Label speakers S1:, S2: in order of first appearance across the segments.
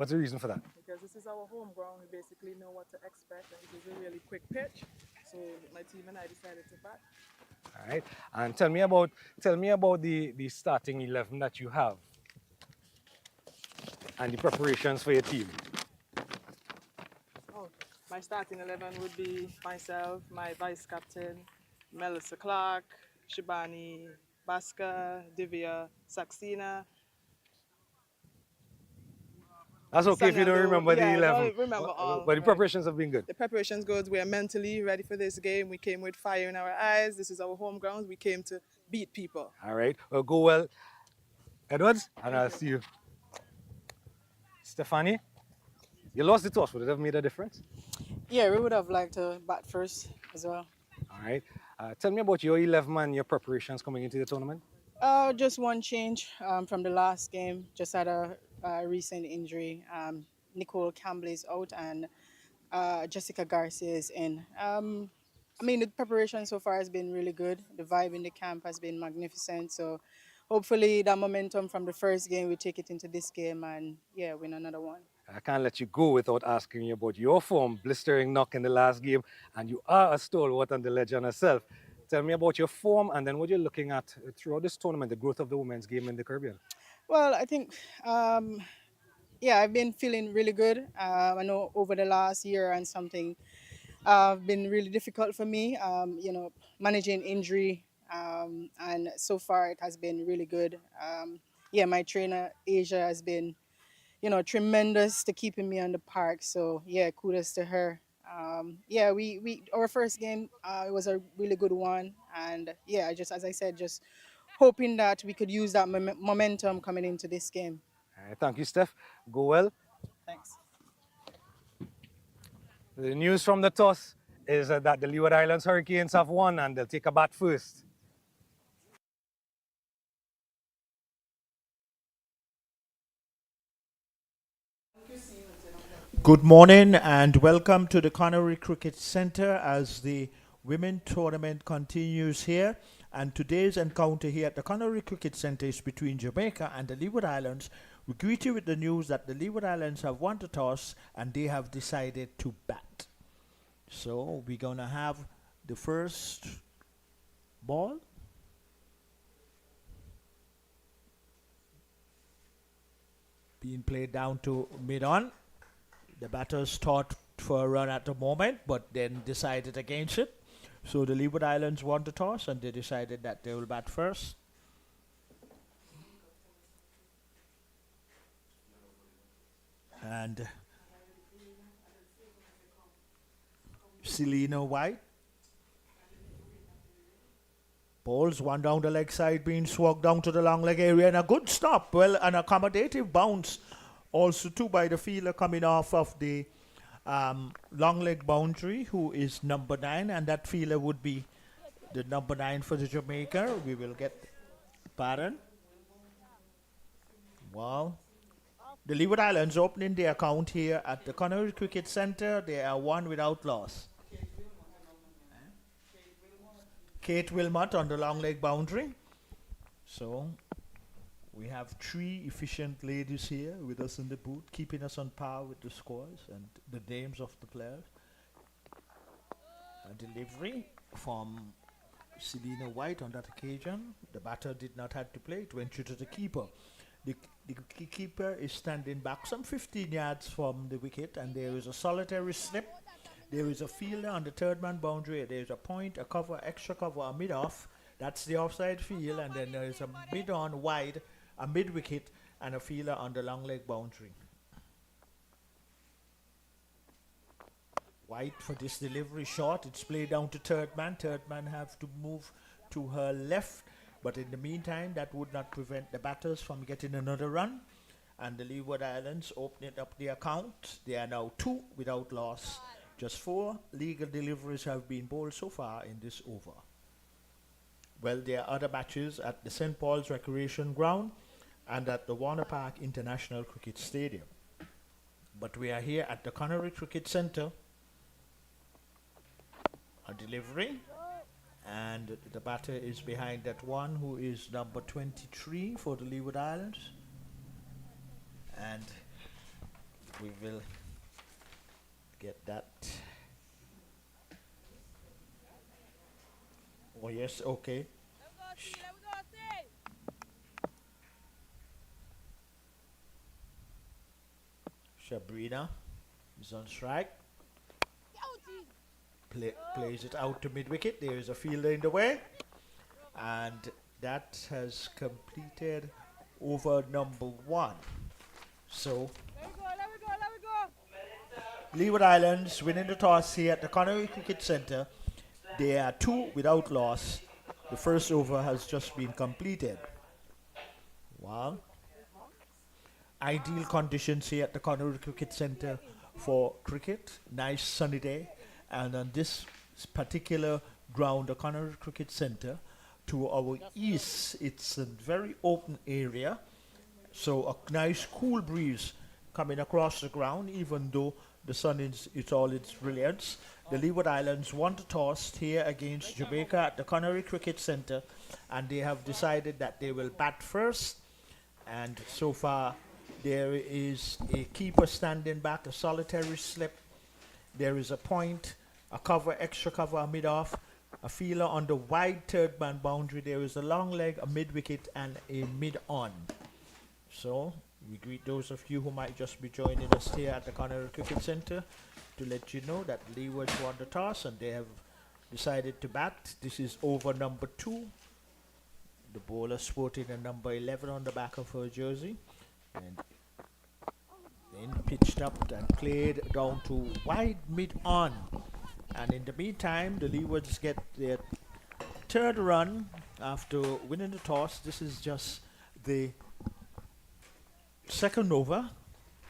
S1: What's the reason for that?
S2: because this is our home ground. We basically know what to expect, and this is a really quick pitch. So my team and I decided to bat.
S1: All right. And tell me about the starting 11 that you have and the preparations for your team.
S2: Oh, my starting 11 would be myself, my vice captain, Melissa Clark, Shibani, Baska, Divya, Saxena,
S1: That's okay if you don't
S2: Sanyando.
S1: remember the
S2: Yeah,
S1: 11,
S2: don't remember all.
S1: but the
S2: Right.
S1: preparations have been good.
S2: The preparation's good. We are mentally ready for this game. We came with fire in our eyes. This is our home grounds. We came to beat people.
S1: All right. Well, go well, Edwards, and
S2: Thank
S1: I'll
S2: you.
S1: see you. Stephanie, you lost the toss. Would it have made a difference?
S3: Yeah, we would have liked to bat first as well.
S1: All right. Tell me about your 11 and your preparations coming into the tournament.
S3: Just one change from the last game. Just had a recent injury. Nicole Campbell is out and Jessica Garcia is in. I mean, the preparation so far has been really good. The vibe in the camp has been magnificent. So hopefully that momentum from the first game, we take it into this game and, yeah, win another one.
S1: I can't let you go without asking you about your form, blistering knock in the last game, and you are a stalwart on the legend herself. Tell me about your form and then what you're looking at throughout this tournament, the growth of the women's game in the Caribbean.
S3: Well, I think yeah, I've been feeling really good. I know over the last year and something, been really difficult for me. Managing injury, and so far it has been really good. Yeah, my trainer Asia has been, tremendous to keeping me on the park. So yeah, kudos to her. Yeah, we our first game, it was a really good one, and yeah, just as I said, just hoping that we could use that momentum coming into this game.
S1: Thank you, Steph. Go well.
S3: Thanks.
S1: The news from the toss is that the Leeward Islands Hurricanes have won and they'll take a bat first.
S4: Good morning and welcome to the Connery Cricket Center as the women tournament continues here. And today's encounter here at the Connery Cricket Center is between Jamaica and the Leeward Islands. We greet you with the news that the Leeward Islands have won the toss and they have decided to bat. So we're going to have the first ball. Being played down to mid-on. The batters thought for a run at the moment, but then decided against it. So the Leeward Islands won the toss, and they decided that they will bat first. And Selena White bowls one down the leg side, being swagged down to the long leg area, and a good stop. Well, an accommodative bounce also too by the fielder coming off of the long leg boundary, who is number 9, and that fielder would be the number 9 for the Jamaica. We will get Baron. Wow. The Leeward Islands opening their account here at the Connery Cricket Center. They are one without loss. Kate Wilmot on the long leg boundary. So we have 3 efficient ladies here with us in the booth, keeping us on par with the scores and the names of the players. A delivery from Selena White on that occasion. The batter did not have to play. It went through to the keeper. The keeper is standing back some 15 yards from the wicket, and there is a solitary slip. There is a fielder on the third man boundary. There is a point, a cover, extra cover, a mid-off. That's the offside field, and then there is a mid-on wide, a mid-wicket, and a fielder on the long leg boundary. White for this delivery short. It's played down to third man. Third man have to move to her left. But in the meantime, that would not prevent the batters from getting another run. And the Leeward Islands opening up the account. They are now 2 without loss. Just 4 legal deliveries have been bowled so far in this over. Well, there are other matches at the St. Paul's Recreation Ground and at the Warner Park International Cricket Stadium. But we are here at the Connery Cricket Center. A delivery. And the batter is behind that one, who is number 23 for the Leeward Islands. And we will get that. Oh yes, okay. Sabrina is on strike. Plays it out to mid-wicket. There is a fielder in the way. And that has completed over number 1. So, Leeward Islands winning the toss here at the Connery Cricket Centre. They are 2 without loss. The first over has just been completed. Wow. Ideal conditions here at the Connery Cricket Centre for cricket. Nice sunny day. And on this particular ground, the Connery Cricket Centre, to our east, it's a very open area. So a nice cool breeze coming across the ground, even though the sun is all its brilliance. The Leeward Islands won the toss here against Jamaica at the Connery Cricket Centre, and they have decided that they will bat first. And so far, there is a keeper standing back, a solitary slip. There is a point, a cover, extra cover, a mid-off, a fielder on the wide third man boundary. There is a long leg, a mid-wicket, and a mid-on. So, we greet those of you who might just be joining us here at the Connery Cricket Centre to let you know that Leeward won the toss and they have decided to bat. This is over number 2. The bowler sporting a number 11 on the back of her jersey. And then pitched up and played down to wide mid-on. And in the meantime, the Leewards get their 3rd run after winning the toss. This is just the 2nd over.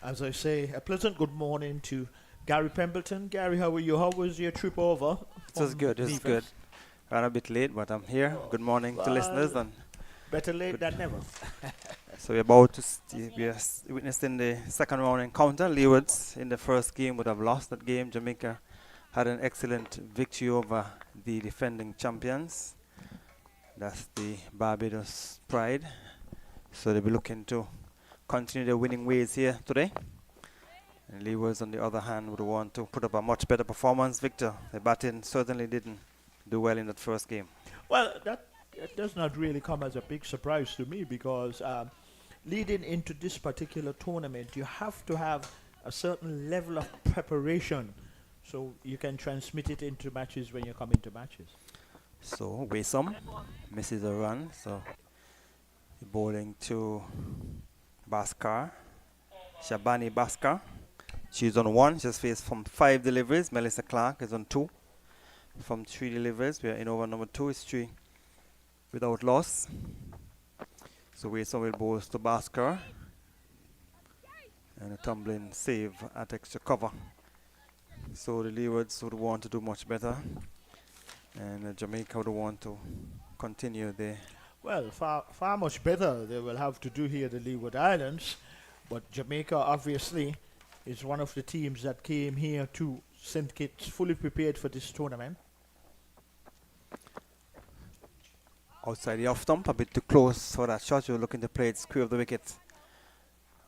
S4: As I say, a pleasant good morning to Gary Pemberton. Gary, how are you? How was your trip over?
S5: It was good. It was good. Ran a bit late, but I'm here. Good morning to listeners. And
S4: better late than never.
S5: so we're about to we are witnessing the 2nd round encounter. Leewards in the first game would have lost that game. Jamaica had an excellent victory over the defending champions. That's the Barbados Pride. So they'll be looking to continue their winning ways here today. And Leewards, on the other hand, would want to put up a much better performance. Victor, the batting certainly didn't do well in that first game.
S4: Well, that does not really come as a big surprise to me because leading into this particular tournament, you have to have a certain level of preparation so you can transmit it into matches when you come into matches.
S5: So, Waysome misses a run. So, bowling to Bhaskar, Shabani Bhaskar. She's on 1. She's faced from 5 deliveries. Melissa Clark is on 2. From 3 deliveries, we are in over number 2. It's 3 without loss. So Waysome will bowl to Bhaskar. And a tumbling save at extra cover. So the Leewards would want to do much better. And Jamaica would want to continue their...
S4: Well, far much better they will have to do here at the Leeward Islands. But Jamaica obviously is one of the teams that came here to St. Kitts fully prepared for this tournament.
S5: Outside the off stump, a bit too close for that shot. She was looking to play it square of the wicket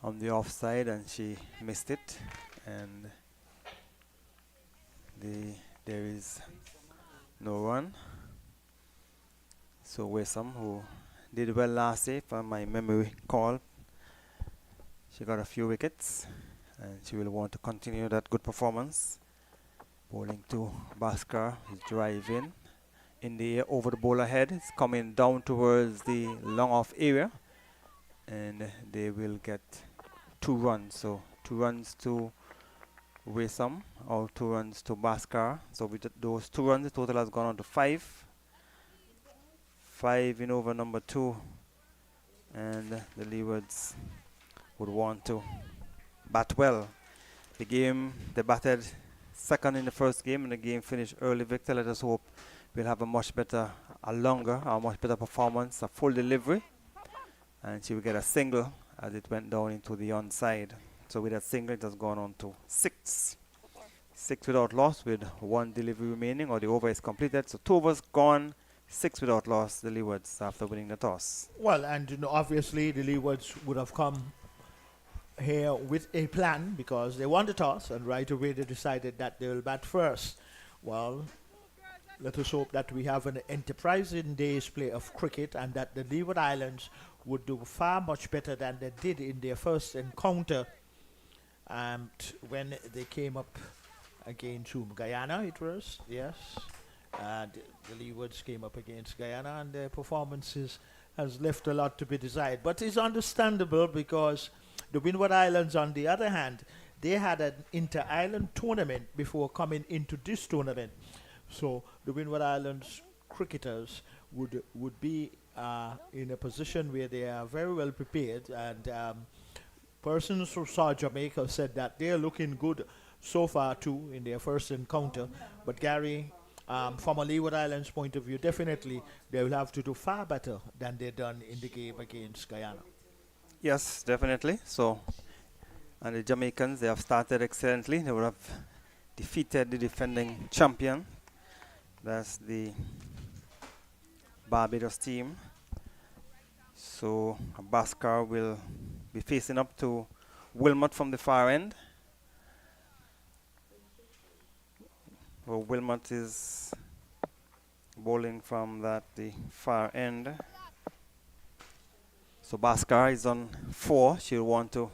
S5: on the offside and she missed it. And there is no run. So Waysome, who did well last day, if my memory call, she got a few wickets and she will want to continue that good performance. Bowling to Bhaskar, is driving in the air over the bowler head. It's coming down towards the long off area and they will get 2 runs. So 2 runs to Waysome or 2 runs to Bhaskar. So with those 2 runs, the total has gone on to 5. 5 in over number 2, and the Leewards would want to bat well. The game, they batted 2nd in the first game and the game finished early. Victor, let us hope we'll have a much better performance, a full delivery, and she will get a single as it went down into the onside. So with that single, it has gone on to 6. 6 without loss with 1 delivery remaining, or the over is completed. So 2 overs gone, 6 without loss, the Leewards after winning the toss.
S4: Well, and obviously the Leewards would have come here with a plan because they won the toss and right away they decided that they will bat first. Well, let us hope that we have an enterprising day's play of cricket and that the Leeward Islands would do far much better than they did in their first encounter when they came up against whom? Guyana, it was, yes. The Leewards came up against Guyana and their performances has left a lot to be desired. But it's understandable because the Windward Islands, on the other hand, they had an inter-island tournament before coming into this tournament. So the Windward Islands cricketers would be in a position where they are very well prepared. And persons who saw Jamaica said that they are looking good so far too in their first encounter. But Gary, from a Leeward Islands point of view, definitely they will have to do far better than they done in the game against Guyana.
S5: Yes, definitely. So, and the Jamaicans, they have started excellently. They would have defeated the defending champion. That's the Barbados team. So, Bhaskar will be facing up to Wilmot from the far end. Well, Wilmot is bowling from the far end. So Bhaskar is on 4. She'll want to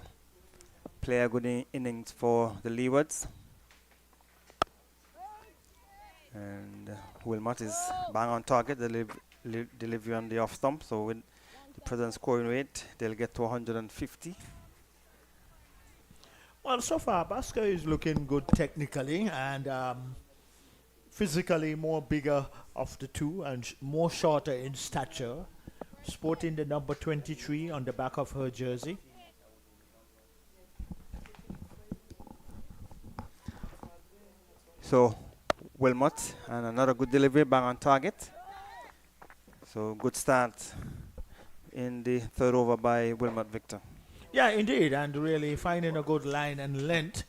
S5: play a good innings for the Leewards. And Wilmot is bang on target, delivery on the off stump. So with the present scoring rate, they'll get to 150.
S4: Well, so far, Bhaskar is looking good technically and physically more bigger of the two and more shorter in stature, sporting the number 23 on the back of her jersey.
S5: So Wilmot and another good delivery, bang on target. So good start in the third over by Wilmot Victor.
S4: Yeah, indeed, and really finding a good line and length.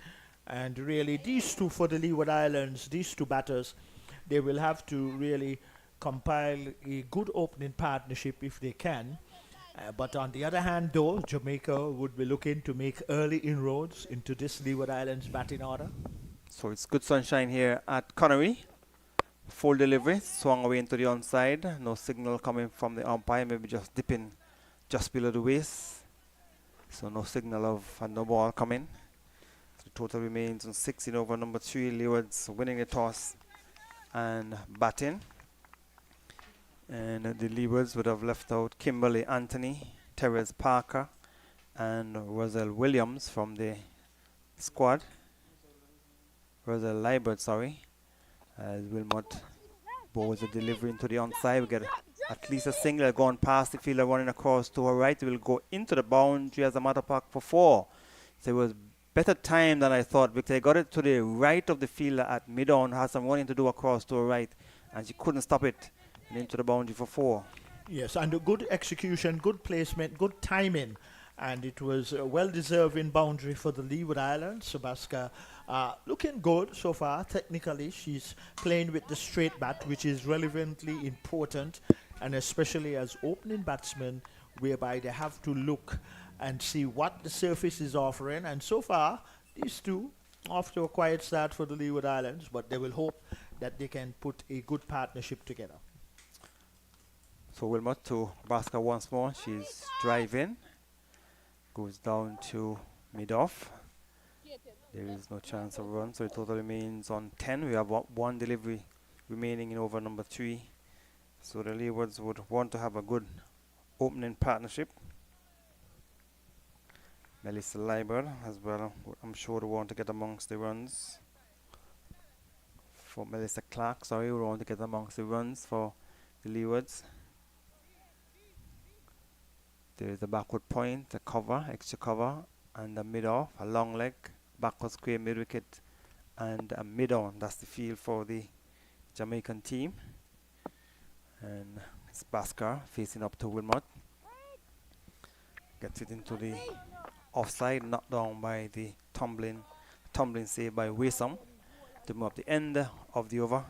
S4: And really, these two for the Leeward Islands, these two batters, they will have to really compile a good opening partnership if they can. But on the other hand, though, Jamaica would be looking to make early inroads into this Leeward Islands batting order.
S5: So it's good sunshine here at Connery. Full delivery, swung away into the onside. No signal coming from the umpire, maybe just dipping just below the waist. So no signal of no ball coming. The total remains on 16 over number 3. Leewards winning the toss and batting. And the Leewards would have left out Kimberly Anthony, Therese Parker, and Roselle Williams from the squad. Roselle Leibert, sorry. As Wilmot bowls a delivery into the onside. We get at least a single going past the fielder running across to her right. It will go into the boundary as a matter of fact for 4. So it was better time than I thought because they got it to the right of the fielder at mid-on, had some running to do across to her right, and she couldn't stop it, and into the boundary for 4.
S4: Yes, and a good execution, good placement, good timing, and it was a well-deserving boundary for the Leeward Islands. Bhaskar looking good so far. Technically, she's playing with the straight bat, which is relevantly important, and especially as opening batsmen, whereby they have to look and see what the surface is offering. And so far, these two off to a quiet start for the Leeward Islands, but they will hope that they can put a good partnership together.
S5: So Wilmot to Bhaskar once more. She's driving. Goes down to mid-off. There is no chance of run, so the total remains on 10. We have one delivery remaining in over number 3. So the Leewards would want to have a good opening partnership. Melissa Leibert as well, I'm sure, will want to get amongst the runs. For Melissa Clark, sorry, will want to get amongst the runs for the Leewards. There is a backward point, a cover, extra cover, and a mid-off, a long leg, backward square mid-wicket, and a mid-on. That's the field for the Jamaican team. And it's Bhaskar facing up to Wilmot. Gets it into the offside, knocked down by the tumbling save by Wasom to move up the end of the over.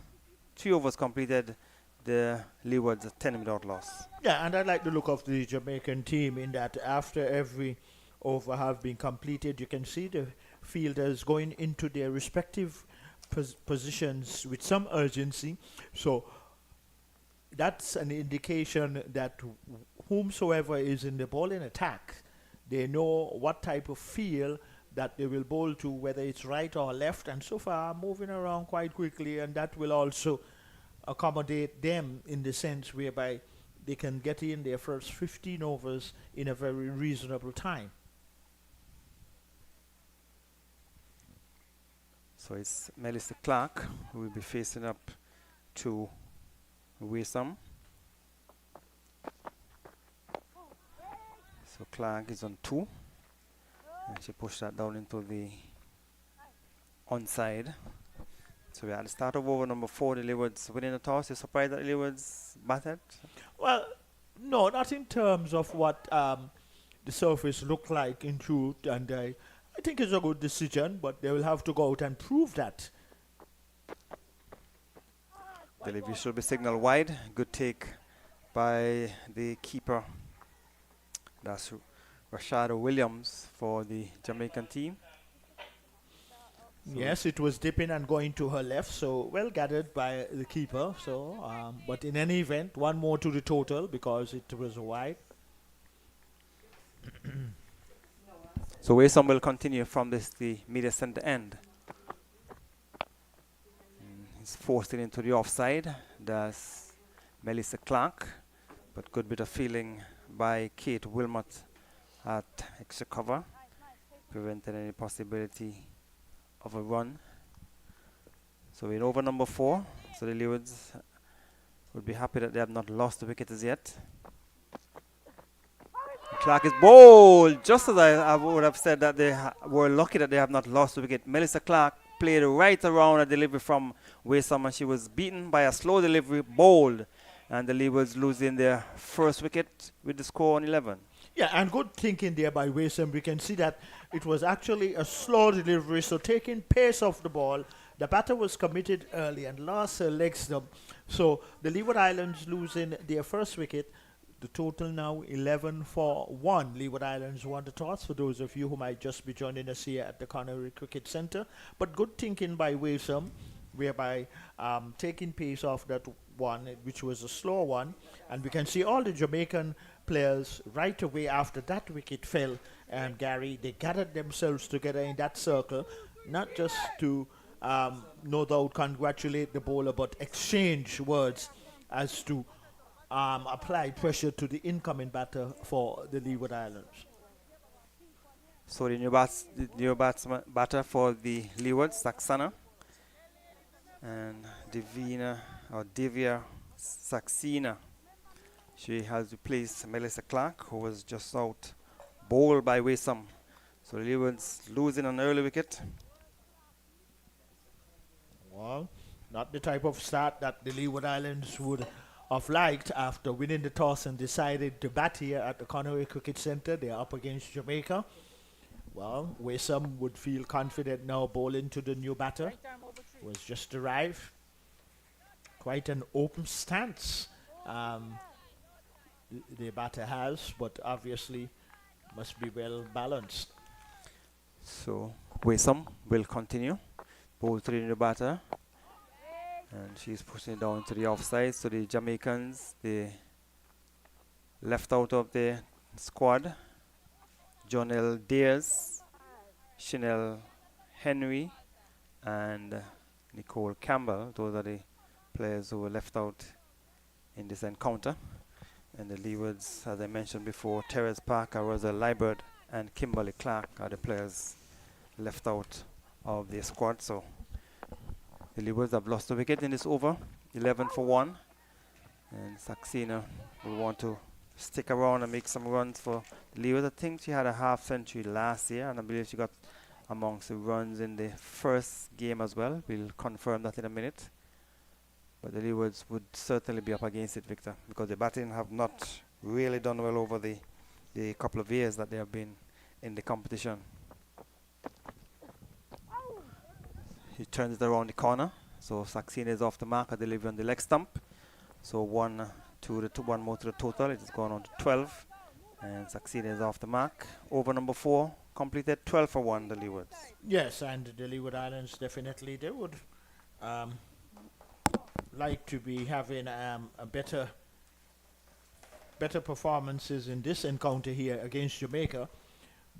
S5: 3 overs completed. The Leewards 10 without loss.
S4: Yeah, and I like the look of the Jamaican team in that after every over have been completed. You can see the fielders going into their respective positions with some urgency. So that's an indication that whomsoever is in the bowling attack, they know what type of field that they will bowl to, whether it's right or left, and so far moving around quite quickly, and that will also accommodate them in the sense whereby they can get in their first 15 overs in a very reasonable time.
S5: So it's Melissa Clark who will be facing up to Waysome. So Clark is on 2. And she pushed that down into the onside. So we are at the start of over number 4. The Leewards winning the toss. You're surprised that the Leewards batted?
S4: Well, no, not in terms of what the surface looked like in truth, and I think it's a good decision, but they will have to go out and prove that.
S5: Delivery should be signaled wide. Good take by the keeper. That's Rashada Williams for the Jamaican team.
S4: Yes, it was dipping and going to her left, so well gathered by the keeper. So, but in any event, one more to the total because it was wide.
S5: So Waysome will continue from the media center end. He's forced it into the offside. That's Melissa Clark, but good bit of fielding by Kate Wilmot at extra cover, prevented any possibility of a run. So in over number 4, so the Leewards would be happy that they have not lost the wicket as yet. Clark is bowled, just as I would have said that they were lucky that they have not lost the wicket. Melissa Clark played right around a delivery from Waysome, and she was beaten by a slow delivery, bowled, and the Leewards losing their first wicket with the score on 11.
S4: Yeah, and good thinking there by Waysome. We can see that it was actually a slow delivery, so taking pace off the ball. The batter was committed early and lost her legs up. So the Leeward Islands losing their first wicket. The total now 11 for 1. Leeward Islands won the toss, for those of you who might just be joining us here at the Connery Cricket Centre. But good thinking by Waysome, whereby taking pace off that one, which was a slow one. And we can see all the Jamaican players right away after that wicket fell, and Gary, they gathered themselves together in that circle, not just to no doubt congratulate the bowler, but exchange words as to apply pressure to the incoming batter for the Leeward Islands.
S5: So the new batter for the Leewards, Saxana, and Divya Saxena. She has replaced Melissa Clark, who was just out, bowled by Waysome. So the Leewards losing an early wicket.
S4: Well, not the type of start that the Leeward Islands would have liked after winning the toss and decided to bat here at the Connery Cricket Centre. They are up against Jamaica. Well, Waysome would feel confident now bowling to the new batter, who has just arrived. Quite an open stance the batter has, but obviously must be well balanced.
S5: So Waysome will continue. Bowl to the new batter. And she's pushing it down to the offside. So the Jamaicans, they left out of the squad. Jonelle Dears, Chanel Henry, and Nicole Campbell. Those are the players who were left out in this encounter. And the Leewards, as I mentioned before, Terrence Parker, Rosa Liebert, and Kimberly Clark are the players left out of the squad. So the Leewards have lost the wicket in this over, 11 for 1. And Saxena will want to stick around and make some runs for the Leewards. I think she had a half century last year, and I believe she got amongst the runs in the first game as well. We'll confirm that in a minute. But the Leewards would certainly be up against it, Victor, because the batting have not really done well over the couple of years that they have been in the competition. He turns it around the corner, so Saxena is off the mark, a delivery on the leg stump. So one more to the total. It has gone on to 12. And Saxena is off the mark. Over number 4, completed 12 for 1, the Leewards.
S4: Yes, and the Leeward Islands definitely they would um, like to be having a better performances in this encounter here against Jamaica.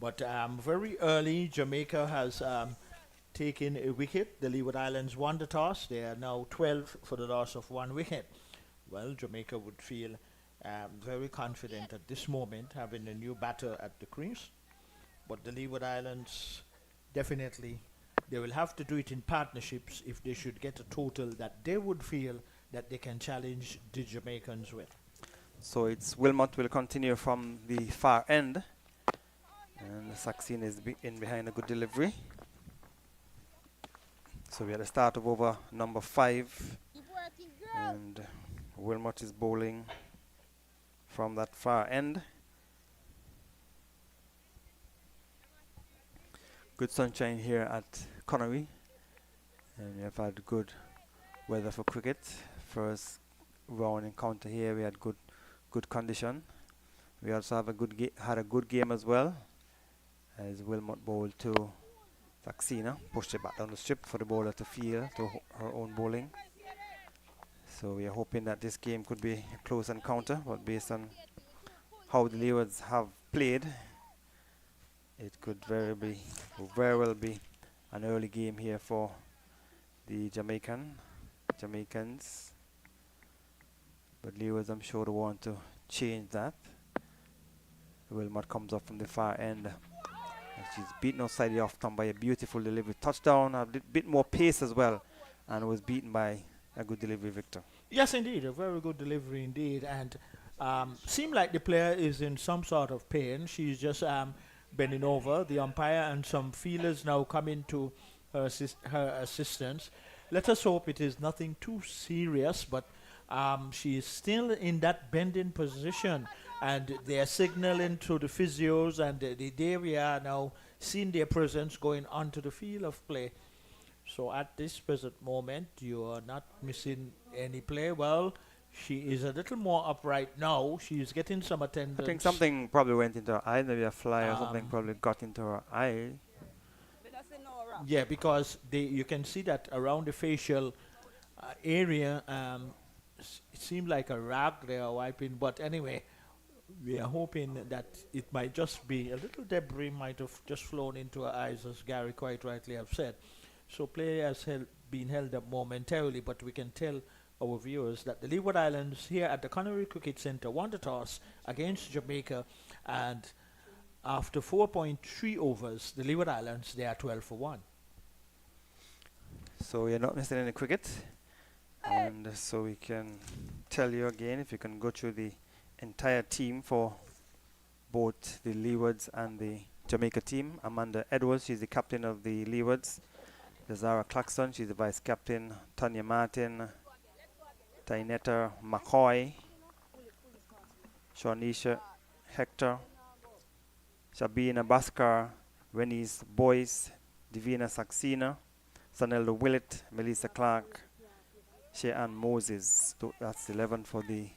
S4: But very early, Jamaica has taken a wicket. The Leeward Islands won the toss. They are now 12 for the loss of 1 wicket. Well, Jamaica would feel very confident at this moment, having a new batter at the crease. But the Leeward Islands, definitely, they will have to do it in partnerships if they should get a total that they would feel that they can challenge the Jamaicans with.
S5: So it's Wilmot will continue from the far end. And Saxena is in behind a good delivery. So we had a start of over number 5. And Wilmot is bowling from that far end. Good sunshine here at Connery. And we have had good weather for cricket. First round encounter here, we had good condition. We also have had a good game as well, as Wilmot bowled to Saxena, pushed it back down the strip for the bowler to feel to her own bowling. So we are hoping that this game could be a close encounter, but based on how the Leewards have played, it could very well be an early game here for the Jamaicans. But Leewards, I'm sure, they want to change that. Wilmot comes up from the far end. And she's beaten outside the off stump by a beautiful delivery. Touchdown, a bit more pace as well. And was beaten by a good delivery, Victor.
S4: Yes, indeed, a very good delivery indeed. And seemed like the player is in some sort of pain. She's just bending over. The umpire and some feelers now coming to her assistance. Let us hope it is nothing too serious, but she is still in that bending position, and they are signaling to the physios, and there we are now seeing their presence going onto the field of play. So at this present moment, you are not missing any play. Well, she is a little more upright now. She is getting some attendance.
S5: I think something probably went into her eye. Maybe a fly or something probably got into her eye.
S4: Yeah, because you can see that around the facial area, it seemed like a rag they are wiping. But anyway, we are hoping that it might just be a little debris might have just flown into her eyes, as Gary quite rightly have said. So play has been held up momentarily, but we can tell our viewers that the Leeward Islands here at the Connery Cricket Centre won the toss against Jamaica, and after 4.3 overs, the Leeward Islands, they are 12 for 1.
S5: So you're not missing any cricket. And so we can tell you again, if you can go through the entire team for both the Leewards and the Jamaica team. Amanda Edwards, she's the captain of the Leewards. Zara Claxton, she's the vice captain. Tanya Martin, Tainetta McCoy, Shanisha Hector, Shabina Baskar, Renice Boyce, Divina Saxena, Sanelda Willett, Melissa Clark, Sheann Moses. That's 11 for the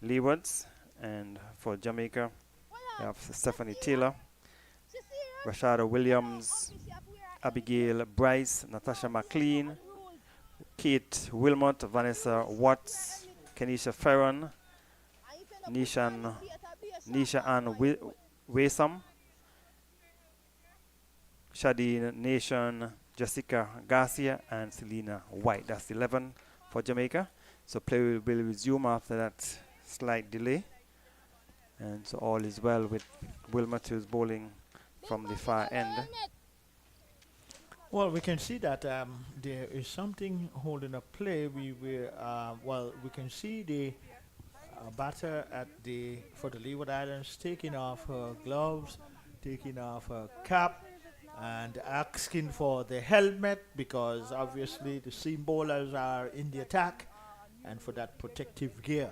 S5: Leewards. And for Jamaica, we have Stephanie Taylor, Rashada Williams, Abigail Bryce, Natasha McLean, Kate Wilmot, Vanessa Watts, Kenisha Ferron, Nisha Ann Waysam, Shadi Nation, Jessica Garcia, and Selena White. That's 11 for Jamaica. So play will resume after that slight delay. And so all is well with Wilmot, who's bowling from the far end.
S4: Well, we can see that there is something holding up play. We can see the batter for the Leeward Islands taking off her gloves, taking off her cap, and asking for the helmet, because obviously the seam bowlers are in the attack, and for that protective gear,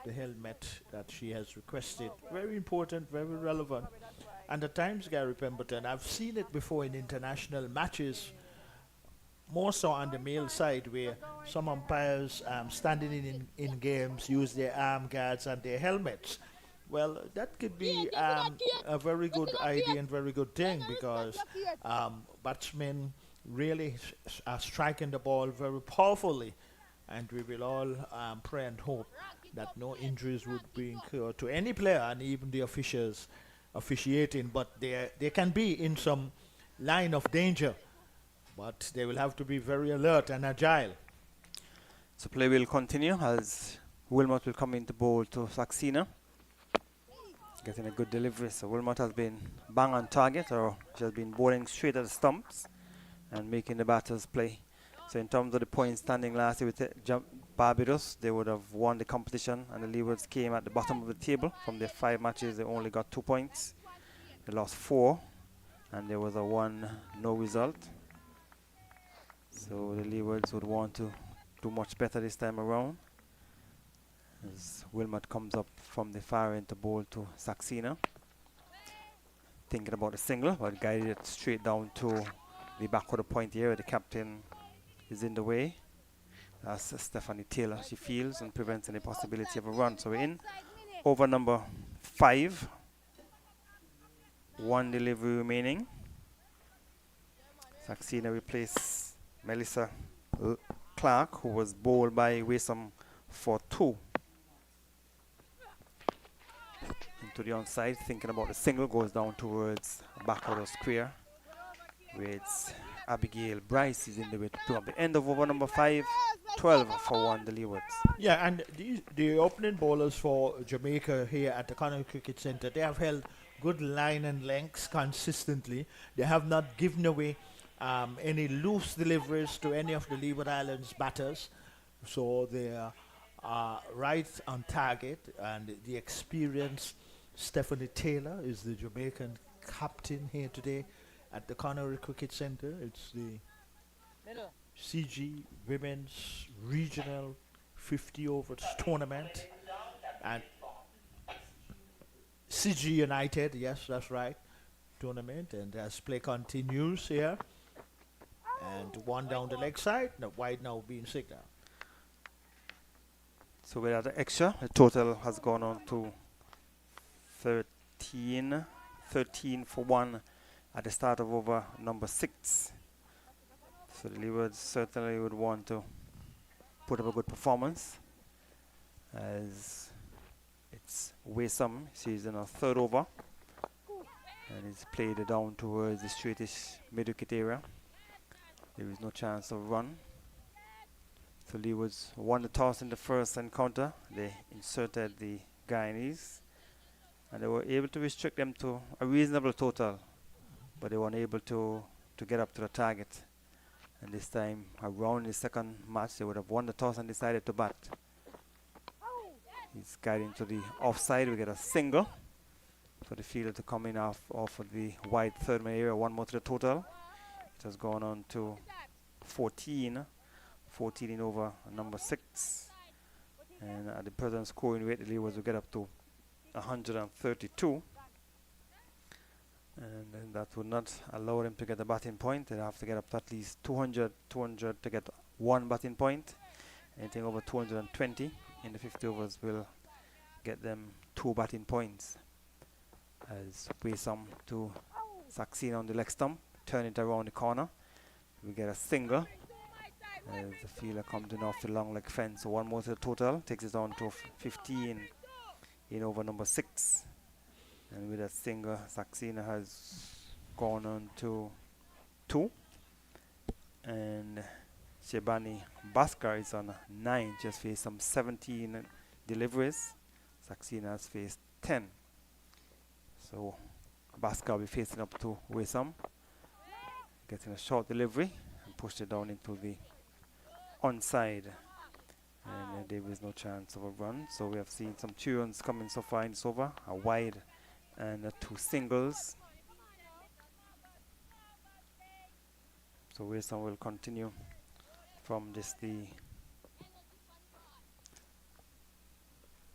S4: the helmet that she has requested. Very important, very relevant. And at times, Gary Pemberton, I've seen it before in international matches, more so on the male side, where some umpires standing in games use their arm guards and their helmets. Well, that could be a very good idea and very good thing because batsmen really are striking the ball very powerfully, and we will all pray and hope that no injuries would be incurred to any player and even the officials officiating. But they can be in some line of danger, but they will have to be very alert and agile.
S5: So play will continue as Wilmot will come into bowl to Saxena. Getting a good delivery. So Wilmot has been bang on target, or she has been bowling straight at the stumps and making the batters play. So in terms of the point standing last year with Barbados, they would have won the competition, and the Leewards came at the bottom of the table. From their 5 matches, they only got 2 points. They lost 4, and there was a 1 no result. So the Leewards would want to do much better this time around. As Wilmot comes up from the far end to bowl to Saxena. Thinking about the single, but guided it straight down to the back of the point here. The captain is in the way. That's Stephanie Taylor. She fields and prevents any possibility of a run. So we're in over number 5. 1 delivery remaining. Saxena replaced Melissa Clark, who was bowled by Wasom for 2. Into the onside, thinking about the single, goes down towards back of the square, where it's Abigail Bryce is in the way to up the end of over number 5, 12 for 1 the Leewards.
S4: Yeah, and the opening bowlers for Jamaica here at the Connery Cricket Centre, they have held good line and lengths consistently. They have not given away any loose deliveries to any of the Leeward Islands batters. So they are right on target, and the experienced Stephanie Taylor is the Jamaican captain here today at the Connery Cricket Centre. It's the CG Women's Regional 50 overs tournament, and CG United, yes, that's right, tournament, and as play continues here, and 1 down the leg side, the wide now being signaled.
S5: So without the extra, the total has gone on to 13 for 1 at the start of over number 6. So the Leewards certainly would want to put up a good performance, as it's Wasom. She's in her 3rd over, and it's played down towards the straightish mid-wicket area. There is no chance of run. So Leewards won the toss in the first encounter. They inserted the Guyanese, and they were able to restrict them to a reasonable total, but they weren't able to get up to the target. And this time around the second match, they would have won the toss and decided to bat. He's guiding to the offside. We get a single for the fielder to come in off of the wide 3rd man area. 1 more to the total. It has gone on to 14 in over number 6. And at the present scoring rate, the Leewards will get up to 132. And then that would not allow them to get a batting point. They'd have to get up to at least 200 to get 1 batting point. Anything over 220 in the 50 overs will get them 2 batting points. As Wasom to Saxena on the leg stump, turn it around the corner. We get a single as the fielder comes in off the long leg fence. So 1 more to the total, takes it on to 15 in over number 6. And with that single, Saxena has gone on to 2. And Shebani Bhaskar is on 9, just faced some 17 deliveries. Saxena has faced 10. So Bhaskar will be facing up to Wasom, getting a short delivery and pushed it down into the onside. And there is no chance of a run. So we have seen some 2 runs coming so far in this over, a wide and 2 singles. So Wasom will continue from the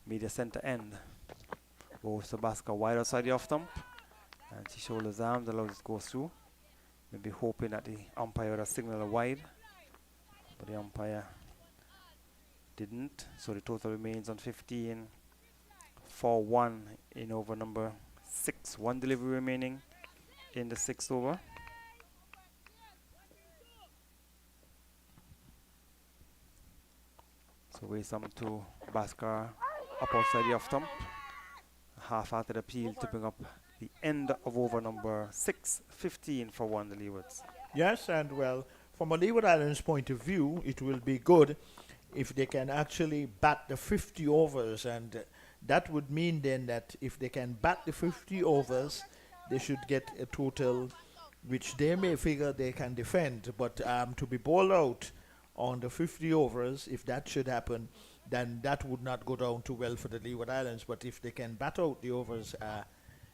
S5: media center end. Goes to Bhaskar wide outside the off stump, and she shoulders arms, allows it to go through. Maybe hoping that the umpire would have signaled a wide, but the umpire didn't. So the total remains on 15 for 1 in over number 6. 1 delivery remaining in the 6th over. So we some to Basker up outside the off stump. Half-hearted appeal to bring up the end of over number 6. 15 for 1, the Leewards.
S4: Yes, and well, from a Leeward Islands point of view, it will be good if they can actually bat the 50 overs, and that would mean then that if they can bat the 50 overs, they should get a total which they may figure they can defend, but to be bowled out on the 50 overs, if that should happen, then that would not go down too well for the Leeward Islands. But if they can bat out the overs,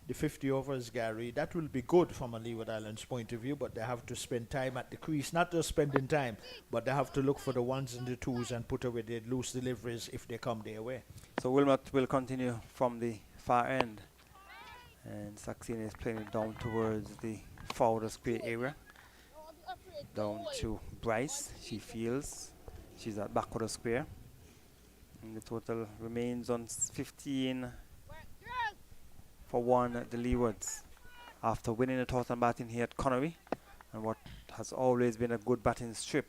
S4: the 50 overs, Gary, that will be good from a Leeward Islands point of view, but they have to spend time at the crease, not just spending time, but they have to look for the ones and the twos and put away the loose deliveries if they come their way.
S5: So Wilmot will continue from the far end, and Saxena is playing it down towards the forward square area. Down to Bryce. She feels she's at back of the square. And the total remains on 15 for 1 the Leewards. After winning the toss and batting here at Connery, and what has always been a good batting strip.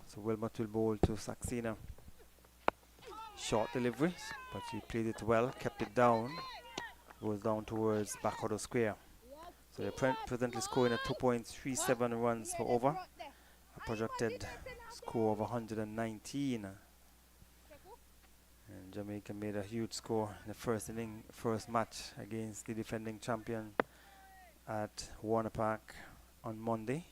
S5: So Wilmot will bowl to Saxena. Short delivery, but she played it well, kept it down. Goes down towards back of the square. So they're presently scoring at 2.37 runs per over. A projected score of 119. And Jamaica made a huge score in the first match against the defending champion at Warner Park on Monday.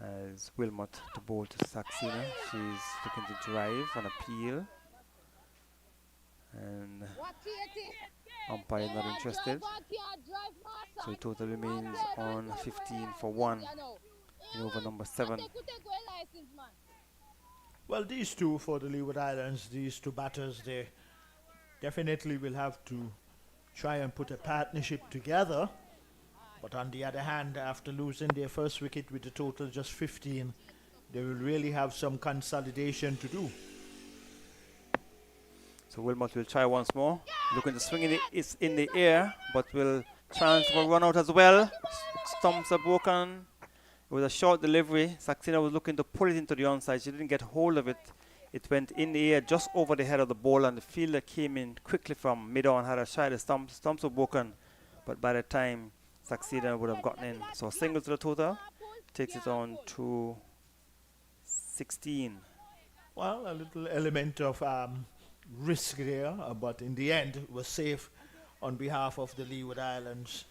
S5: As Wilmot to bowl to Saxena. She's looking to drive on appeal. And umpire not interested. So the total remains on 15 for 1 in over number 7.
S4: Well, these two for the Leeward Islands, these two batters, they definitely will have to try and put a partnership together. But on the other hand, after losing their first wicket with a total just 15, they will really have some consolidation to do.
S5: So Wilmot will try once more. Looking to swing it's in the air, but will chance for a run out as well. Stumps are broken. It was a short delivery. Saxena was looking to pull it into the onside. She didn't get hold of it. It went in the air just over the head of the ball, and the fielder came in quickly from mid-on, had a shot at the stumps. Stumps were broken, but by the time Saxena would have gotten in. So a single to the total takes it on to 16.
S4: Well, a little element of risk there, but in the end it was safe on behalf of the Leeward Islands.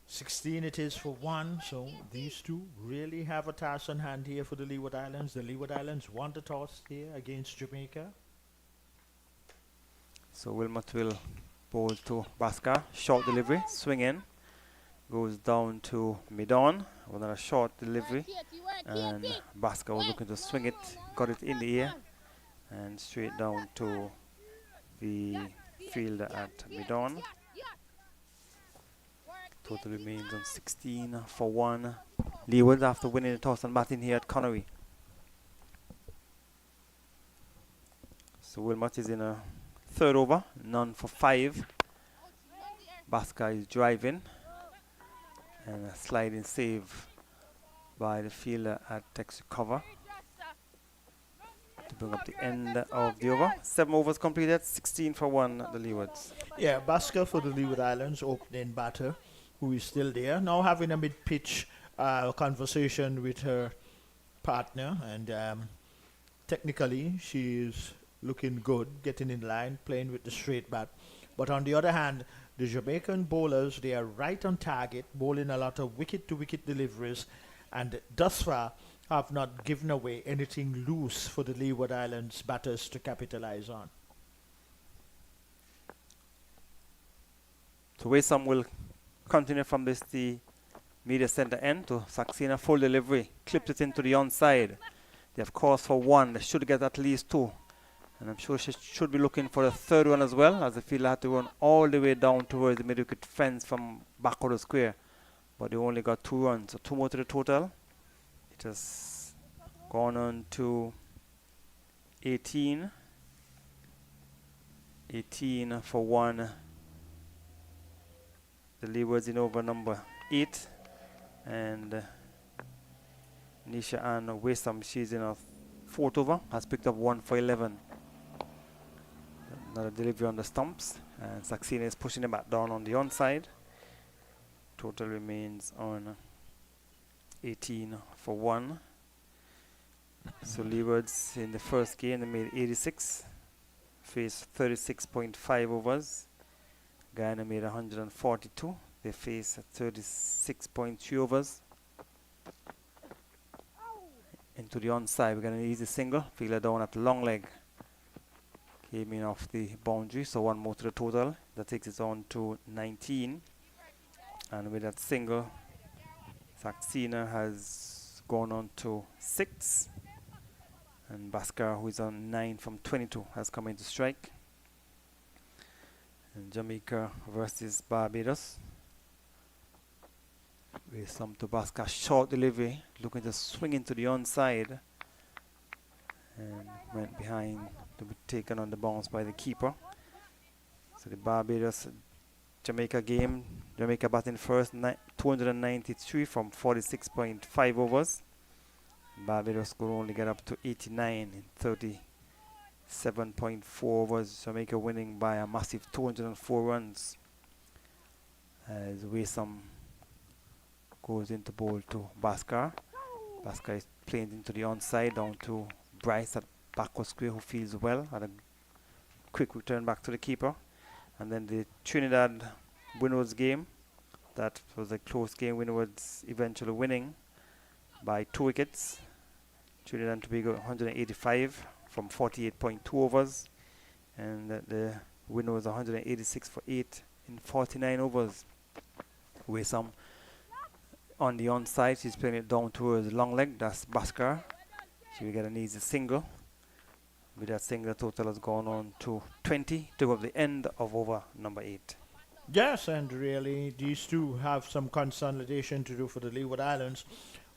S4: 16 it is for 1, so these two really have a task on hand here for the Leeward Islands. The Leeward Islands won the toss here against Jamaica.
S5: So Wilmot will bowl to Basker. Short delivery, swing in. Goes down to mid-on. Another short delivery. And Basker was looking to swing it. Got it in the air. And straight down to the fielder at mid-on. Total remains on 16 for 1. Leeward after winning the toss and batting here at Connery. So Wilmot is in a third over, none for 5. Basker is driving. And a sliding save by the fielder at extra cover to bring up the end of the over. 7 overs completed, 16 for 1 the Leewards.
S4: Yeah, Basker for the Leeward Islands, opening batter, who is still there. Now having a mid-pitch conversation with her partner, and technically she is looking good, getting in line, playing with the straight bat. But on the other hand, the Jamaican bowlers, they are right on target, bowling a lot of wicket-to-wicket deliveries, and thus far have not given away anything loose for the Leeward Islands batters to capitalize on.
S5: So Waysam will continue from this the media center end to Saxena. Full delivery, clipped it into the onside. They have cause for 1. They should get at least 2. And I'm sure she should be looking for a third one as well, as the fielder had to run all the way down towards the mid-wicket fence from back of the square. But they only got 2 runs, so 2 more to the total. It has gone on to 18. 18 for 1. The Leewards in over number 8. And Nisha Ann Waysam, she's in a 4th over, has picked up 1 for 11. Another delivery on the stumps. And Saxena is pushing it back down on the onside. Total remains on 18 for 1. So Leewards in the first game, they made 86. Faced 36.5 overs. Guyana made 142. They face 36.3 overs. Into the onside, we got an easy single. Fielder down at the long leg. Came in off the boundary, so one more to the total. That takes it on to 19. And with that single, Saxena has gone on to 6. And Bhaskar, who is on 9 from 22, has come in to strike. And Jamaica versus Barbados. With some to Bhaskar, short delivery, looking to swing into the onside. And went behind to be taken on the bounce by the keeper. So the Barbados Jamaica game, Jamaica batting first, 293 from 46.5 overs. Barbados could only get up to 89 in 37.4 overs. Jamaica winning by a massive 204 runs. As Waysam goes into bowl to Bhaskar. Bhaskar is playing into the onside down to Bryce at backward square, who feels well. Had a quick return back to the keeper. And then the Trinidad Windwards game. That was a close game. Windwards eventually winning by 2 wickets. Trinidad and Tobago 185 from 48.2 overs. And the winner was 186 for 8 in 49 overs. With some on the onside, she's playing it down towards the long leg. That's Bhaskar. She will get an easy single. With that single, the total has gone on to 20 to go up the end of over number 8.
S4: Yes, and really, these two have some consolidation to do for the Leeward Islands.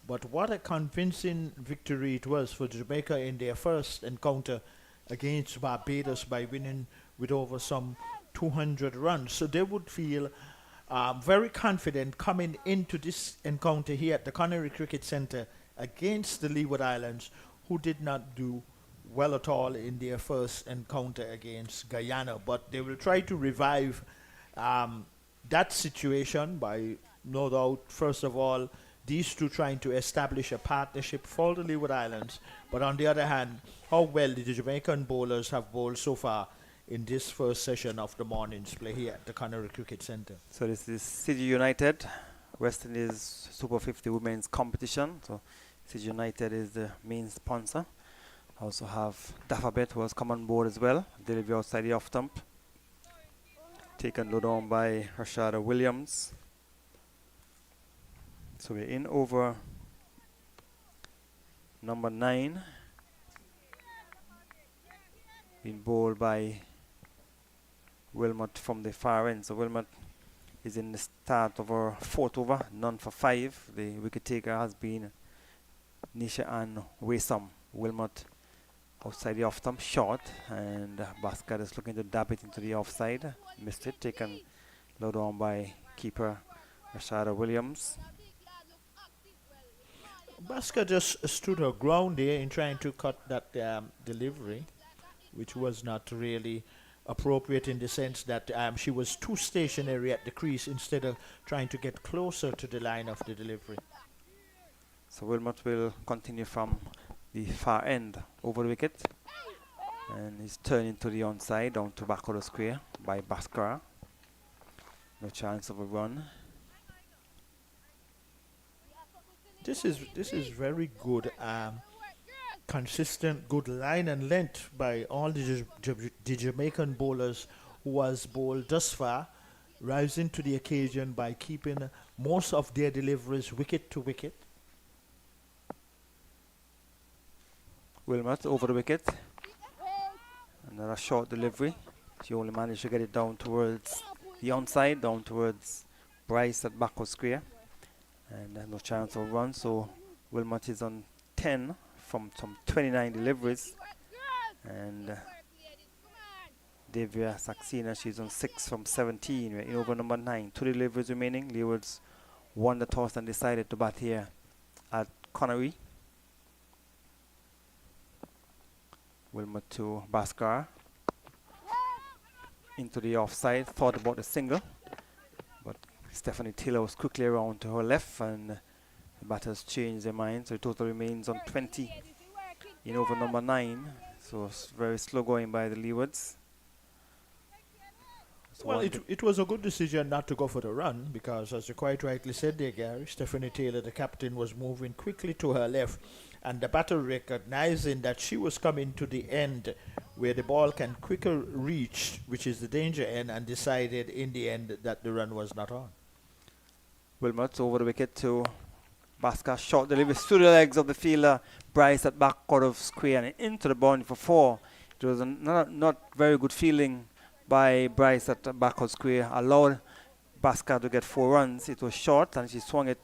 S4: But what a convincing victory it was for Jamaica in their first encounter against Barbados by winning with over some 200 runs. So they would feel very confident coming into this encounter here at the Connery Cricket Centre against the Leeward Islands, who did not do well at all in their first encounter against Guyana. But they will try to revive that situation by, no doubt, first of all, these two trying to establish a partnership for the Leeward Islands. But on the other hand, how well the Jamaican bowlers have bowled so far in this first session of the morning's play here at the Connery Cricket Centre.
S5: So this is City United, West Indies Super 50 Women's Competition. So City United is the main sponsor. Also have Dafabet, who has come on board as well. Delivery outside the off stump. Taken low down by Rashada Williams. So we're in over number 9. Being bowled by Wilmot from the far end. So Wilmot is in the start of our 4th over, none for 5. The wicket taker has been Nisha Ann Waysam. Wilmot outside the off stump, short, and Bhaskar is looking to dab it into the offside. Missed it, taken low down by keeper Rashada Williams.
S4: Bhaskar just stood her ground there in trying to cut that delivery, which was not really appropriate in the sense that she was too stationary at the crease instead of trying to get closer to the line of the delivery.
S5: So Wilmot will continue from the far end over the wicket, and he's turning to the onside down to back of the square by Bhaskar. No chance of a run.
S4: This is very good, consistent, good line and length by all the Jamaican bowlers who has bowled thus far, rising to the occasion by keeping most of their deliveries wicket to wicket.
S5: Wilmot over the wicket. Another short delivery. She only managed to get it down towards the onside, down towards Bryce at back of square. And no chance of run, so Wilmot is on 10 from some 29 deliveries. And Devia Saxena, she's on 6 from 17. We're in over number 9. 2 deliveries remaining. Leewards won the toss and decided to bat here at Connery. Wilmer to Bhaskar. Into the offside. Thought about the single. But Stephanie Taylor was quickly around to her left and the batters changed their minds. So the total remains on 20 in over number 9. So it's very slow going by the Leewards.
S4: Well, it was a good decision not to go for the run because, as you quite rightly said there, Gary, Stephanie Taylor, the captain, was moving quickly to her left, and the batter, recognizing that she was coming to the end where the ball can quicker reach, which is the danger end, and decided in the end that the run was not on.
S5: Wilmot over the wicket to Bhaskar. Short delivery through the legs of the fielder. Bryce at back quarter of square and into the boundary for 4. It was a not very good feeling by Bryce at the back of square. Allowed Bhaskar to get 4 runs. It was short and she swung it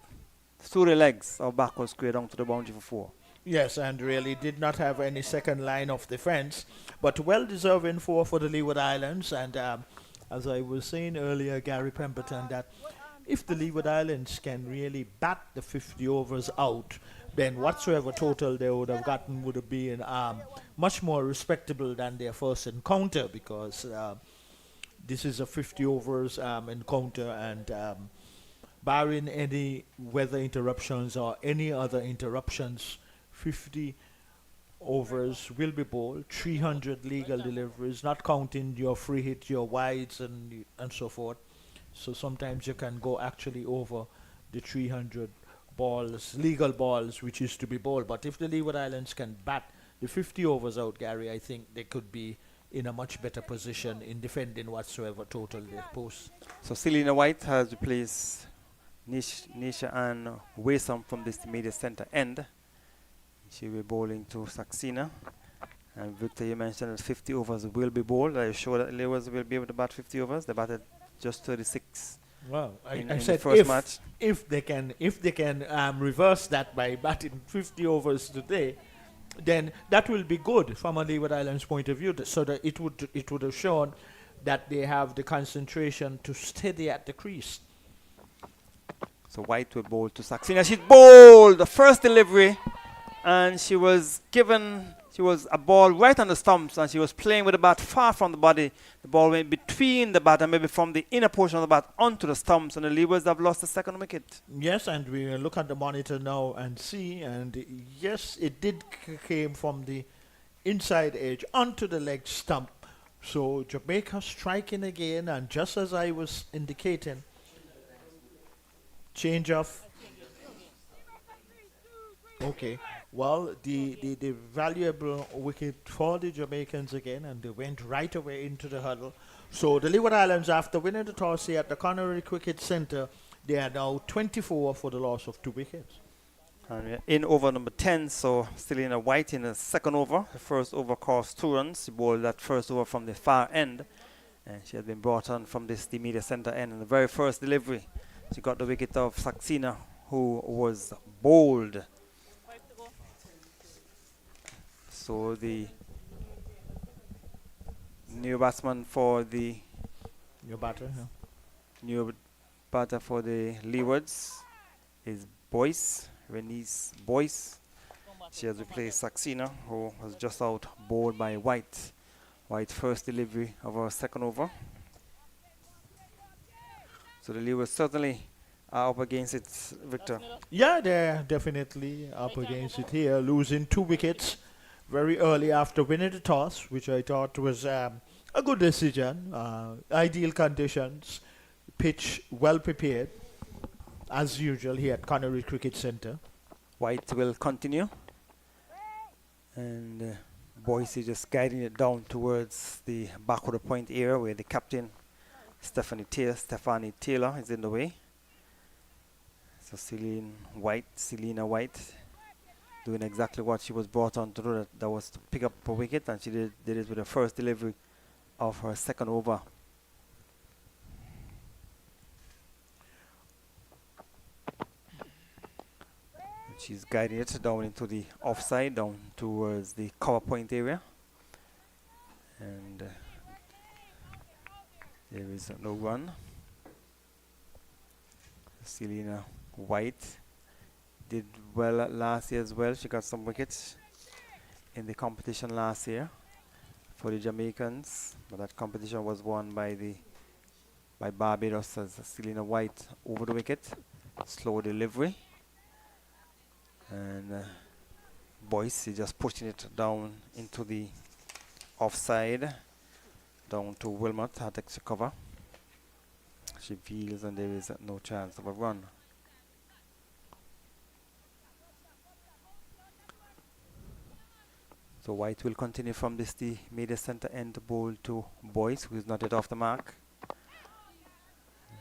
S5: through the legs of back of square down to the boundary for 4.
S4: Yes, and really did not have any second line of defense, but well deserving for the Leeward Islands. And as I was saying earlier, Gary Pemberton, that if the Leeward Islands can really bat the 50 overs out, then whatsoever total they would have gotten would have been much more respectable than their first encounter, because this is a 50 overs encounter, and barring any weather interruptions or any other interruptions, 50 overs will be bowled, 300 legal deliveries, not counting your free hit, your wides and so forth. So sometimes you can go actually over the 300 balls, legal balls, which is to be bowled. But if the Leeward Islands can bat the 50 overs out, Gary, I think they could be in a much better position in defending whatsoever total they post.
S5: So Selena White has replaced Nisha and Waysam from this media center end. She will be bowling to Saxena. And Victor, you mentioned that 50 overs will be bowled. Are you sure that Leewards will be able to bat 50 overs? They batted just 36
S4: Well,
S5: in
S4: I
S5: the
S4: said
S5: first match.
S4: if they can reverse that by batting 50 overs today, then that will be good from a Leeward Islands point of view. So that it would have shown that they have the concentration to steady at the crease.
S5: So White will bowl to Saxena. She bowled the first delivery, and she was a ball right on the stumps, and she was playing with the bat far from the body. The ball went between the bat and maybe from the inner portion of the bat onto the stumps, and the Leewards have lost the second wicket.
S4: Yes, and we will look at the monitor now and see, and yes, it did came from the inside edge onto the leg stump. So Jamaica striking again, and just as I was indicating, change of. Okay, well, the valuable wicket for the Jamaicans again, and they went right away into the huddle. So the Leeward Islands, after winning the toss here at the Connery Cricket Centre, they are now 24 for the loss of 2 wickets.
S5: And we're in over number 10, so Selena White in the second over. The first over cost 2 runs. She bowled that first over from the far end, and she had been brought on from the media center end. In the very first delivery, she got the wicket of Saxena, who was bowled. So the new batsman for the
S4: Your batter, yeah.
S5: new batter for the Leewards is Boyce, Renice Boyce. She has replaced Saxena, who was just out, bowled by White. White first delivery of our second over. So the Leewards certainly are up against it, Victor.
S4: Yeah, they're definitely up against it here, losing 2 wickets very early after winning the toss, which I thought was a good decision. Ideal conditions, pitch well prepared, as usual here at Connery Cricket Centre.
S5: White will continue, and Boyce is just guiding it down towards the back of the point area where the captain Stephanie Taylor is in the way. So Selena White doing exactly what she was brought on to do, that was to pick up a wicket, and she did it with the first delivery of her second over. And she's guiding it down into the offside, down towards the cover point area. And is no run. Selena White did well last year as well. She got some wickets in the competition last year for the Jamaicans, but that competition was won by Barbados as Selena White over the wicket. Slow delivery, and Boyce is just pushing it down into the offside, down to Wilmot. Takes a cover. She feels, and there is no chance of a run. So White will continue from this the media center end bowl to Boyce, who is not yet off the mark.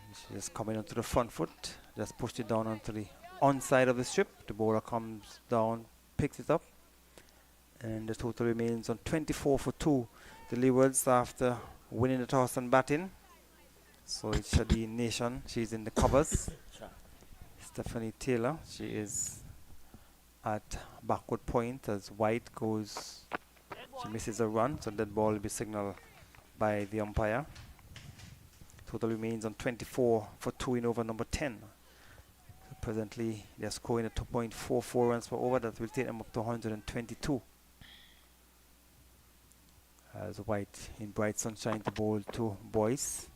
S5: She's just coming onto the front foot, just pushed it down onto the onside of the strip. The bowler comes down, picks it up, and the total remains on 24 for 2. The Leewards after winning the toss and batting. So it's Shadi Nation. She's in the covers. Stephanie Taylor, she is at backward point as White goes. She misses a run, so that ball will be signaled by the umpire. Total remains on 24 for 2 in over number 10. So presently, they're scoring at 2.44 runs per over. That will take them up to 122. As White in bright sunshine to bowl to Boyce.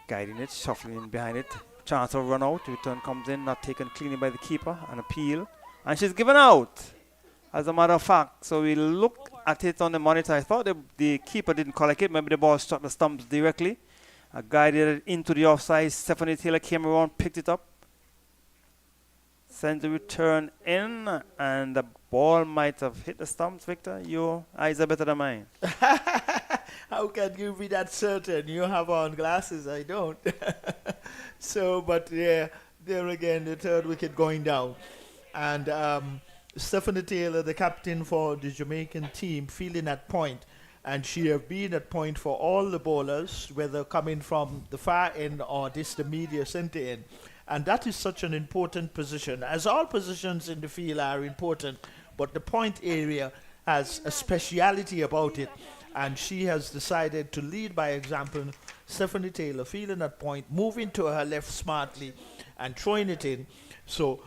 S5: Guiding it, shuffling in behind it. Chance of run out. Return comes in, not taken cleanly by the keeper. An appeal. And she's given out, as a matter of fact. So we look at it on the monitor. I thought the keeper didn't collect it. Maybe the ball struck the stumps directly. Guided it into the offside. Stephanie Taylor came around, picked it up. Sent the return in, and the ball might have hit the stumps. Victor, your eyes are better than mine.
S4: How can you be that certain? You have on glasses, I don't. So, but yeah, there again, the third wicket going down. And Stephanie Taylor, the captain for the Jamaican team, fielding at point. And she have been at point for all the bowlers, whether coming from the far end or the media center end. And that is such an important position, as all positions in the field are important, but the point area has a speciality about it. And she has decided to lead by example. Stephanie Taylor fielding at point, moving to her left smartly and throwing it in. So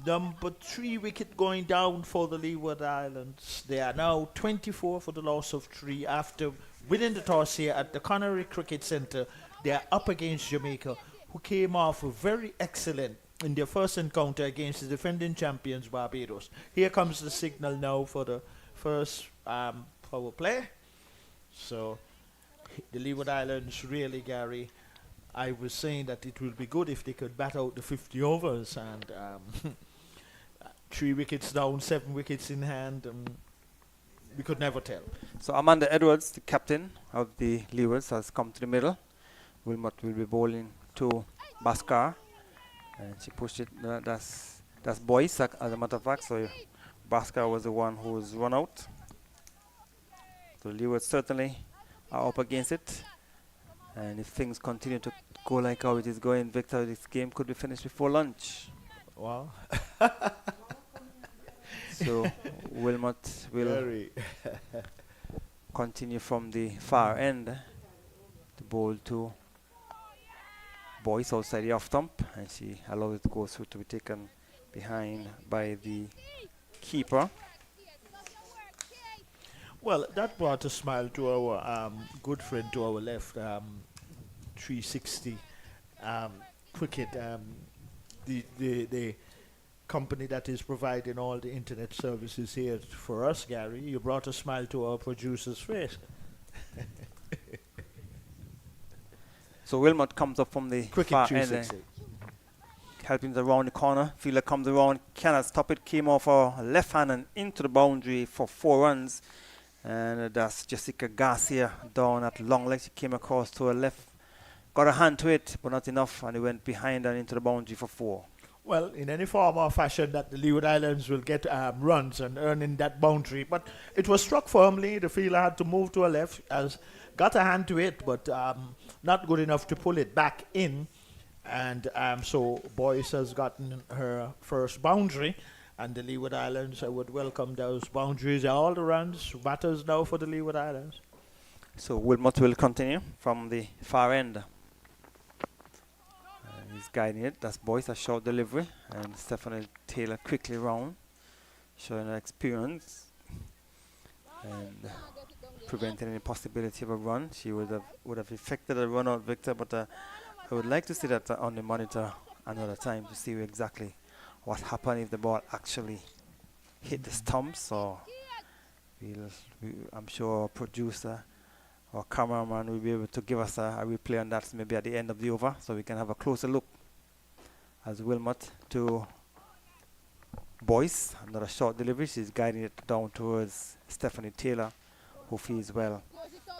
S4: number 3 wicket going down for the Leeward Islands. They are now 24 for the loss of 3 after winning the toss here at the Connery Cricket Centre. They are up against Jamaica, who came off very excellent in their first encounter against the defending champions Barbados. Here comes the signal now for the first power play. So the Leeward Islands really, Gary, I was saying that it would be good if they could bat out the 50 overs, and 3 wickets down, 7 wickets in hand. We could never tell.
S5: So Amanda Edwards, the captain of the Leewards, has come to the middle. Wilmot will be bowling to Bhaskar, and she pushed it. That's Boyce, as a matter of fact. So Bhaskar was the one who was run out. So Leewards certainly are up against it. And if things continue to go like how it is going, Victor, this game could be finished before lunch.
S4: Wow.
S5: So Wilmot will continue from the far end to bowl to Boyce outside the off stump, and she allows it to go through to be taken behind by the keeper.
S4: Well, that brought a smile to our good friend to our left, 360 cricket, the company that is providing all the internet services here for us, Gary. You brought a smile to our producer's face.
S5: So Wilmot comes up from the
S4: Cricket
S5: far
S4: 360.
S5: end, helping around the corner. Fielder comes around, cannot stop it. Came off her left hand and into the boundary for 4 runs. And that's Jessica Garcia down at long leg. She came across to her left, got a hand to it, but not enough, and it went behind and into the boundary for 4.
S4: Well, in any form or fashion that the Leeward Islands will get runs and earn in that boundary. But it was struck firmly. The fielder had to move to her left, got a hand to it, but not good enough to pull it back in. And so Boyce has gotten her first boundary. And the Leeward Islands, I would welcome those boundaries. All the runs matters now for the Leeward Islands.
S5: So Wilmot will continue from the far end. He's guiding it. That's Boyce, a short delivery. And Stephanie Taylor quickly round, showing her experience and preventing any possibility of a run. She would have effected a run out, Victor, but I would like to see that on the monitor another time to see exactly what happened if the ball actually hit the stumps, or I'm sure our producer or cameraman will be able to give us a replay on that maybe at the end of the over, so we can have a closer look. As Wilmot to Boyce, another short delivery. She's guiding it down towards Stephanie Taylor, who feels well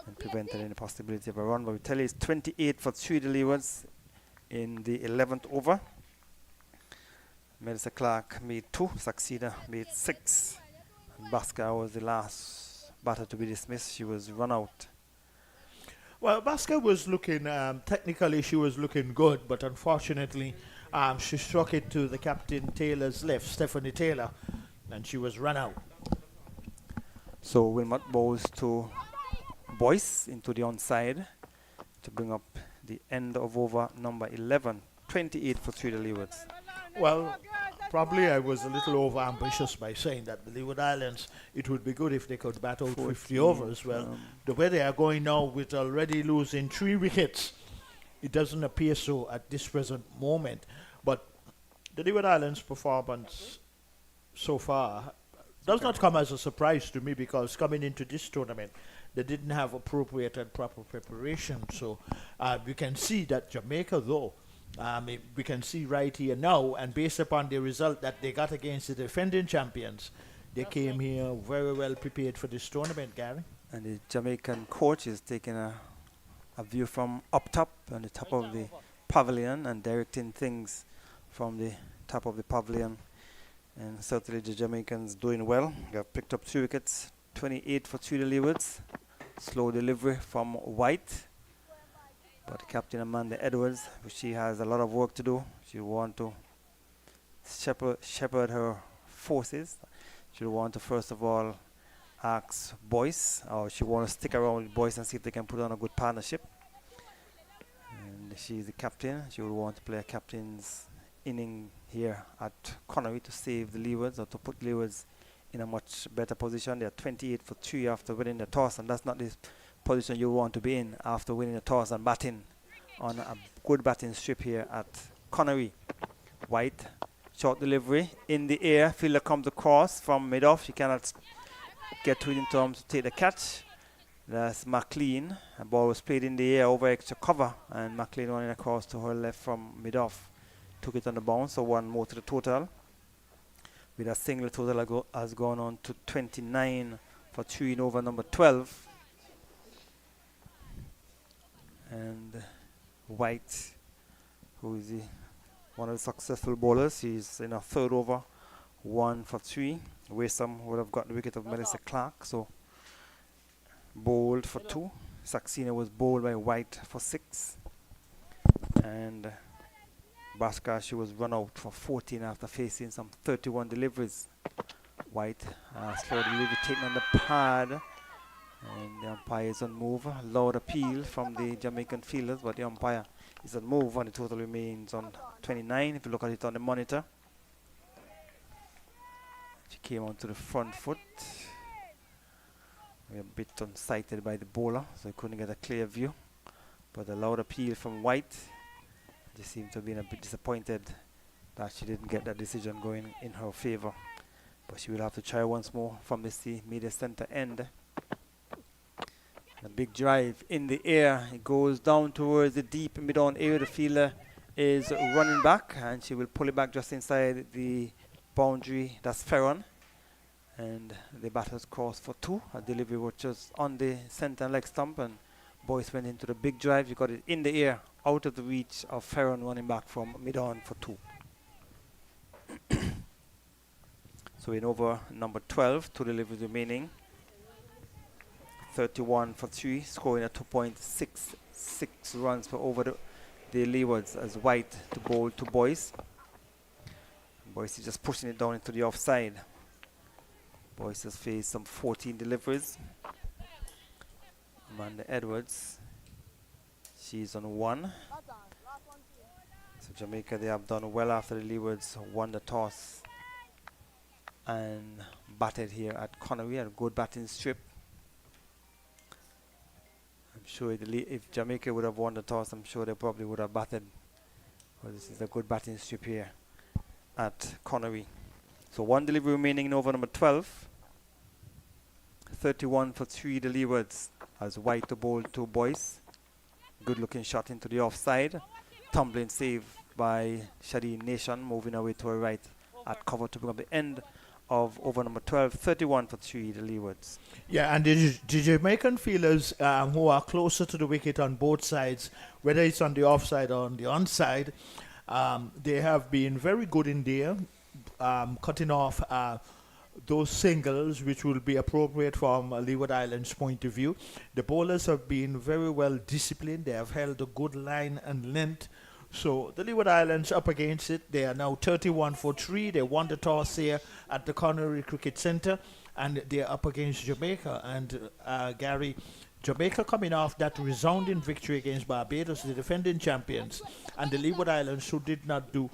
S5: and prevented any possibility of a run. But we tell you it's 28 for 3 the Leewards in the 11th over. Melissa Clark made 2, Saxena made 6. And Baska was the last batter to be dismissed. She was run out.
S4: Well, Baska was looking, technically she was looking good, but unfortunately she struck it to the captain Taylor's left, Stephanie Taylor, and she was run out.
S5: So Wilmot bowls to Boyce into the onside to bring up the end of over number 11. 28 for 3 the Leewards.
S4: Well, probably I was a little over ambitious by saying that the Leeward Islands, it would be good if they could bat out 50 overs. Well, the way they are going now with already losing 3 wickets, it doesn't appear so at this present moment. But the Leeward Islands performance so far does not come as a surprise to me, because coming into this tournament, they didn't have appropriate and proper preparation. So we can see that Jamaica, though, we can see right here now, and based upon the result that they got against the defending champions, they came here very well prepared for this tournament, Gary.
S5: And the Jamaican coach is taking a view from up top, on the top of the pavilion, and directing things from the top of the pavilion. And certainly the Jamaicans doing well. They have picked up 3 wickets, 28 for 3 the Leewards. Slow delivery from White. But Captain Amanda Edwards, she has a lot of work to do. She want to shepherd her forces. She want to first of all ask Boyce, or she want to stick around with Boyce and see if they can put on a good partnership. And she's the captain. She will want to play a captain's inning here at Connery to save the Leewards, or to put Leewards in a much better position. They are 28 for 3 after winning the toss, and that's not the position you want to be in after winning the toss and batting on a good batting strip here at Connery. White, short delivery in the air. Fielder comes across from mid-off. She cannot get to it in terms to take the catch. That's McLean. The ball was played in the air over extra cover, and McLean running across to her left from mid-off. Took it on the bounce, so 1 more to the total. With a single, total has gone on to 29 for 3 in over number 12. And White, who is one of the successful bowlers, he's in a 3rd over, 1 for 3. Waysome would have got the wicket of Melissa Clark, so bowled for 2. Saxena was bowled by White for 6. And Baska, she was run out for 14 after facing some 31 deliveries. White, slow delivery taken on the pad, and the umpire is on move. Loud appeal from the Jamaican fielders, but the umpire is on move, and the total remains on 29 if you look at it on the monitor. She came onto the front foot. We're a bit unsighted by the bowler, so he couldn't get a clear view. But a loud appeal from White. She seemed to have been a bit disappointed that she didn't get that decision going in her favor. But she will have to try once more from the media center end. A big drive in the air. It goes down towards the deep mid-on area. The fielder is running back, and she will pull it back just inside the boundary. That's Ferron. And the batter's cross for 2. A delivery was just on the center leg stump, and Boyce went into the big drive. She got it in the air, out of the reach of Ferron running back from mid-on for 2. So in over number 12, 2 deliveries remaining. 31 for 3, scoring at 2.66 runs for over the Leewards, as White to bowl to Boyce. Boyce is just pushing it down into the offside. Boyce has faced some 14 deliveries. Amanda Edwards, she's on 1. So Jamaica, they have done well after the Leewards won the toss and batted here at Connery, a good batting strip. I'm sure if Jamaica would have won the toss, I'm sure they probably would have batted. Well, this is a good batting strip here at Connery. So 1 delivery remaining in over number 12. 31 for 3 the Leewards as White to bowl to Boyce. Good looking shot into the offside. Tumbling save by Shadi Nation, moving away to her right at cover to bring up the end of over number 12. 31 for 3 the Leewards.
S4: Yeah, and the Jamaican fielders who are closer to the wicket on both sides, whether it's on the offside or on the onside, they have been very good in there, cutting off those singles which will be appropriate from Leeward Islands' point of view. The bowlers have been very well disciplined. They have held a good line and length. So the Leeward Islands up against it. They are now 31 for 3. They won the toss here at the Connery Cricket Centre, and they're up against Jamaica. And Gary, Jamaica coming off that resounding victory against Barbados, the defending champions, and the Leeward Islands, who did not do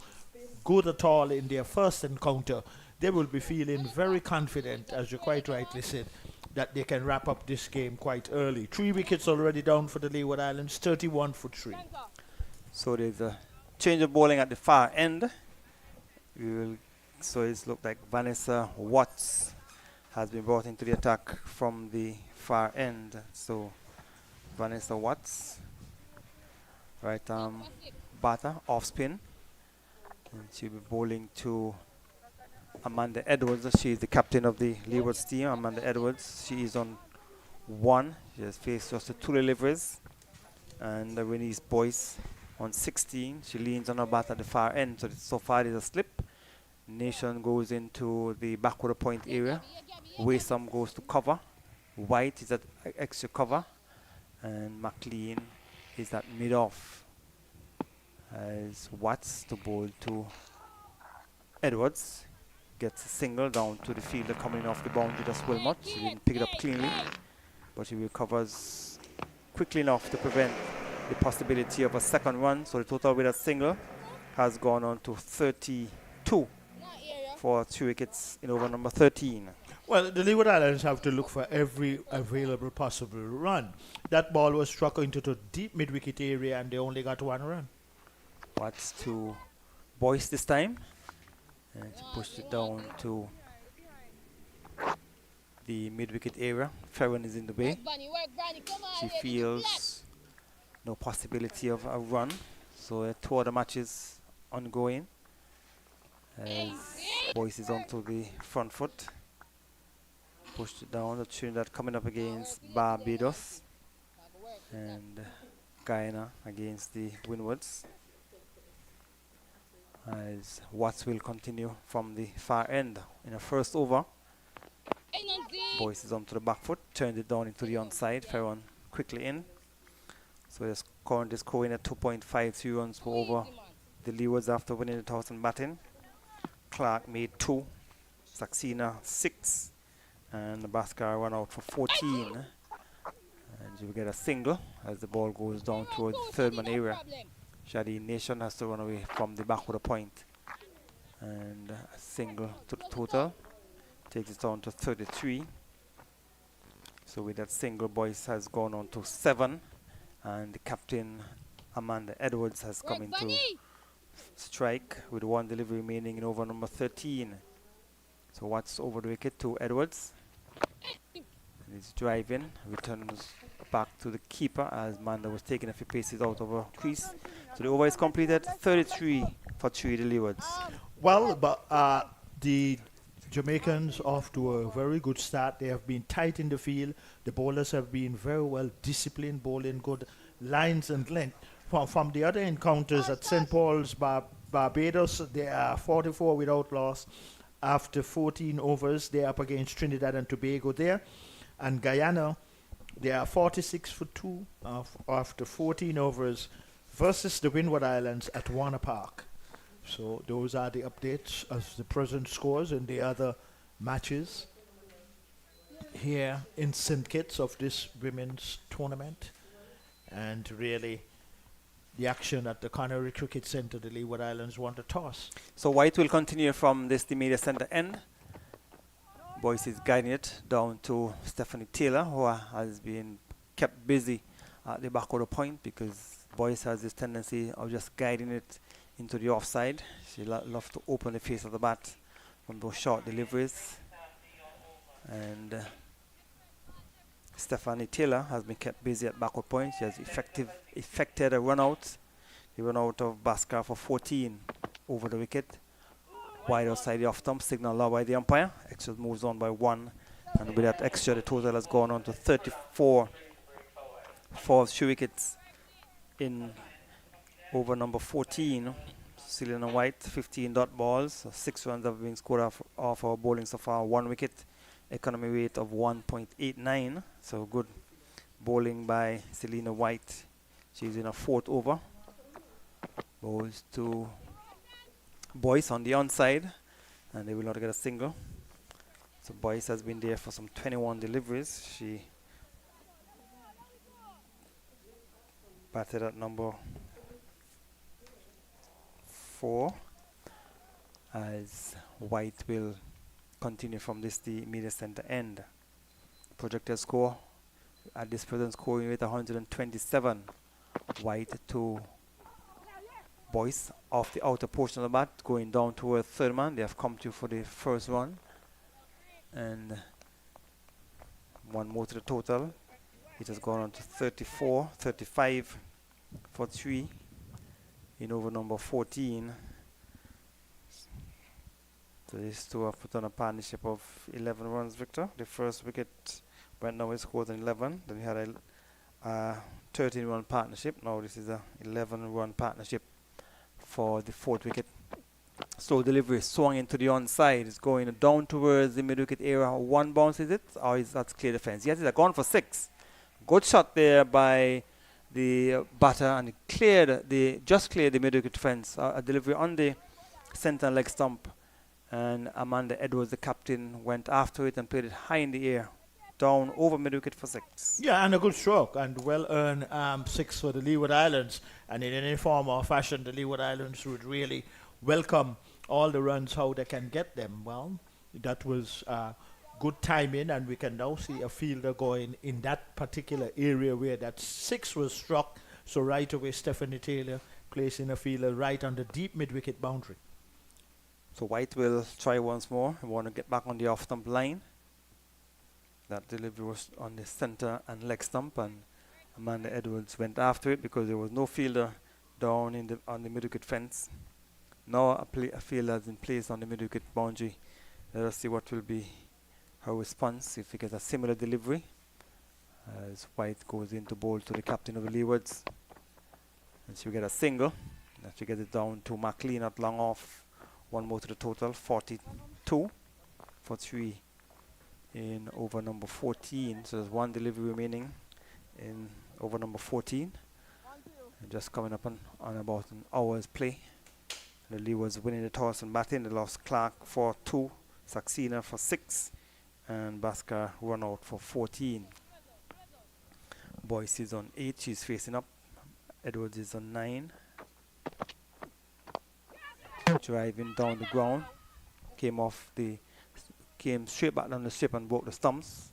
S4: good at all in their first encounter, they will be feeling very confident, as you quite rightly said, that they can wrap up this game quite early. 3 wickets already down for the Leeward Islands, 31 for 3.
S5: So there's a change of bowling at the far end. So it's looked like Vanessa Watts has been brought into the attack from the far end. So Vanessa Watts, right arm batter, off spin. And she'll be bowling to Amanda Edwards. She is the captain of the Leewards team. Amanda Edwards, she is on 1. She has faced just the 2 deliveries. And the Windies Boyce on 16. She leans on her bat at the far end. So far there's a slip. Nation goes into the backward point area. Waysome goes to cover. White is at extra cover. And McLean is at mid-off. As Watts to bowl to Edwards. Gets a single down to the fielder coming off the boundary. That's Wilmot. She didn't pick it up cleanly, but he recovers quickly enough to prevent the possibility of a second run. So the total with a single has gone on to 32 for 3 wickets in over number 13.
S4: Well, the Leeward Islands have to look for every available possible run. That ball was struck into the deep mid-wicket area and they only got 1 run.
S5: Watts to Boyce this time. And she pushed it down to the mid-wicket area. Ferron is in the way. She feels no possibility of a run. So 2 other matches ongoing. As Boyce is onto the front foot. Pushed it down. The Trinidad coming up against Barbados. And Guyana against the Windwards. As Watts will continue from the far end in a first over. Boyce is onto the back foot, turned it down into the onside. Ferron quickly in. So the current is scoring at 2.53 runs per over. The Leewards after winning the toss and batting. Clark made 2, Saxena 6, and Nebraska run out for 14. And you will get a single as the ball goes down towards the third man area. Shadi Nation has to run away from the backward point. And a single to the total. Takes it on to 33. So with that single, Boyce has gone on to 7. And the captain, Amanda Edwards, has come into strike with 1 delivery remaining in over number 13. So Watts over the wicket to Edwards. And he's driving, returns back to the keeper as Amanda was taking a few paces out of her crease. So the over is completed, 33 for 3 the Leewards.
S4: Well, but the Jamaicans off to a very good start. They have been tight in the field. The bowlers have been very well disciplined, bowling good lines and length. From the other encounters at St. Paul's, Barbados, they are 44 without loss. After 14 overs, they're up against Trinidad and Tobago there. And Guyana, they are 46 for 2 after 14 overs versus the Windward Islands at Warner Park. So those are the updates of the present scores in the other matches here in St. Kitts of this women's tournament, and really the action at the Connery Cricket Centre, the Leeward Islands want to toss.
S5: So White will continue from the media center end. Boyce is guiding it down to Stephanie Taylor, who has been kept busy at the back of the point, because Boyce has this tendency of just guiding it into the offside. She loves to open the face of the bat from those short deliveries. And Stephanie Taylor has been kept busy at backward point. She has effected a run out. The run out of Bhaskar for 14 over the wicket. Wide outside the off stump, signal allowed by the umpire. Extra moves on by 1. And with that extra, the total has gone on to 34 for 3 wickets in over number 14. Selena White, 15 dot balls. 6 runs have been scored off our bowling so far. 1 wicket. Economy rate of 1.89. So good bowling by Selena White. She's in a 4th over. Bowls to Boyce on the onside, and they will not get a single. So Boyce has been there for some 21 deliveries. She batted at number 4, as White will continue from the media center end. Projected score at this present scoring rate 127. White to Boyce off the outer portion of the bat, going down towards third man. They have come to for the first run, and 1 more to the total. It has gone on to 35 for 3 in over number 14. So these two have put on a partnership of 11 runs, Victor. The first wicket went down with scores on 11. Then we had a 13-run partnership. Now this is a 11-run partnership for the 4th wicket. Slow delivery, swung into the onside. It's going down towards the mid-wicket area. 1 bounce, is it? Or is that clear defense? Yes, it's gone for 6. Good shot there by the batter, and it just cleared the mid-wicket fence. A delivery on the centre leg stump. And Amanda Edwards, the captain, went after it and played it high in the air, down over mid-wicket for 6.
S4: Yeah, and a good stroke, and well-earned 6 for the Leeward Islands. And in any form or fashion, the Leeward Islands would really welcome all the runs, how they can get them. Well, that was good timing, and we can now see a fielder going in that particular area where that 6 was struck. So right away, Stephanie Taylor placing a fielder right on the deep mid-wicket boundary.
S5: So White will try once more. We want to get back on the off-stump line. That delivery was on the center and leg stump, and Amanda Edwards went after it because there was no fielder down on the mid-wicket fence. Now a fielder has been placed on the mid-wicket boundary. Let us see what will be her response if he gets a similar delivery, as White goes in to bowl to the captain of the Leewards. And she will get a single. And she gets it down to McLean, not long off. 1 more to the total, 42 for 3 in over number 14. So there's 1 delivery remaining in over number 14. And just coming up on about an hour's play. The Leewards winning the toss and batting. They lost Clark for 2, Saxena for 6, and Bhaskar run out for 14. Boyce is on 8, she's facing up. Edwards is on 9. Driving down the ground, came straight back down the strip and broke the stumps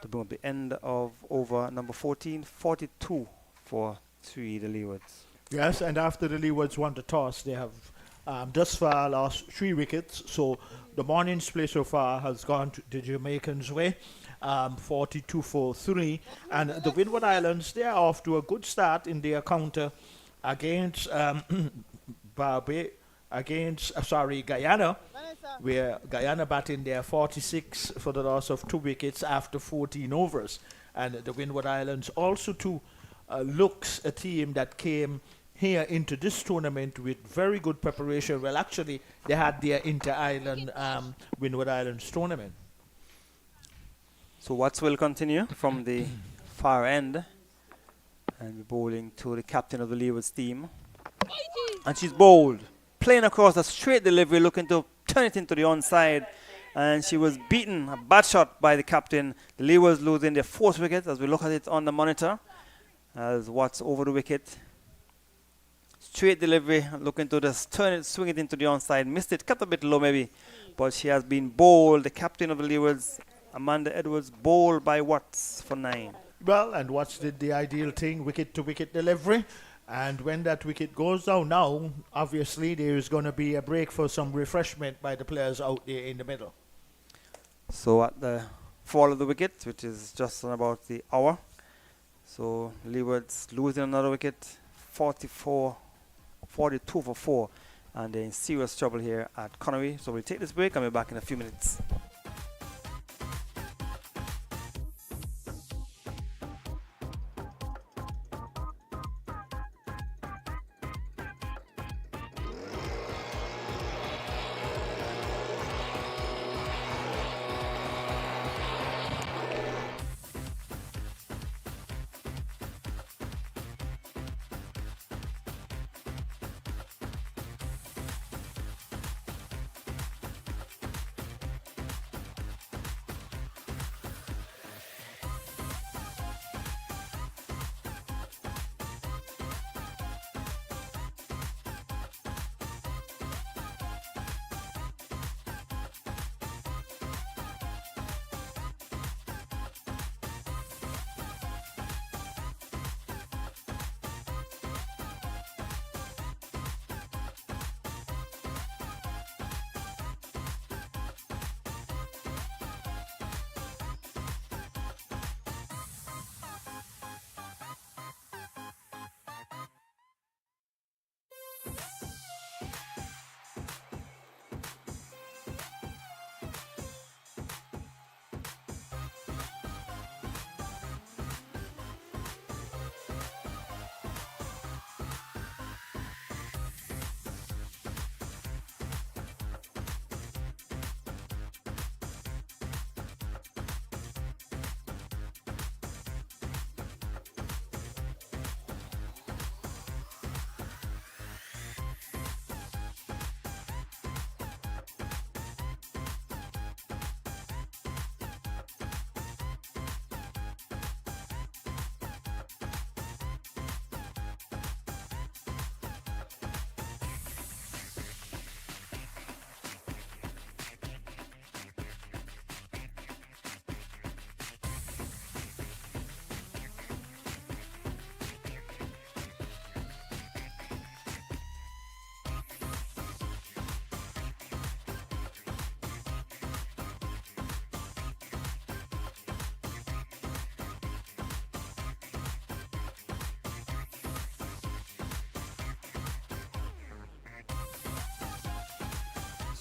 S5: to bring up the end of over number 14. 42 for 3, the Leewards.
S4: Yes, and after the Leewards won the toss, they have thus far lost 3 wickets. So the morning's play so far has gone to the Jamaicans' way, 42 for 3. And the Windward Islands, they are off to a good start in their counter against Guyana, where Guyana batting their 46 for the loss of 2 wickets after 14 overs. And the Windward Islands also too looks a team that came here into this tournament with very good preparation. Well, actually, they had their inter-island Windward Islands tournament.
S5: So Watts will continue from the far end and be bowling to the captain of the Leewards team. And she's bowled, playing across a straight delivery, looking to turn it into the onside. and she was beaten, a bad shot by the captain. The Leewards losing their 4th wicket as we look at it on the monitor. As Watts over the wicket. Straight delivery, looking to just turn it, swing it into the onside. Missed it, kept a bit low maybe, but she has been bowled. The captain of the Leewards, Amanda Edwards, bowled by Watts for 9.
S4: Well, and Watts did the ideal thing, wicket to wicket delivery. And when that wicket goes down now, obviously there is going to be a break for some refreshment by the players out there in the middle.
S5: So at the fall of the wicket, which is just on about the hour, so Leewards losing another wicket, 42 for 4, and they're in serious trouble here at Connery. So we'll take this break and we'll be back in a few minutes.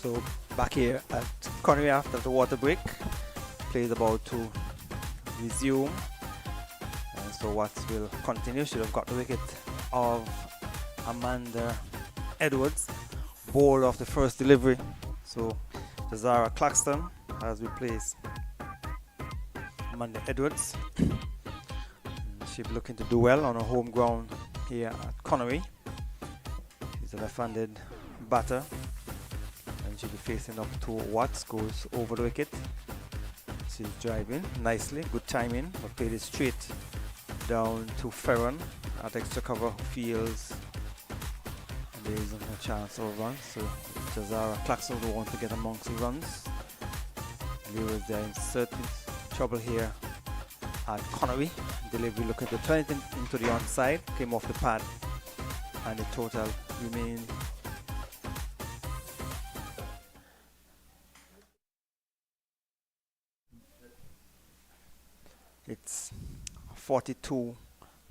S5: So back here at Connery after the water break. Play is about to resume. And so Watts will continue. Should have got the wicket of Amanda Edwards. Ball of the first delivery. So Zara Claxton has replaced Amanda Edwards. She's looking to do well on her home ground here at Connery. She's a left-handed batter. And she'll be facing up to Watts, goes over the wicket. She's driving nicely, good timing, but played it straight down to Ferron at extra cover, feels there isn't a chance of a run. So Jazara Claxton will want to get amongst the runs. Leeward there in certain trouble here at Connery. Delivery looking to turn it into the onside, came off the pad, and the total remained it's 42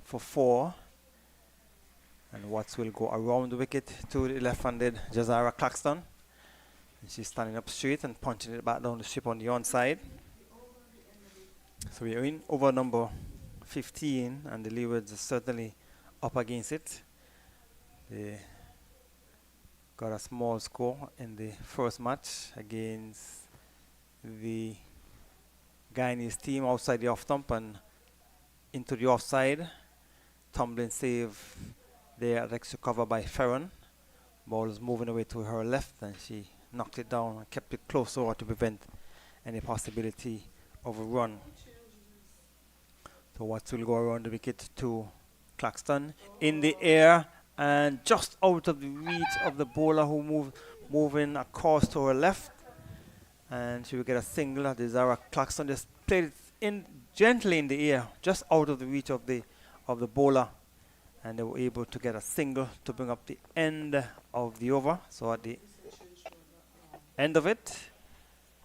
S5: for 4, and Watts will go around the wicket to the left-handed Jazara Claxton, and she's standing up straight and punching it back down the strip on the onside. So we are in over number 15, and the Leewards are certainly up against it. They got a small score in the first match against the Guyanese team outside the off stump and into the offside. Tumbling save there at extra cover by Ferron. Ball is moving away to her left, and she knocked it down and kept it close over to prevent any possibility of a run. So Watts will go around the wicket to Claxton in the air and just out of the reach of the bowler who moving across to her left, and she will get a single. Desira Claxton just played it in gently in the air, just out of the reach of the bowler, and they were able to get a single to bring up the end of the over. So at the end of it,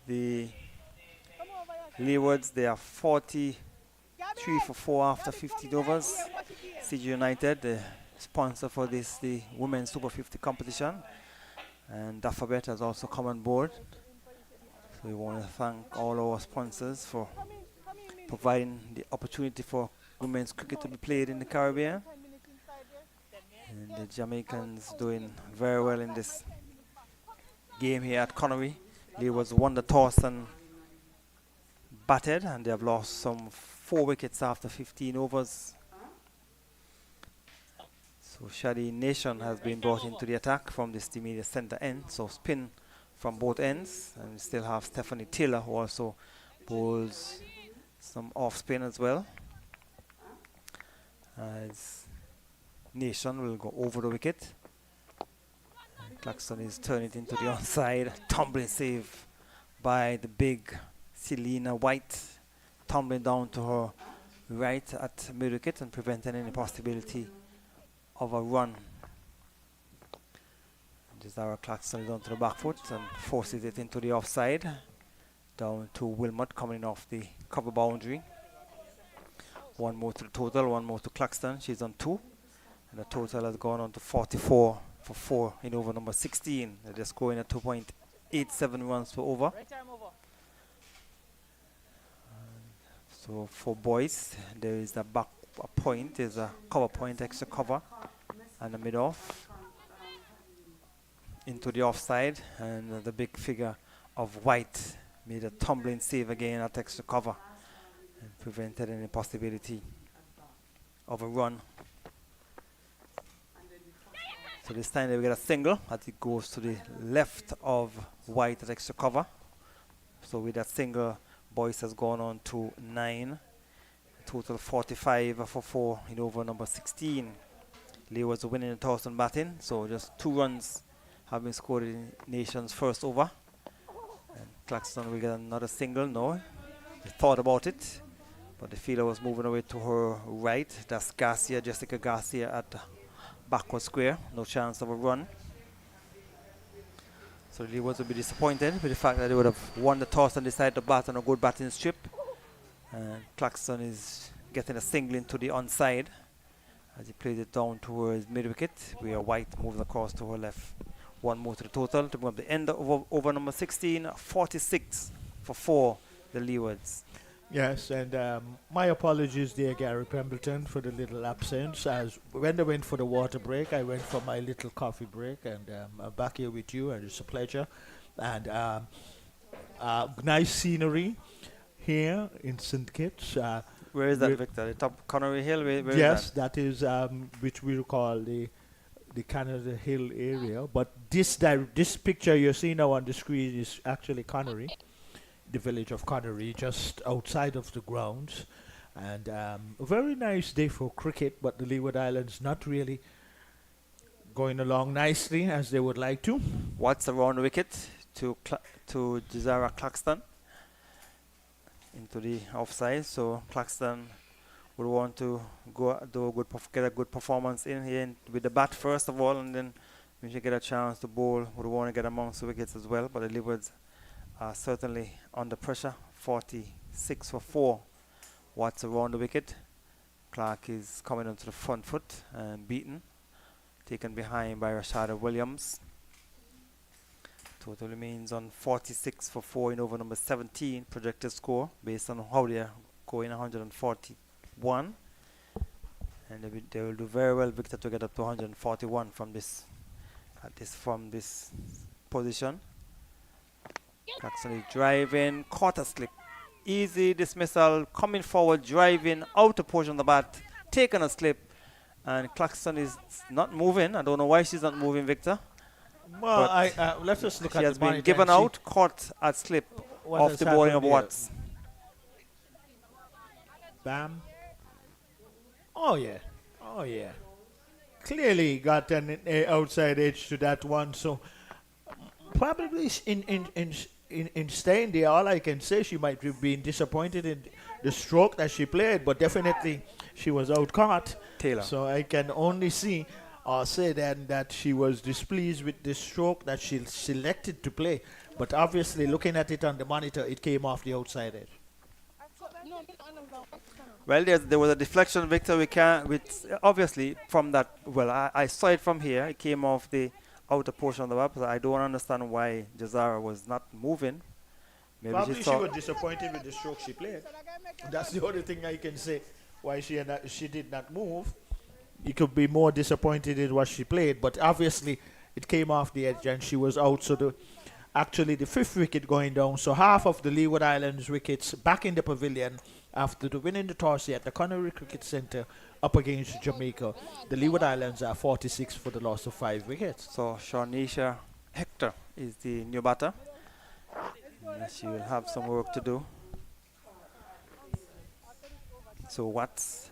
S5: the Leewards, they are 43 for 4 after 15 overs. CG United, the sponsor for this, the Women's Super 50 competition, and Dafabet has also come on board. So we want to thank all our sponsors for providing the opportunity for women's cricket to be played in the Caribbean. And the Jamaicans doing very well in this game here at Connery. Leewards won the toss and batted, and they have lost some 4 wickets after 15 overs. So Shadi Nation has been brought into the attack from this immediate centre end. So spin from both ends, and we still have Stephanie Taylor, who also bowls some off spin as well. As Nation will go over the wicket. And Claxton is turning it into the onside. Tumbling save by the big Selena White, tumbling down to her right at mid wicket and preventing any possibility of a run. Desira Claxton is onto the back foot and forces it into the offside. Down to Wilmot coming off the cover boundary. 1 more to the total, 1 more to Claxton. She's on 2. And the total has gone on to 44 for 4 in over number 16. They're just going at 2.87 runs per over. So for boys, there is a point, there's a cover point, extra cover, and a mid-off into the offside, and the big figure of White made a tumbling save again at extra cover and prevented any possibility of a run. So this time they will get a single as it goes to the left of White at extra cover. So with that single, Boyce has gone on to 9. Total 45 for 4 in over number 16. Lee was winning the toss and batting, so just 2 runs have been scored in Nation's first over. And Claxton will get another single. No, he thought about it, but the fielder was moving away to her right. That's Garcia, Jessica Garcia at backward square. No chance of a run. So Lee was a bit disappointed with the fact that they would have won the toss and decided to bat on a good batting strip. And Claxton is getting a single into the onside as he plays it down towards mid-wicket, where White moves across to her left. 1 more to the total to bring up the end of over number 16, 46 for 4, the Leewards.
S4: Yes, and my apologies there, Gary Pemberton, for the little absence. As when they went for the water break, I went for my little coffee break, and I'm back here with you, and it's a pleasure. And nice scenery here in St. Kitts.
S5: Where is that, Victor? The top Connery Hill? Where
S4: Yes,
S5: is
S4: that is which we call the Canada Hill area. But this picture you're seeing now on the screen is actually Connery, the village of Connery, just outside of the grounds. And a very nice day for cricket, but the Leeward Islands not really going along nicely as they would like to.
S5: What's around the wicket to Desira Claxton into the offside. So Claxton would want to go get a good performance in here with the bat first of all, and then when she get a chance to bowl, would want to get amongst the wickets as well. But the Leewards are certainly under pressure. 46 for 4. Watts around the wicket. Clark is coming onto the front foot and beaten. Taken behind by Rashada Williams. Total remains on 46 for 4 in over number 17. Projected score based on how they are going 141. And they will do very well, Victor, to get up to 141 from this position. Claxton is driving, caught a slip. Easy dismissal, coming forward, driving, outer portion of the bat, taking a slip. And Claxton is not moving. I don't know why she's not moving, Victor.
S4: Well,
S5: But
S4: let's just look
S5: she
S4: at
S5: has
S4: the
S5: been
S4: monitor
S5: given
S4: and see
S5: out, caught at slip
S4: what
S5: off
S4: has
S5: the bowling of
S4: happened here.
S5: Watts.
S4: Bam. Oh yeah. Oh yeah. Clearly got an outside edge to that one. So probably in staying there, all I can say, she might have been disappointed in the stroke that she played, but definitely she was out caught.
S5: Taylor.
S4: So I can only see or say then that she was displeased with the stroke that she selected to play. But obviously, looking at it on the monitor, it came off the outside edge.
S5: Well, there was a deflection, Victor. We can't, which obviously from that. Well, I saw it from here. It came off the outer portion of the web. I don't understand why Jazara was not moving. Maybe
S4: Probably
S5: she
S4: she
S5: thought.
S4: was disappointed with the stroke she played. That's the only thing I can say. Why she did not move. You could be more disappointed in what she played, but obviously it came off the edge and she was out. So actually the fifth wicket going down. So half of the Leeward Islands wickets back in the pavilion after the winning the toss here at the Connery Cricket Centre up against Jamaica. The Leeward Islands are 46 for the loss of 5 wickets.
S5: So Shanisha Hector is the new batter. She will have some work to do. So Watts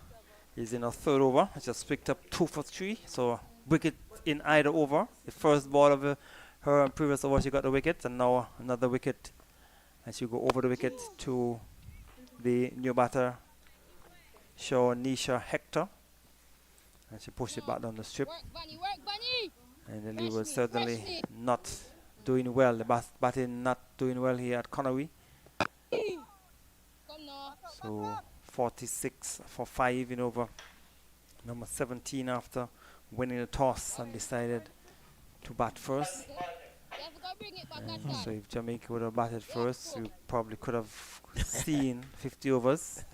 S5: is in her third over. Just picked up 2 for 3. So wicket in either over. The first ball of her previous over, she got the wicket, and now another wicket. And she go over the wicket to the new batter, Shanisha Hector. And she pushed it back down the strip. And the Lee was certainly not doing well. The batting not doing well here at Connery. So 46 for 5 in over number 17 after winning the toss and decided to bat first. And so if Jamaica would have batted first, we probably could have seen 50 overs.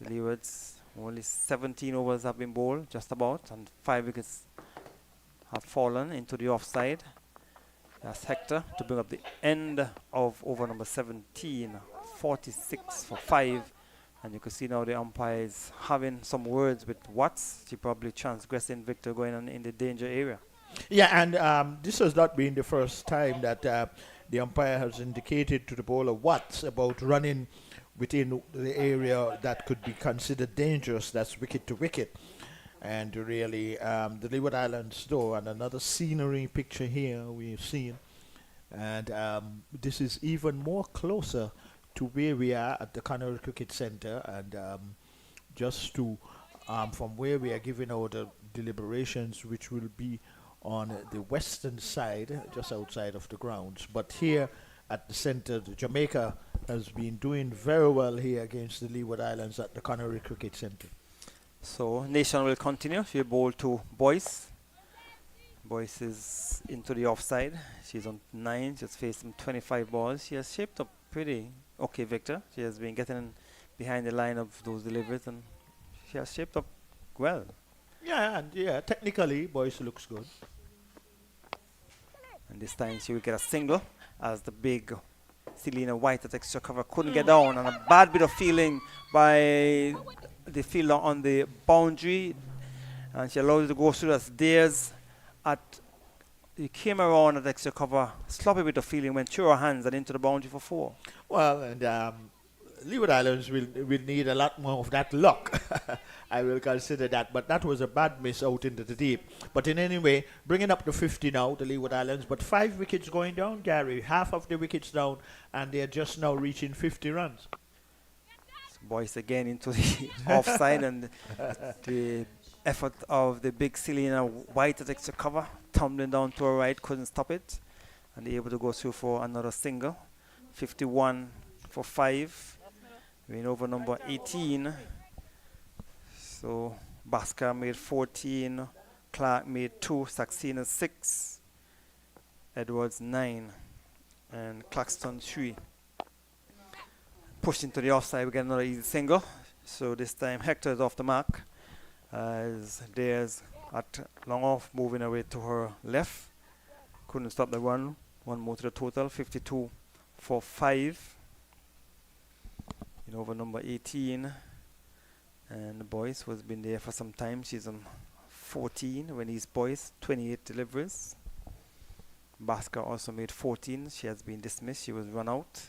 S5: The Leewards, only 17 overs have been bowled, just about, and 5 wickets have fallen into the offside. That's Hector to bring up the end of over number 17, 46 for 5. And you can see now the umpire is having some words with Watts. She probably transgressing Victor going on in the danger area.
S4: Yeah, and this has not been the first time that the umpire has indicated to the bowler Watts about running within the area that could be considered dangerous. That's wicket to wicket. And really, the Leeward Islands, though, and another scenery picture here we've seen. And this is even more closer to where we are at the Connery Cricket Centre. And just to, from where we are giving out the deliberations, which will be on the western side, just outside of the grounds. But here at the centre, Jamaica has been doing very well here against the Leeward Islands at the Connery Cricket Centre.
S5: So Nation will continue. She bowled to Boyce. Boyce is into the offside. She's on 9. She's facing 25 balls. She has shaped up pretty okay, Victor. She has been getting behind the line of those deliveries, and she has shaped up well.
S4: Yeah, and technically, Boyce looks good.
S5: And this time she will get a single as the big Selena White at extra cover couldn't get down, and a bad bit of feeling by the fielder on the boundary, and she allowed it to go through as Dares he came around at extra cover, sloppy bit of feeling, went through her hands and into the boundary for 4.
S4: Well, and Leeward Islands will need a lot more of that luck. I will consider that. But that was a bad miss out into the deep. But in any way, bringing up to 50 now, the Leeward Islands. But 5 wickets going down, Gary. Half of the wickets down, and they're just now reaching 50 runs.
S5: Boyce again into the offside, and the effort of the big Selena White at extra cover, tumbling down to her right, couldn't stop it, and able to go through for another single. 51 for 5. We're in over number 18. So Basker made 14, Clark made 2, Saxena 6, Edwards 9, and Claxton 3. Pushed into the offside, we get another easy single. So this time Hector is off the mark, as there's at long off, moving away to her left. Couldn't stop the run. One more to the total, 52 for 5. In over number 18. And Boyce was been there for some time. She's on 14 when he's Boyce, 28 deliveries. Basker also made 14. She has been dismissed. She was run out.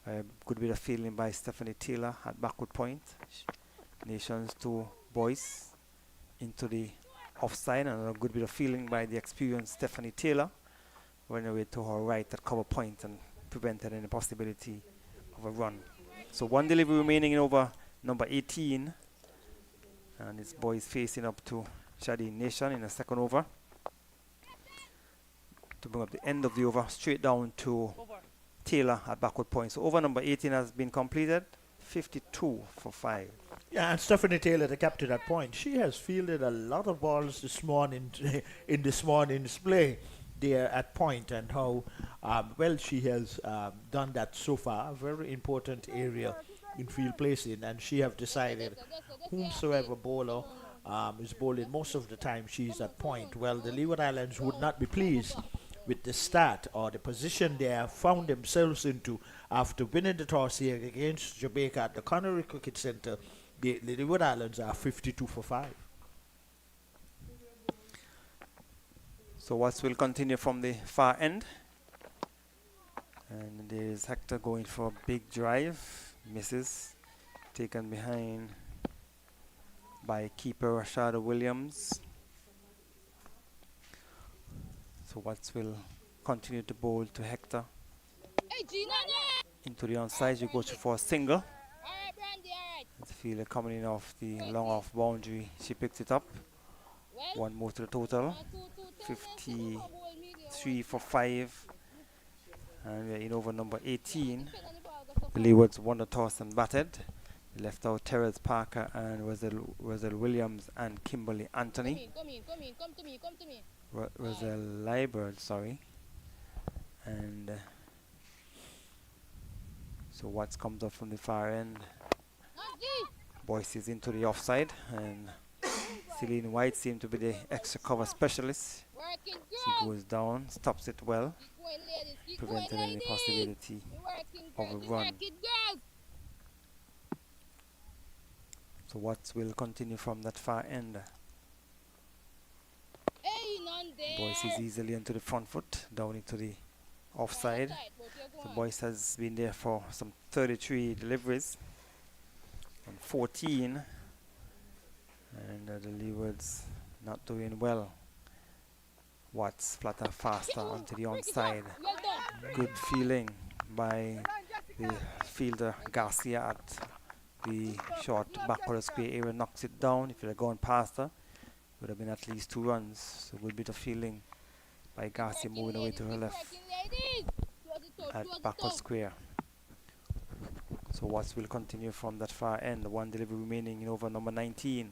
S5: A good bit of fielding by Stephanie Taylor at backward point. Nations to Boyce into the offside, and a good bit of fielding by the experienced Stephanie Taylor. Went away to her right at cover point and prevented any possibility of a run. So one delivery remaining in over number 18. And this boy is facing up to Shadi Nation in the second over. To bring up the end of the over, straight down to Taylor at backward point. So over number 18 has been completed, 52 for 5.
S4: Yeah, and Stephanie Taylor, the captain at point, she has fielded a lot of balls this morning in this morning's play there at point, and how well she has done that so far. A very important area in field placing, and she have decided whomsoever bowler is bowling most of the time she's at point. Well, the Leeward Islands would not be pleased with the start or the position they have found themselves into after winning the toss here against Jamaica at the Connery Cricket Centre. The Leeward Islands are 52 for 5.
S5: So Watts will continue from the far end. And there's Hector going for a big drive. Misses. Taken behind by keeper Rashada Williams. So Watts will continue to bowl to Hector. Into the onside, you go for a single. The fielder coming in off the long off boundary, she picks it up. One more to the total, 53 for 5. And we're in over number 18. The Leewards won the toss and batted. They left out Terrence Parker and Roselle Williams and Kimberly Anthony. Roselle Liebert, sorry. And so Watts comes up from the far end. Boyce is into the offside, and Celine White seems to be the extra cover specialist. She goes down, stops it well, preventing any possibility of a run. So Watts will continue from that far end. Boyce is easily into the front foot, down into the offside. So Boyce has been there for some 33 deliveries on 14, and the Leewards not doing well. Watts flatter faster onto the onside. Good feeling by the fielder Garcia at the short backward square area, knocks it down. If it had gone past her, would have been at least 2 runs. So a good bit of feeling by Garcia moving away to her left at backward square. So Watts will continue from that far end. One delivery remaining in over number 19.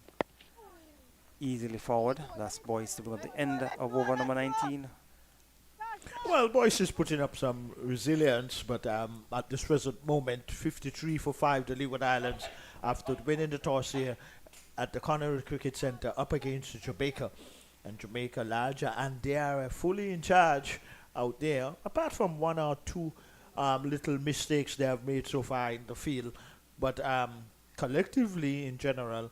S5: Easily forward. That's Boyce to bring up the end of over number 19.
S4: Well, Boyce is putting up some resilience, but at this present moment, 53 for 5, the Leeward Islands, after winning the toss here at the Connery Cricket Centre up against Jamaica. And Jamaica larger, and they are fully in charge out there, apart from 1 or 2 little mistakes they have made so far in the field. But collectively, in general,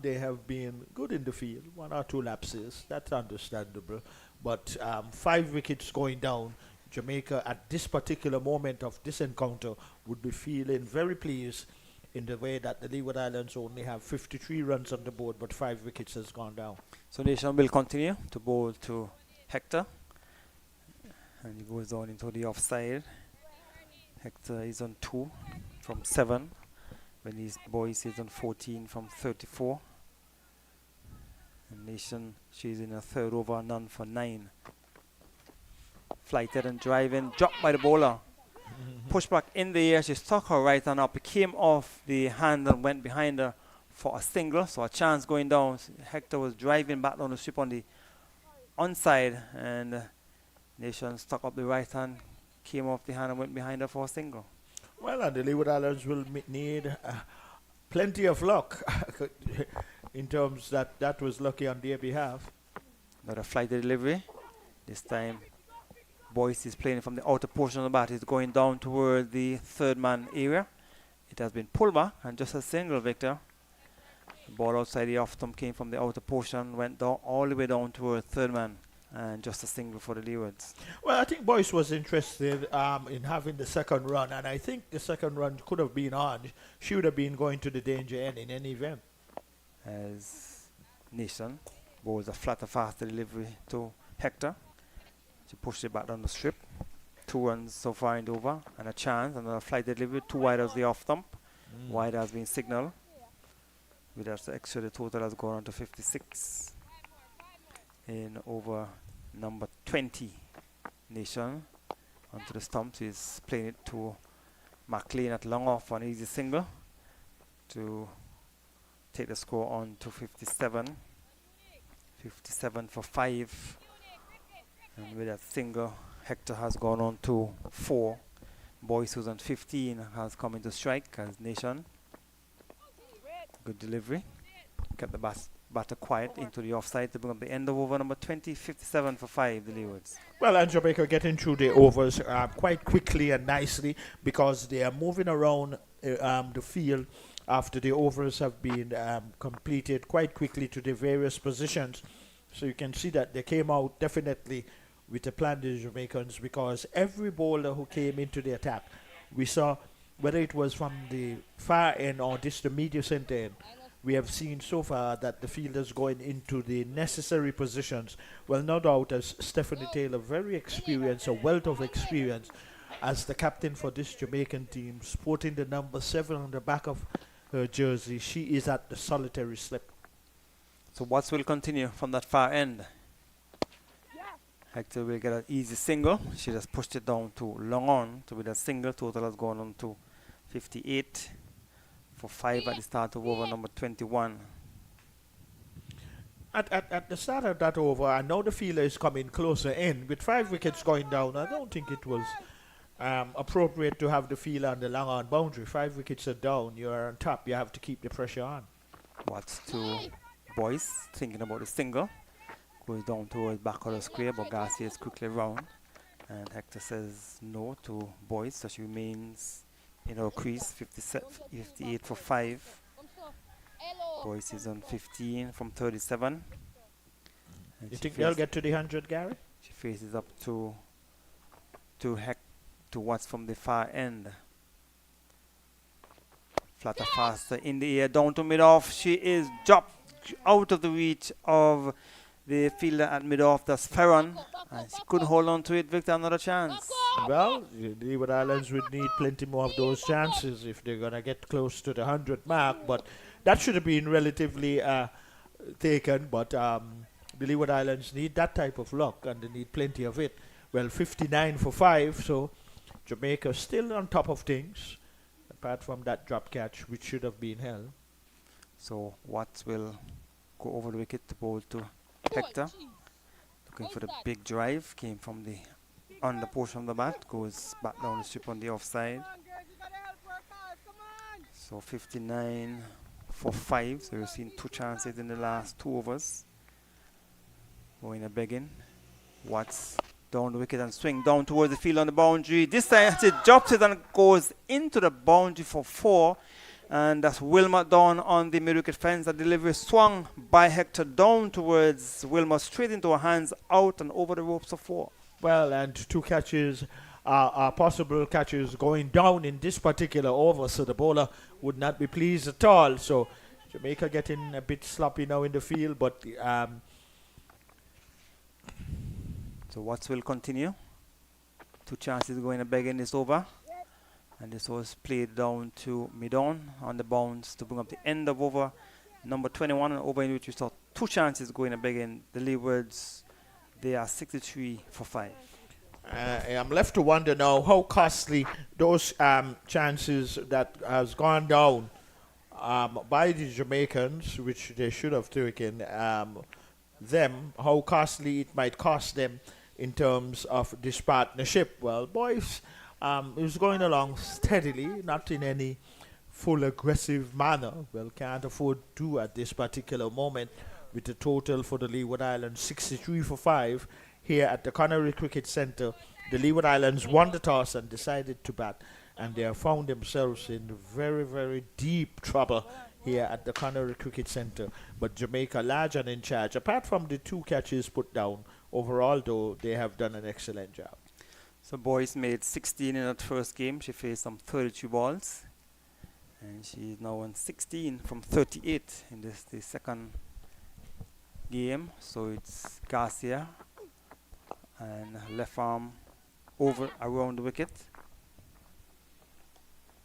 S4: they have been good in the field. 1 or 2 lapses, that's understandable. But 5 wickets going down, Jamaica at this particular moment of this encounter would be feeling very pleased in the way that the Leeward Islands only have 53 runs on the board, but 5 wickets has gone down.
S5: So Nation will continue to bowl to Hector, and he goes down into the offside. Hector is on 2 from 7, when his Boyce is on 14 from 34. And Nation, she's in a third over, none for 9. Flighted and driving, dropped by the bowler. Push back in the air, she stuck her right hand up. It came off the hand and went behind her for a single, so a chance going down. Hector was driving back down the strip on the onside, and Nation stuck up the right hand, came off the hand and went behind her for a single.
S4: Well, and the Leeward Islands will need plenty of luck in terms that was lucky on their behalf.
S5: Another flighted delivery. This time Boyce is playing from the outer portion of the bat. He's going down toward the third man area. It has been pulled back and just a single, Victor. The ball outside the off stump came from the outer portion, went down all the way down toward third man. and just a single for the Leewards.
S4: Well, I think Boyce was interested in having the second run, and I think the second run could have been on. She would have been going to the danger end in any event.
S5: As Nation bowls a flatter faster delivery to Hector. She pushed it back down the strip. 2 runs so far in the over, and a chance, another flight delivery, 2 wide as the off stump. Wide has been signaled. With that extra, the total has gone on to 56. In over number 20, Nation onto the stumps. He's playing it to McLean at long off on easy single to take the score on to 57. 57 for 5. And with that single, Hector has gone on to 4. Boyce, who's on 15, has come into strike as Nation. Good delivery. Kept the batter quiet into the offside to bring up the end of over number 20. 57 for 5, the Leewards.
S4: Well, and Jamaica getting through the overs quite quickly and nicely because they are moving around the field after the overs have been completed quite quickly to the various positions. So you can see that they came out definitely with a plan, the Jamaicans, because every bowler who came into the attack, we saw, whether it was from the far end or just the media center end, we have seen so far that the fielders going into the necessary positions. Well, no doubt, as Stephanie Taylor, very experienced, a wealth of experience, as the captain for this Jamaican team, sporting the number 7 on the back of her jersey, she is at the solitary slip.
S5: So Watts will continue from that far end. Hector will get an easy single. She just pushed it down to long on. So with a single, total has gone on to 58 for 5 at the start of over number 21.
S4: At the start of that over, I know the fielder is coming closer in. With 5 wickets going down, I don't think it was appropriate to have the fielder on the long on boundary. 5 wickets are down, you're on top, you have to keep the pressure on.
S5: Watts to Boyce, thinking about the single. Goes down towards back of the square, but Garcia is quickly round. And Hector says no to Boyce, so she remains in her crease, 58 for 5. Boyce is on 15 from 37. And
S4: You think they'll get to the 100, Gary?
S5: she faces up to Watts from the far end. Flatter faster in the air, down to mid-off. She is dropped out of the reach of the fielder at mid-off. That's Ferron. And she couldn't hold on to it. Victor, another chance.
S4: Well, the Leeward Islands would need plenty more of those chances if they're going to get close to the 100 mark. But that should have been relatively taken. But the Leeward Islands need that type of luck, and they need plenty of it. Well, 59 for 5, so Jamaica still on top of things, apart from that drop catch, which should have been held.
S5: So Watts will go over the wicket to bowl to Hector. Looking for the big drive. Came from the under portion of the bat. Goes back down the strip on the offside. So 59 for 5. So we've seen 2 chances in the last 2 overs. Going a begging. Watts down the wicket and swing down towards the field on the boundary. This time it drops it and goes into the boundary for 4. And that's Wilmot down on the mid-wicket fence. The delivery swung by Hector down towards Wilmot, straight into her hands, out and over the ropes for 4.
S4: Well, and 2 catches are possible catches going down in this particular over, so the bowler would not be pleased at all. So Jamaica getting a bit sloppy now in the field, but
S5: So Watts will continue. 2 chances going a beg in this over. And this was played down to mid-on the bounce to bring up the end of over number 21, an over in which we saw 2 chances going a beg in. The Leewards, they are 63 for 5.
S4: I'm left to wonder now how costly those chances that has gone down by the Jamaicans, which they should have taken them, how costly it might cost them in terms of this partnership. Well, boys, it was going along steadily, not in any full aggressive manner. Well, can't afford to at this particular moment, with the total for the Leeward Islands 63 for 5 here at the Connery Cricket Centre. The Leeward Islands won the toss and decided to bat, and they have found themselves in very, very deep trouble here at the Connery Cricket Centre. But Jamaica large and in charge, apart from the 2 catches put down, overall, though, they have done an excellent job.
S5: So boys made 16 in that first game. She faced some 32 balls. And she is now on 16 from 38 in the second game. So it's Garcia and left arm over around the wicket.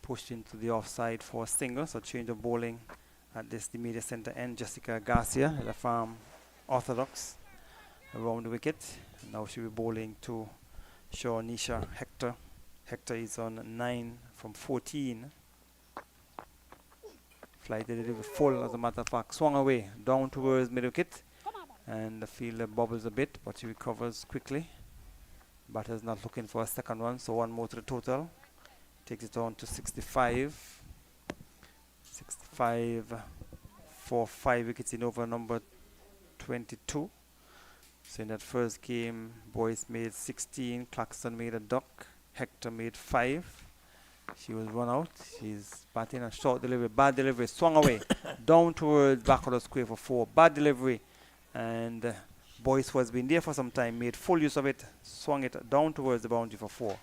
S5: Pushed into the offside for a single. So change of bowling at the media center end. Jessica Garcia, left arm orthodox around the wicket. Now she'll be bowling to Shaw-Nisha Hector. Hector is on 9 from 14. Flight delivery full, as a matter of fact, swung away down towards mid wicket, and the fielder bobbles a bit, but he recovers quickly. Batter's not looking for a second one, so one more to the total. Takes it on to 65. 65 for 5 wickets in over number 22. So in that first game, boys made 16, Claxton made a duck, Hector made 5. She was run out. She's batting a short delivery, bad delivery, swung away down towards back of the square for 4. Bad delivery, and Boyce, who has been there for some time, made full use of it, swung it down towards the boundary for 4.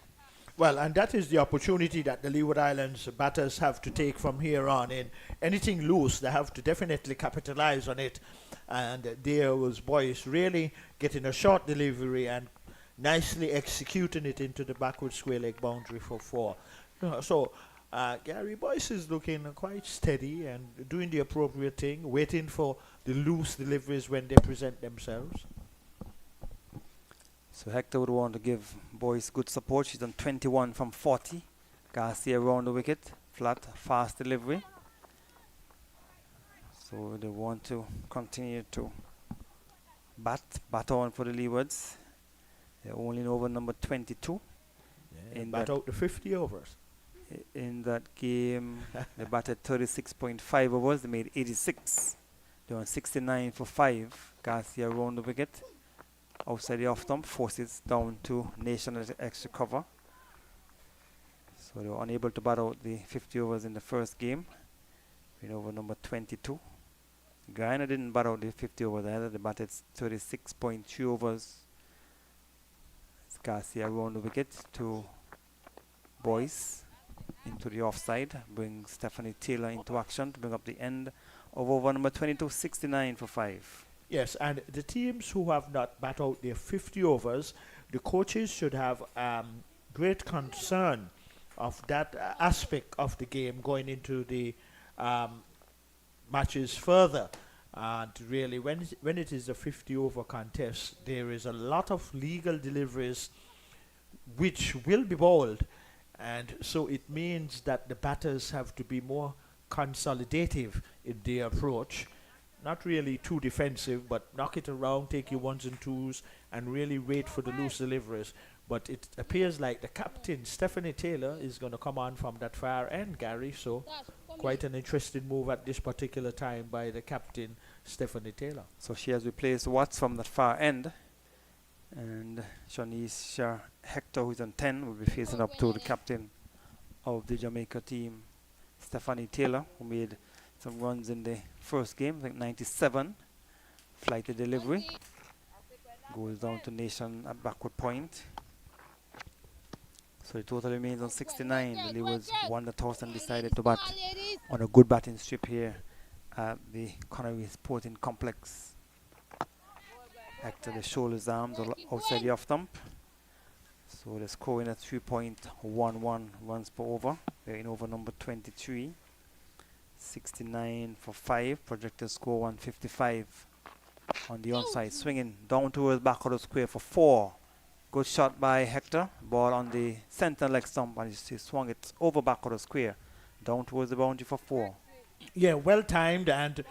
S4: Well, and that is the opportunity that the Leeward Islands batters have to take from here on in. Anything loose, they have to definitely capitalize on it. And there was Boyce really getting a short delivery and nicely executing it into the backward square leg boundary for 4. So Gary Boyce is looking quite steady and doing the appropriate thing, waiting for the loose deliveries when they present themselves.
S5: So Hector would want to give Boyce good support. She's on 21 from 40. Garcia around the wicket, flat, fast delivery. So they want to continue to bat on for the Leewards. They're only in over number 22.
S4: Yeah, bat out the 50 overs.
S5: In that game, they batted 36.5 overs. They made 86. They won 69 for 5. Garcia around the wicket. Outside the off stump, forces down to Nation at extra cover. So they were unable to bat out the 50 overs in the first game. In over number 22. Guyana didn't bat out the 50 overs either. They batted 36.2 overs. It's Garcia around the wicket to Boyce into the offside, bring Stephanie Taylor into action to bring up the end of over number 22, 69 for 5.
S4: Yes, and the teams who have not bat out their 50 overs, the coaches should have great concern of that aspect of the game going into the matches further. And really, when it is a 50 over contest, there is a lot of legal deliveries which will be bowled. And so it means that the batters have to be more consolidative in their approach. Not really too defensive, but knock it around, take your ones and twos, and really wait for the loose deliveries. But it appears like the captain, Stephanie Taylor, is going to come on from that far end, Gary. So quite an interesting move at this particular time by the captain, Stephanie Taylor.
S5: So she has replaced Watts from that far end. And Shaw-Nisha Hector, who's on 10, will be facing up to the captain of the Jamaica team, Stephanie Taylor, who made some runs in the first game, I think 97. Flighted delivery. Goes down to Nation at backward point. So the total remains on 69. The Leewards won the toss and decided to bat on a good batting strip here at the Connery Sporting Complex. Hector, the shoulders, arms outside the off stump. So they're scoring at 3.11 runs per over. They're in over number 23. 69 for 5. Projected score 155 on the onside. Swinging down towards back of the square for 4. Good shot by Hector. Ball on the center leg stump, and he swung it over back of the square. Down towards the boundary for 4.
S4: Yeah, well timed and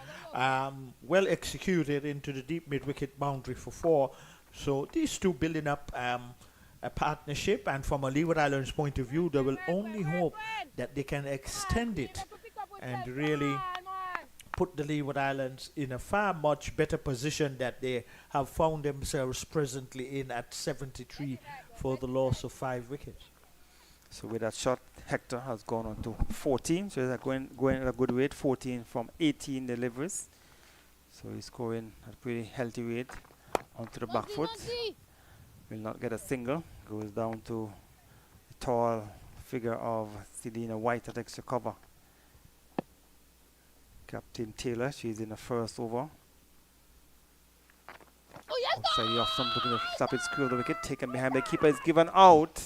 S4: well executed into the deep mid-wicket boundary for 4. So these two building up a partnership, and from a Leeward Islands point of view, they will only hope that they can extend it and really put the Leeward Islands in a far much better position that they have found themselves presently in at 73 for the loss of 5 wickets.
S5: So with that shot, Hector has gone on to 14. So he's going at a good rate, 14 from 18 deliveries. So he's scoring at a pretty healthy rate onto the back foot. Will not get a single. Goes down to the tall figure of Selena White at extra cover. Captain Taylor, she's in the first over. Outside the off stump, looking to stop it, screw the wicket. Taken behind the keeper, is given out.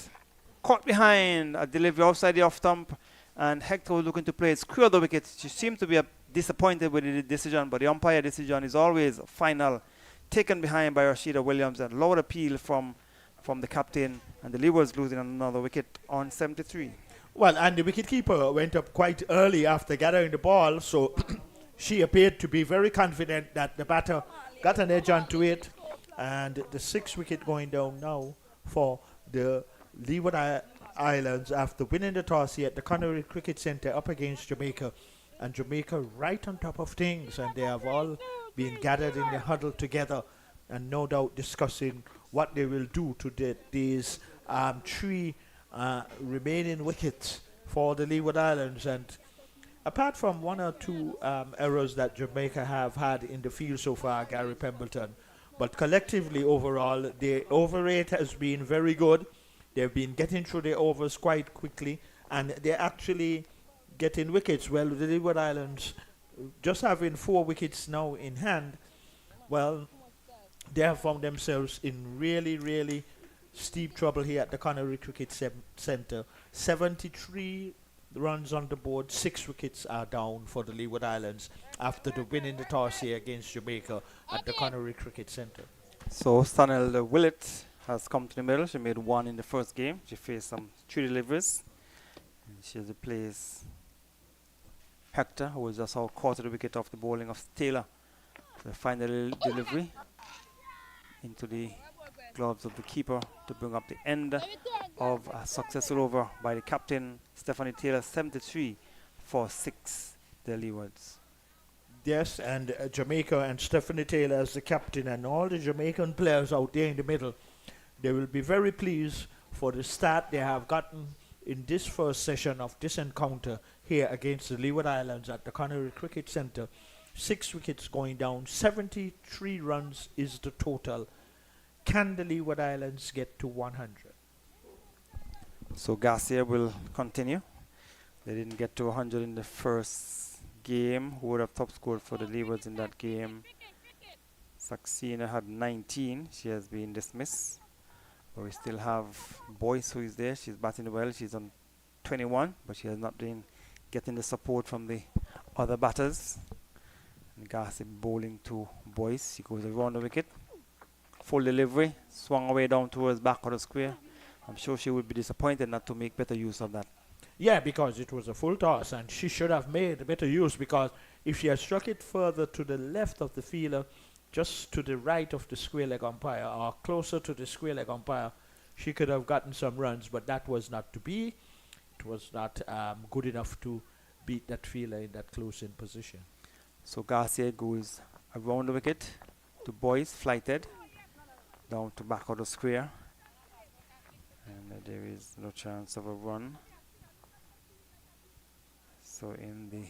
S5: Caught behind a delivery outside the off stump, and Hector was looking to play it, screw the wicket. She seemed to be disappointed with the decision, but the umpire decision is always final. Taken behind by Rashida Williams, and loud appeal from the captain, and the Leewards losing another wicket on 73.
S4: Well, and the wicketkeeper went up quite early after gathering the ball, so she appeared to be very confident that the batter got an edge onto it, and the 6th wicket going down now for the Leeward Islands after winning the toss here at the Connery Cricket Centre up against Jamaica, and Jamaica right on top of things, and they have all been gathered in the huddle together and no doubt discussing what they will do to these 3 remaining wickets for the Leeward Islands. And apart from 1 or 2 errors that Jamaica have had in the field so far, Gary Pemberton, but collectively overall, the over rate has been very good. They've been getting through the overs quite quickly, and they're actually getting wickets. Well, the Leeward Islands, just having 4 wickets now in hand, well, they have found themselves in really, really steep trouble here at the Connery Cricket Centre. 73 runs on the board, 6 wickets are down for the Leeward Islands after the win in the toss here against Jamaica at the Connery Cricket Centre.
S5: So Stanel Willett has come to the middle. She made 1 in the first game. She faced some 3 deliveries. And she has replaced Hector, who was just out caught the wicket off the bowling of Taylor. The final delivery into the gloves of the keeper to bring up the end of a successful over by the captain, Stephanie Taylor, 73 for 6, the Leewards.
S4: Yes, and Jamaica and Stephanie Taylor as the captain and all the Jamaican players out there in the middle, they will be very pleased for the start they have gotten in this first session of this encounter here against the Leeward Islands at the Connery Cricket Centre. 6 wickets going down, 73 runs is the total. Can the Leeward Islands get to 100?
S5: So Garcia will continue. They didn't get to 100 in the first game. Who would have top scored for the Leewards in that game? Saxena had 19. She has been dismissed. But we still have Boyce, who is there. She's batting well. She's on 21, but she has not been getting the support from the other batters. And Garcia bowling to Boyce. She goes around the wicket. Full delivery, swung away down towards back of the square. I'm sure she would be disappointed not to make better use of that.
S4: Yeah, because it was a full toss and she should have made better use, because if she had struck it further to the left of the fielder, just to the right of the square leg umpire or closer to the square leg umpire, she could have gotten some runs, but that was not to be. It was not good enough to beat that fielder in that close-in position.
S5: So Garcia goes around the wicket to Boyce, flighted down to back of the square, and there is no chance of a run. So in the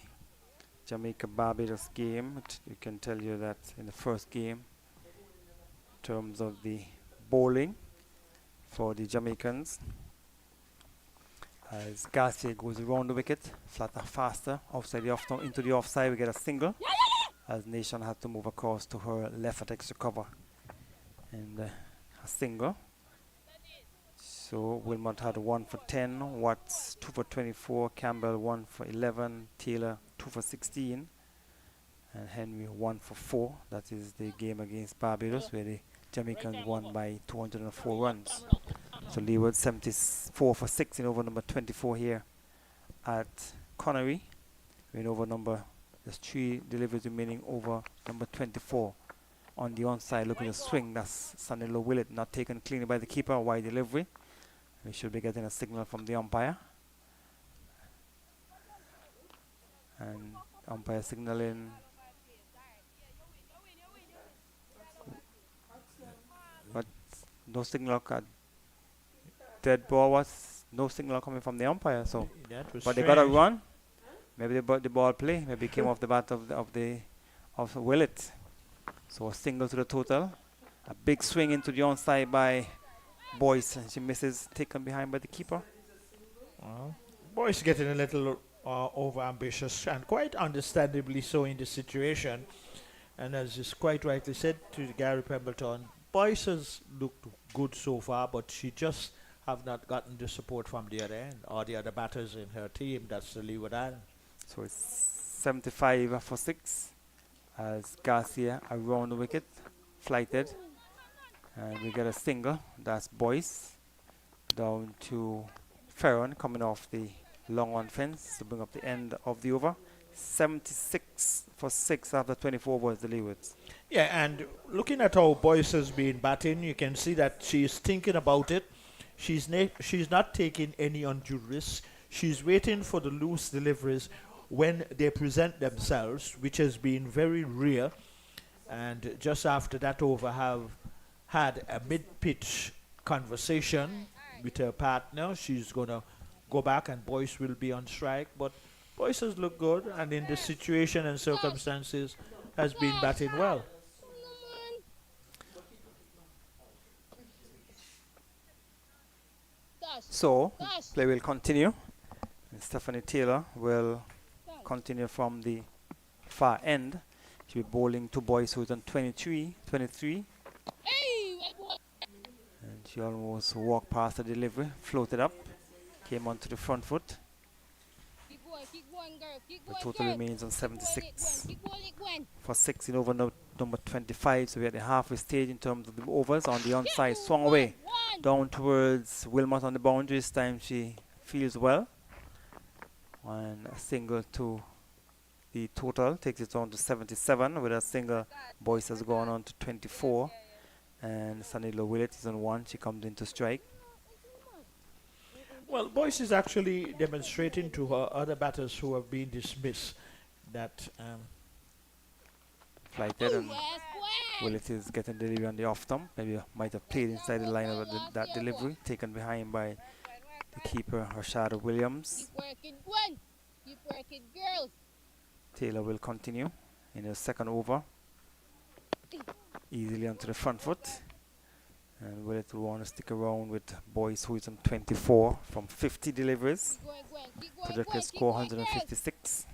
S5: Jamaica-Barbados game, we can tell you that in the first game, in terms of the bowling for the Jamaicans, as Garcia goes around the wicket, flatter, faster, outside the off, into the offside, we get a single, as Nation had to move across to her left at extra cover. And a single. So Wilmot had 1 for 10, Watts 2 for 24, Campbell 1 for 11, Taylor 2 for 16, and Henry 1 for 4. That is the game against Barbados, where the Jamaicans won by 204 runs. So Leeward 74 for 6 in over number 24 here at Connery. In over number, there's 3 deliveries remaining over number 24. On the onside, looking to swing. That's Sanilo Willett, not taken cleanly by the keeper. Wide delivery. We should be getting a signal from the umpire. And umpire signaling. But no signal. Dead ball was no signal coming from the umpire. So, but they got a run. Maybe the ball play. Maybe it came off the bat of Willett. So a single to the total, A big swing into the onside by Boyce, and she misses, taken behind by the keeper.
S4: Boys getting a little over ambitious, and quite understandably so in this situation. And as is quite rightly said to Gary Pemberton, Boyce has looked good so far, but she just have not gotten the support from the other end or the other batters in her team. That's the Leeward Islands.
S5: So it's 75 for 6 as Garcia around the wicket, flighted. And we get a single. That's Boyce down to Ferron coming off the long on fence to bring up the end of the over. 76 for 6 after 24 overs, the Leewards.
S4: Yeah, and looking at how Boyce has been batting, you can see that she's thinking about it. She's not taking any undue risks. She's waiting for the loose deliveries when they present themselves, which has been very rare. And just after that over, have had a mid-pitch conversation with her partner. She's going to go back and Boyce will be on strike. But Boyce has looked good, and in the situation and circumstances has been batting well.
S5: So, play will continue. And Stephanie Taylor will continue from the far end. She'll be bowling to Boyce, who's on 23. And she almost walked past the delivery, floated up, came onto the front foot. The total remains on 76 for 6 in over number 25. So we're at the halfway stage in terms of the overs. On the onside, swung away down towards Wilmot on the boundary. This time she feels well. And a single to the total takes it on to 77. With a single, Boyce has gone on to 24. And Sanilo Willett is on 1. She comes into strike.
S4: Well, Boyce is actually demonstrating to her other batters who have been dismissed that
S5: Flighted, and Willett is getting delivery on the off stump. Maybe might have played inside the line of that delivery, taken behind by the keeper, Rashada Williams.
S6: Keep working, girls.
S5: Taylor will continue in the second over. Easily onto the front foot. And Willett will want to stick around with Boyce, who is on 24 from 50 deliveries. Projected score 156.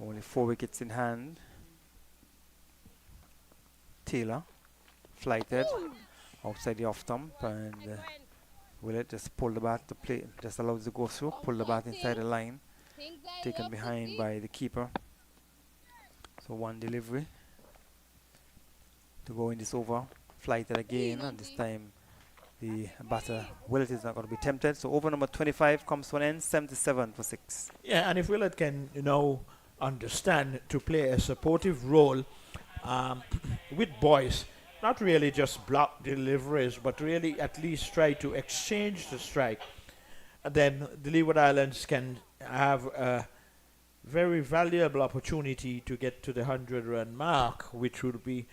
S5: Only 4 wickets in hand. Taylor flighted outside the off stump, and Willett just pulled the bat to play, just allows it to go through, pull the bat inside the line, taken behind by the keeper. So 1 delivery to go in this over, flighted again, and this time the batter Willett is not going to be tempted. So over number 25 comes to an end, 77 for 6.
S4: yeah, and if Willett can, understand to play a supportive role with Boyce, not really just block deliveries, but really at least try to exchange the strike, and then the Leeward Islands can have a very valuable opportunity to get to the 100-run mark, which will be,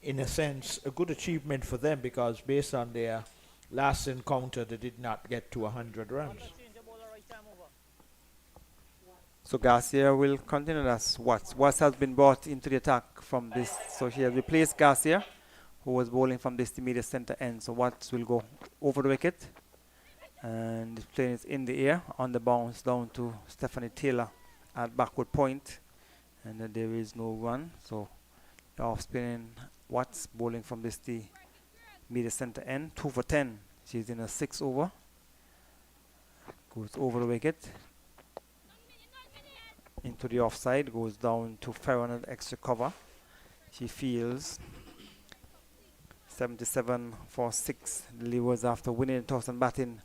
S4: in a sense, a good achievement for them, because based on their last encounter, they did not get to 100 runs.
S5: So Garcia will continue. That's Watts has been brought into the attack from this. So he has replaced Garcia, who was bowling from this immediate center end. So Watts will go over the wicket, and the plane is in the air on the bounce down to Stephanie Taylor at backward point, and there is no run. So the off spinning Watts bowling from this the immediate center end, 2 for 10. She's in a 6 over. Goes over the wicket. Into the offside, goes down to Ferron at extra cover. She feels 77 for 6. The Leewards after winning the toss and batting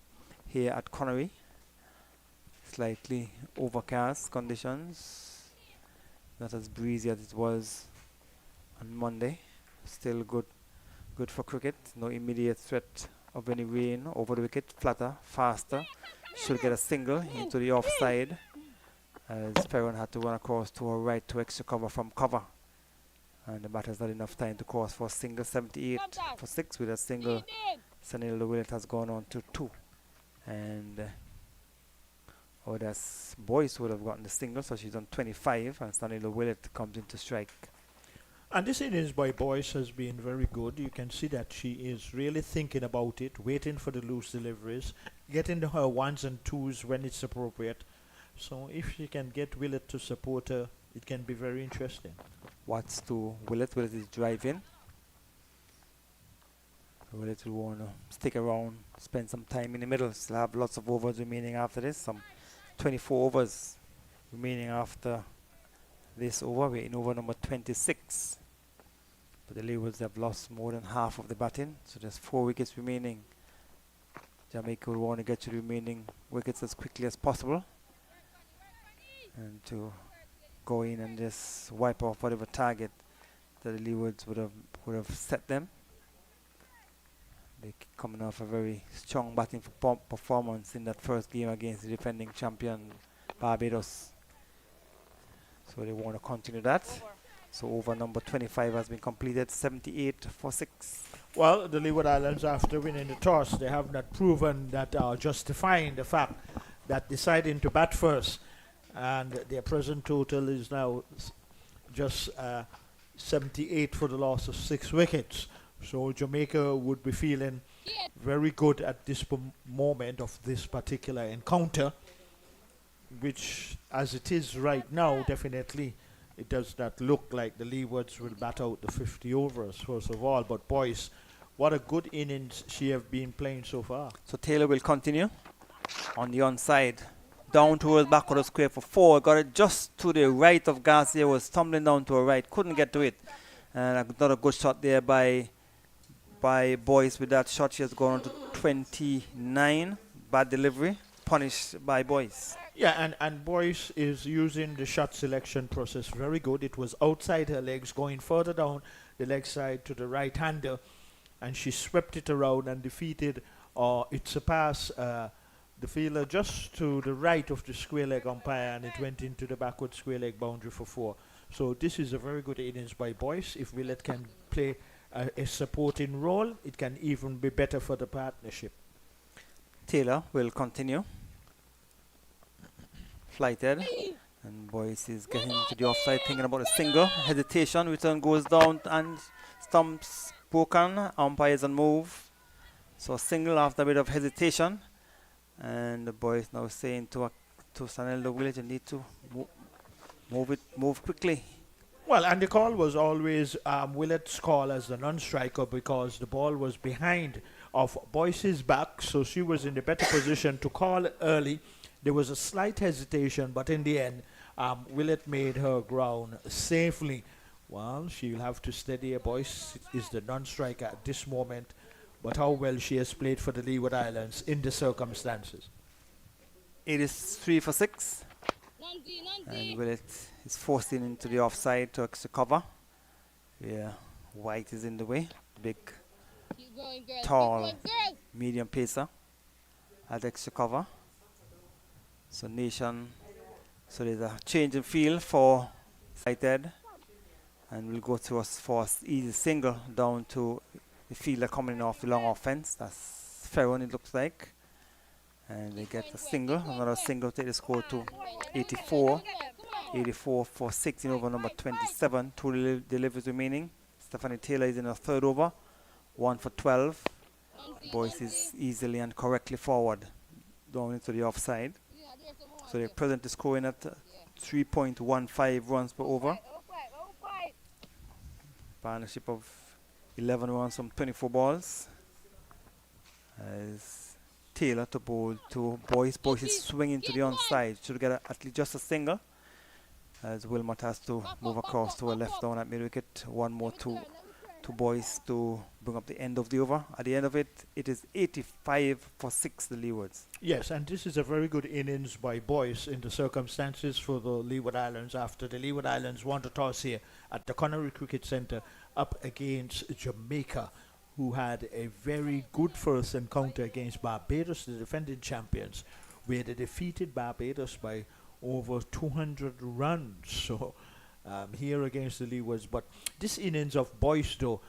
S5: here at Connery. Slightly overcast conditions, not as breezy as it was on Monday. Still good for cricket. No immediate threat of any rain over the wicket. Flatter, faster. Should get a single into the offside, as Ferron had to run across to her right to extra cover from cover, and the batter's not enough time to cross for a single. 78 for 6 with a single. Sanil Willett has gone on to 2, and that's Boyce would have gotten the single, so she's on 25, and Sanil Willett comes into strike.
S4: And this innings by Boyce has been very good. You can see that she is really thinking about it, waiting for the loose deliveries, getting her ones and twos when it's appropriate. So if she can get Willett to support her, it can be very interesting.
S5: Watts to Willett. Willett is driving. Willett will want to stick around, spend some time in the middle. Still have lots of overs remaining after this. Some 24 overs remaining after this over. We're in over number 26. But the Leewards have lost more than half of the batting. So there's 4 wickets remaining. Jamaica will want to get to the remaining wickets as quickly as possible. And to go in and just wipe off whatever target that the Leewards would have set them. They coming off a very strong batting performance in that first game against the defending champion Barbados. So they want to continue that. So over number 25 has been completed, 78 for 6.
S4: Well, the Leeward Islands, after winning the toss, they have not proven that justifying the fact that deciding to bat first, and their present total is now just 78 for the loss of 6 wickets. So Jamaica would be feeling very good at this moment of this particular encounter, which, as it is right now, definitely it does not look like the Leewards will bat out the 50 overs, first of all. But boys, what a good innings she have been playing so far.
S5: So Taylor will continue on the onside. Down towards back of the square for 4. Got it just to the right of Garcia. Was tumbling down to her right. Couldn't get to it. And another good shot there by Boyce. With that shot, she has gone on to 29. Bad delivery. Punished by Boyce.
S4: Yeah, and Boyce is using the shot selection process very good. It was outside her legs, going further down the leg side to the right-hander, and she swept it around and defeated, or it surpassed the fielder just to the right of the square leg umpire, and it went into the backward square leg boundary for 4. So this is a very good innings by Boyce. If Willett can play a supporting role, it can even be better for the partnership.
S5: Taylor will continue. Flighted. And Boyce is getting to the offside, thinking about a single. Hesitation. Return goes down and stumps broken. Umpires on move. So a single after a bit of hesitation. And the Boyce now saying to Saneldo Willett, you need to move quickly.
S4: Well, and the call was always Willett's call as the non-striker, because the ball was behind of Boyce's back, so she was in a better position to call early. There was a slight hesitation, but in the end, Willett made her ground safely. Well, she'll have to steady her. Boyce is the non-striker at this moment, but how well she has played for the Leeward Islands in the circumstances.
S5: It is 3 for 6. And Willett is forced into the offside to extra cover. Yeah, White is in the way. Big, tall, medium pacer at extra cover. So Nation, so there's a change in field for Sighted, and we'll go to us for easy single down to the fielder coming off the long offense. That's Ferron, it looks like. And they get a single, another single, take the score to 84. 84 for 6 in over number 27. 2 deliveries remaining. Stephanie Taylor is in her 3rd over. 1 for 12. Boyce is easily and correctly forward down into the offside. So they're presently scoring at 3.15 runs per over. Partnership of 11 runs from 24 balls. As Taylor to bowl to Boyce. Boyce is swinging to the onside. Should get at least just a single. As Wilmot has to move across to a left down at mid-wicket. One more to Boyce to bring up the end of the over. At the end of it, it is 85 for 6, the Leewards.
S4: Yes, and this is a very good innings by Boyce in the circumstances for the Leeward Islands, after the Leeward Islands won the toss here at the Connery Cricket Centre up against Jamaica, who had a very good first encounter against Barbados, the defending champions, where they defeated Barbados by over 200 runs. So here against the Leewards. But this innings of Boyce, though,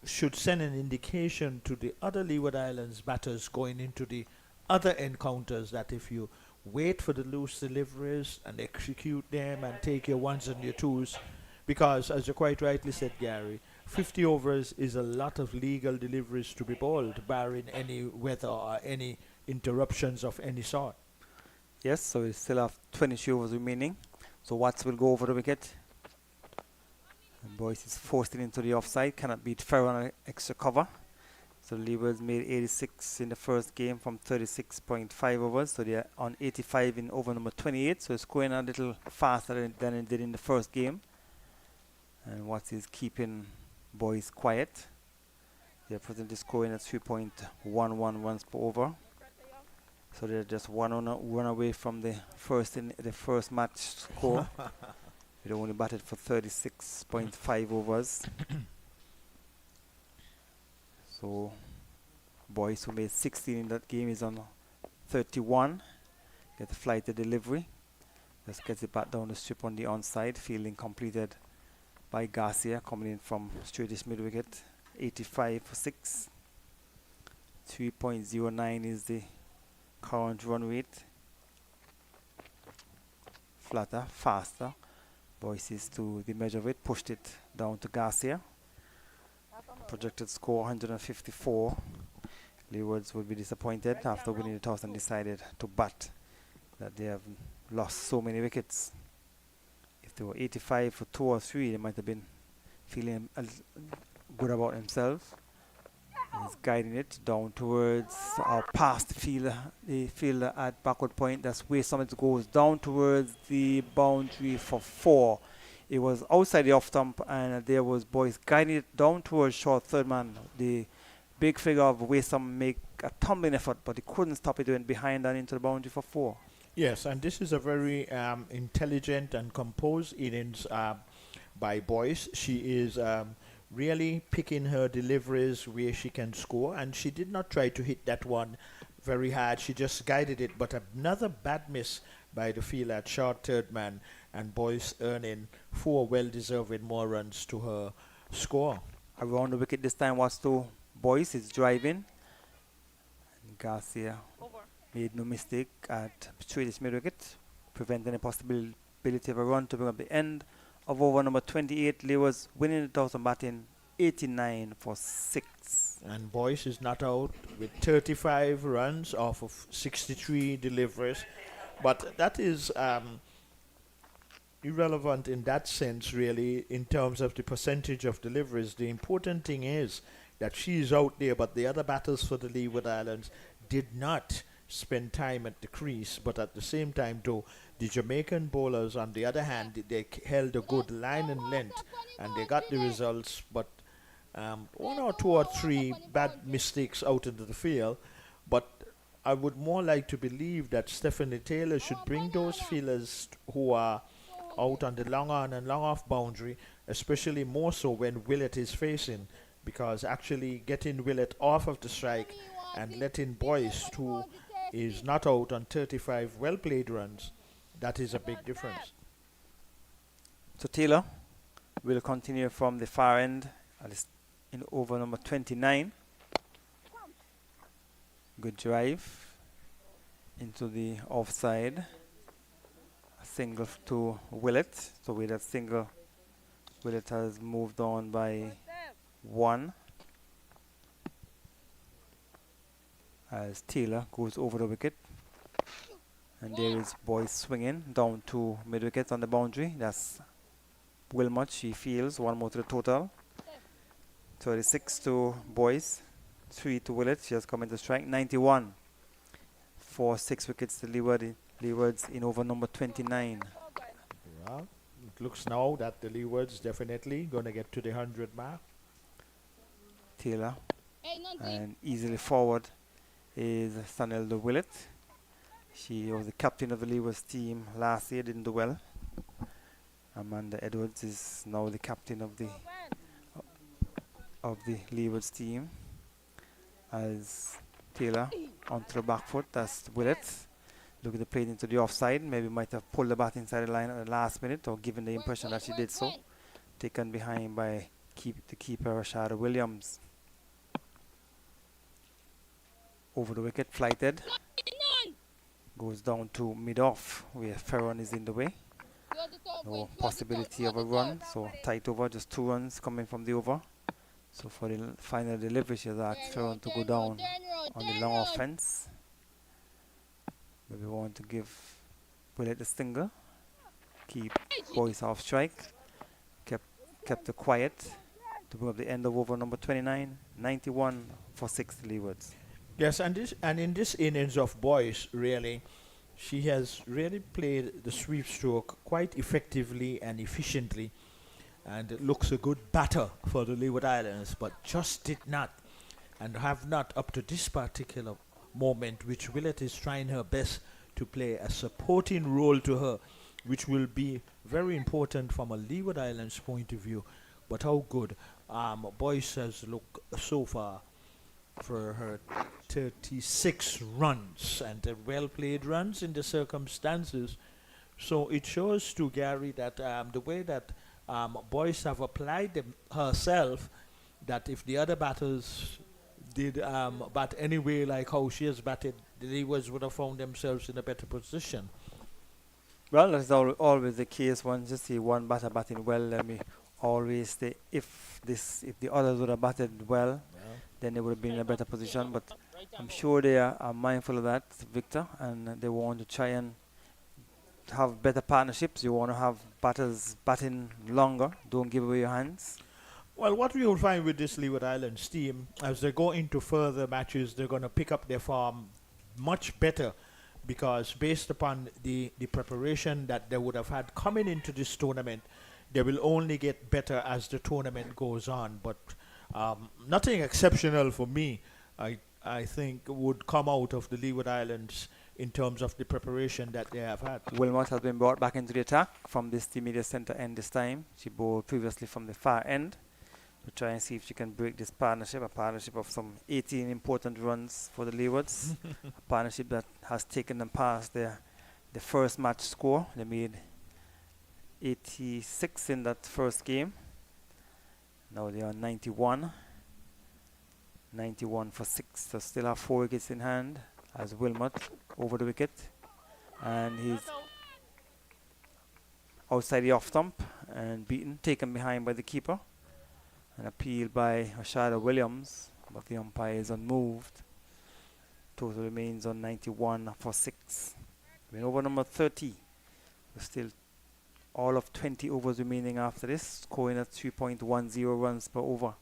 S4: should send an indication to the other Leeward Islands batters going into the other encounters that if you wait for the loose deliveries and execute them and take your ones and your twos, because, as you quite rightly said, Gary, 50 overs is a lot of legal deliveries to be bowled, barring any weather or any interruptions of any sort.
S5: Yes, so we still have 20 overs remaining. So Watts will go over the wicket. And Boyce is forced it into the offside, cannot beat Farrow on an extra cover. So Leewards made 86 in the first game from 36.5 overs. So they are on 85 in over number 28. So it's going a little faster than it did in the first game. And Watts is keeping Boyce quiet. They're presently scoring at 3.11 runs per over. So they're just one away from the first match score. They only batted for 36.5 overs. So Boyce, who made 16 in that game, is on 31. Get a flighted delivery. Just gets it back down the strip on the onside. Fielding completed by Garcia, coming in from straightish mid wicket. 85 for 6. 3.09 is the current run rate. Flatter, faster. Boyce is to the measure of it, pushed it down to Garcia. Projected score 154. Leewards will be disappointed after winning the toss and decided to bat, that they have lost so many wickets. If they were 85 for 2 or 3, they might have been feeling good about themselves. He's guiding it down towards or past the fielder at backward point. That's where Summit goes down towards the boundary for 4. It was outside the off stump, and there was Boyce guiding it down towards short third man. The big figure of Waysome make a tumbling effort, but he couldn't stop it. Went behind and into the boundary for 4.
S4: Yes, and this is a very intelligent and composed innings by Boyce. She is really picking her deliveries where she can score, and she did not try to hit that one very hard. She just guided it, but another bad miss by the fielder at short third man, and Boyce earning 4 well-deserved more runs to her score.
S5: Around the wicket this time was to Boyce. Is driving. And Garcia made no mistake at straightish mid wicket, preventing a possibility of a run to bring up the end of over number 28. Leewards winning the toss and batting 89 for 6.
S4: And Boyce is not out with 35 runs off of 63 deliveries. But that is irrelevant in that sense, really, in terms of the percentage of deliveries. The important thing is that she is out there, but the other batters for the Leeward Islands did not spend time at the crease. But at the same time, though, the Jamaican bowlers, on the other hand, they held a good line and length, and they got the results. But 1 or 2 or 3 bad mistakes out into the field. But I would more like to believe that Stephanie Taylor should bring those fielders who are out on the long on and long off boundary, especially more so when Willett is facing, because actually getting Willett off of the strike and letting Boyce, who is not out on 35 well-played runs, that is a big difference.
S5: So Taylor will continue from the far end in over number 29. Good drive into the offside. A single to Willett. So with that single, Willett has moved on by 1. As Taylor goes over the wicket. And there is Boyce swinging down to mid wicket on the boundary. That's Wilmot. She fields 1 more to the total. 36 to Boyce. 3 to Willett. She has come into strike. 91 for 6 wickets to Leewards in over number 29.
S4: Well, it looks now that the Leewards definitely going to get to the 100 mark.
S5: Taylor. And easily forward is Sanelda Willett. She was the captain of the Leewards team last year, didn't do well. Amanda Edwards is now the captain of the Leewards team. As Taylor onto the back foot, that's Willett. Looking to play it into the offside. Maybe might have pulled the bat inside the line at the last minute, or given the impression that she did so. Taken behind by the keeper, Rashada Williams. Over the wicket, flighted. Goes down to mid-off, where Ferron is in the way.
S6: You want to talk
S5: No
S6: when? You want to talk? You
S5: possibility
S6: want
S5: of a
S6: to talk?
S5: run, so tight over, just 2 runs coming from the over. So for the final delivery, she's asked
S6: Turn round,
S5: Sharon to go
S6: turn round,
S5: down
S6: turn round,
S5: on the
S6: turn
S5: long
S6: round.
S5: offense. Maybe want to give Willett the single, keep Boyce off strike, kept kept it quiet to bring up the end of over number 29, 91 for 6 Leewards.
S4: Yes, and in this innings of Boyce, really, she has really played the sweep stroke quite effectively and efficiently, and it looks a good batter for the Leeward Islands, but just did not and have not up to this particular moment, which Willett is trying her best to play a supporting role to her, which will be very important from a Leeward Islands point of view. But how good Boyce has looked so far for her 36 runs and well played runs in the circumstances. So it shows to Gary that the way that Boyce have applied herself, that if the other batters did bat anyway like how she has batted, the Leewards would have found themselves in a better position.
S5: Well, that's always the case. Once you see one batter batting well, let me always say if the others would have batted well, then they would have been in a better position. But I'm sure they are mindful of that, Victor, and they want to try and have better partnerships. You want to have batters batting longer. Don't give away your hands.
S4: Well, what we will find with this Leeward Islands team, as they go into further matches, they're going to pick up their form much better, because based upon the preparation that they would have had coming into this tournament, they will only get better as the tournament goes on. But nothing exceptional for me, I think, would come out of the Leeward Islands in terms of the preparation that they have had.
S5: Wilmot has been brought back into the attack from this team media center end this time. She bowled previously from the far end to try and see if she can break this partnership, a partnership of some 18 important runs for the Leewards, a partnership that has taken them past the first match score. They made 86 in that first game. Now they are 91 for 6, so still have 4 wickets in hand as Wilmot over the wicket, and he's outside the off stump and beaten, taken behind by the keeper. An appeal by Rashada Williams, but the umpire is unmoved. Total remains on 91 for 6. We're over number 30. We're still all of 20 overs remaining after this, scoring at 3.10 runs per over.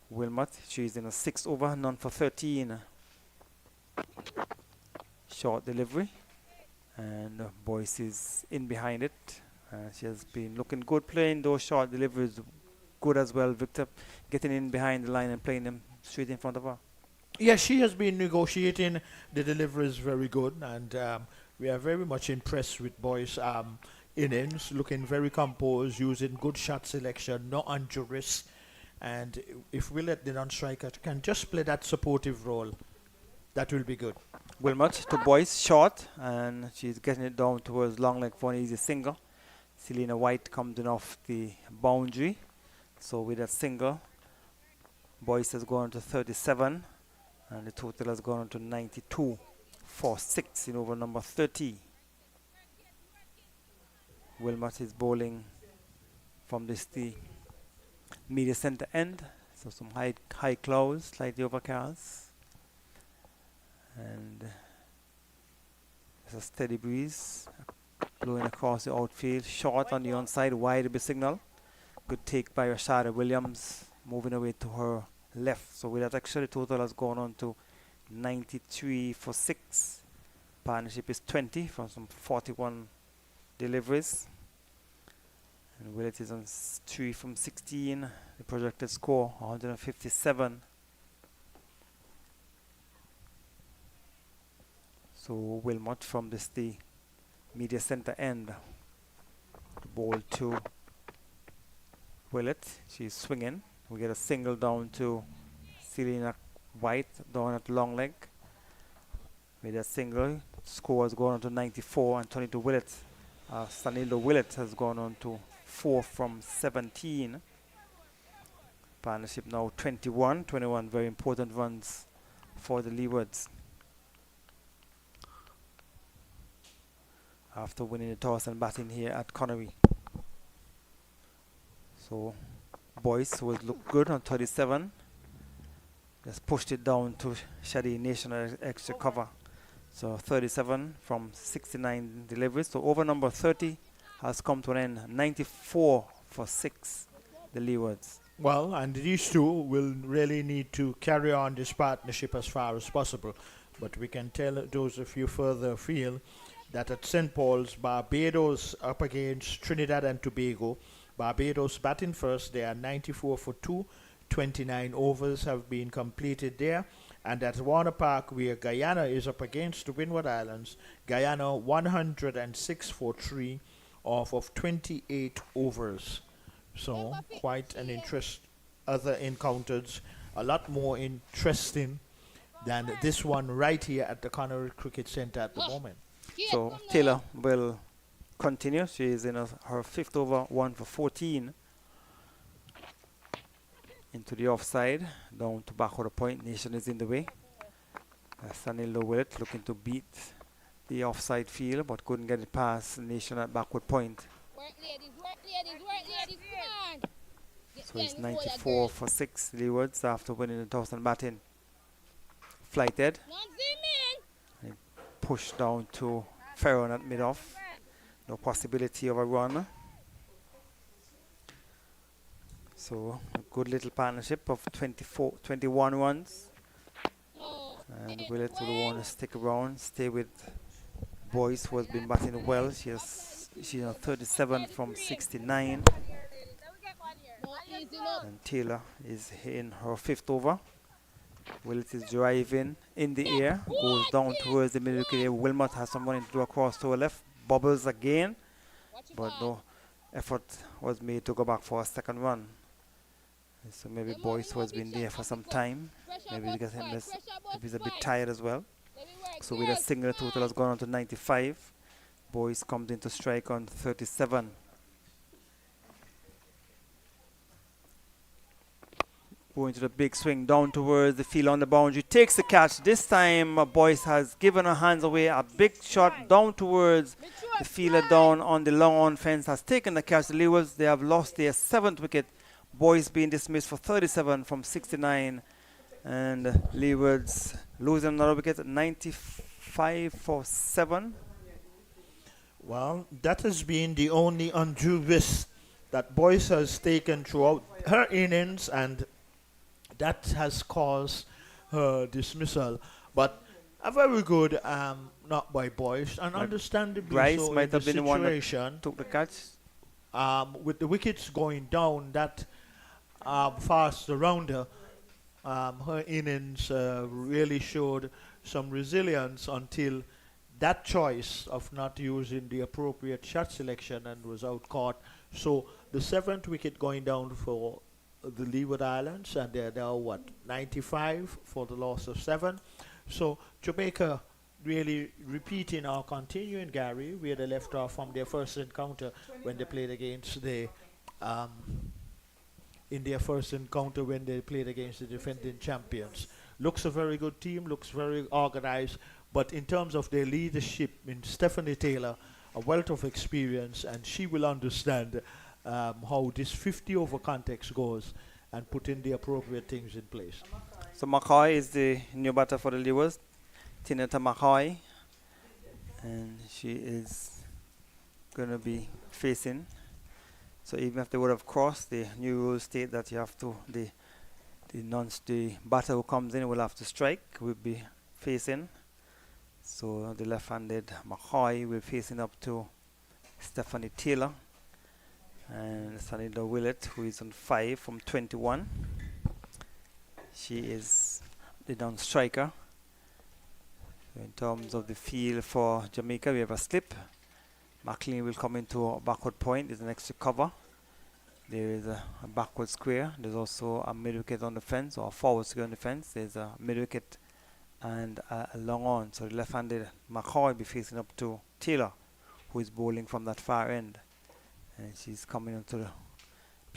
S5: Wilmot, she's in a 6 over, none for 13. Short delivery, and Boyce is in behind it. She has been looking good playing those short deliveries, good as well, Victor, getting in behind the line and playing them straight in front of her.
S4: Yes, she has been negotiating the deliveries very good, and we are very much impressed with Boy's innings, looking very composed, using good shot selection, no injuries. And if Willett, the non-striker, can just play that supportive role, that will be good.
S5: Wilmot to Boyce, short, and she's getting it down towards long leg for an easy single. Selena White comes in off the boundary. So with that single, Boyce has gone to 37, and the total has gone to 92 for 6 in over number 30. Wilmot is bowling from this the media center end, so some high clouds, slightly overcast, and there's a steady breeze blowing across the outfield. Short on the onside, wide to be signal. Good take by Rashada Williams, moving away to her left. So with that, actually, total has gone on to 93 for 6. Partnership is 20 from some 41 deliveries. And Willett is on 3 from 16. The projected score 157. So Wilmot from this the media center end. The ball to Willett. She's swinging. We get a single down to Selena White down at long leg. With that single, score has gone on to 94, and turning to Willett. Stanildo Willett has gone on to 4 from 17. Partnership now 21 very important runs for the Leewards. after winning the toss and batting here at Connery. So Boyce was looked good on 37. Just pushed it down to Shadi National extra cover. So 37 from 69 deliveries. So over number 30 has come to an end. 94 for 6, the Leewards.
S4: Well, and these two will really need to carry on this partnership as far as possible. But we can tell those of you further afield that at St. Paul's, Barbados up against Trinidad and Tobago. Barbados batting first. They are 94 for 2. 29 overs have been completed there. And at Warner Park, where Guyana is up against the Windward Islands, Guyana 106 for 3 off of 28 overs. So quite an interest. Other encounters, a lot more interesting than this one right here at the Connery Cricket Centre at the moment.
S5: So Taylor will continue. She is in her 5th over, 1 for 14. Into the offside, down to backward point. Nation is in the way. Sanilo Willett looking to beat the offside field, but couldn't get it past Nation at backward point.
S6: Work, ladies, work, ladies, work, ladies, come on.
S5: So it's 94 for 6 Leewards after winning the toss and batting. Flighted. And pushed down to Ferron at mid-off. No possibility of a run. So a good little partnership of 21 runs. And Willett will want to stick around, stay with Boyce, who has been batting well. She's on 37 from 69. And Taylor is in her 5th over. Willett is driving in the air, goes down towards the middle wicket. Wilmot has someone to do across to her left, bobbles again, but no effort was made to go back for a second run. So maybe Boyce, who has been there for some time, maybe because he's a bit tired as well. So with a single, total has gone on to 95. Boyce comes into strike on 37. Going to the big swing down towards the field on the boundary. Takes the catch. This time Boyce has given her hands away. A big shot down towards the fielder down on the long on fence. Has taken the catch. The Leewards, they have lost their 7th wicket. Boyce being dismissed for 37 from 69. And Leewards losing another wicket at 95 for 7.
S4: Well, that has been the only undue risk that Boyce has taken throughout her innings, and that has caused her dismissal. But a very good knock by Boyce, and understandably
S5: Bryce
S4: so
S5: might
S4: in the
S5: have been the one that
S4: situation.
S5: took the catch.
S4: With the wickets going down that fast around her, her innings really showed some resilience until that choice of not using the appropriate shot selection and was out caught. So the 7th wicket going down for the Leeward Islands, and they're now 95 for the loss of 7. So Jamaica really repeating or continuing, Gary, where they left off from their first encounter when they played against the in their first encounter when they played against the defending champions. Looks a very good team, looks very organized, but in terms of their leadership in Stephanie Taylor, a wealth of experience, and she will understand how this 50 over context goes and put in the appropriate things in place.
S5: So McCoy is the new batter for the Leewards, Tineta McCoy, and she is going to be facing. So even if they would have crossed, the new rules state that you have to, the batter who comes in will have to strike, will be facing. So the left-handed McCoy will facing up to Stephanie Taylor. And Sanida Willett, who is on 5 from 21. She is the non-striker. So in terms of the field for Jamaica, we have a slip. McLean will come into a backward point. There's an extra cover. There is a backward square. There's also a mid-wicket on the fence, or a forward square on the fence. There's a mid-wicket and a long on. So the left-handed McCoy will be facing up to Taylor, who is bowling from that far end. And she's coming into the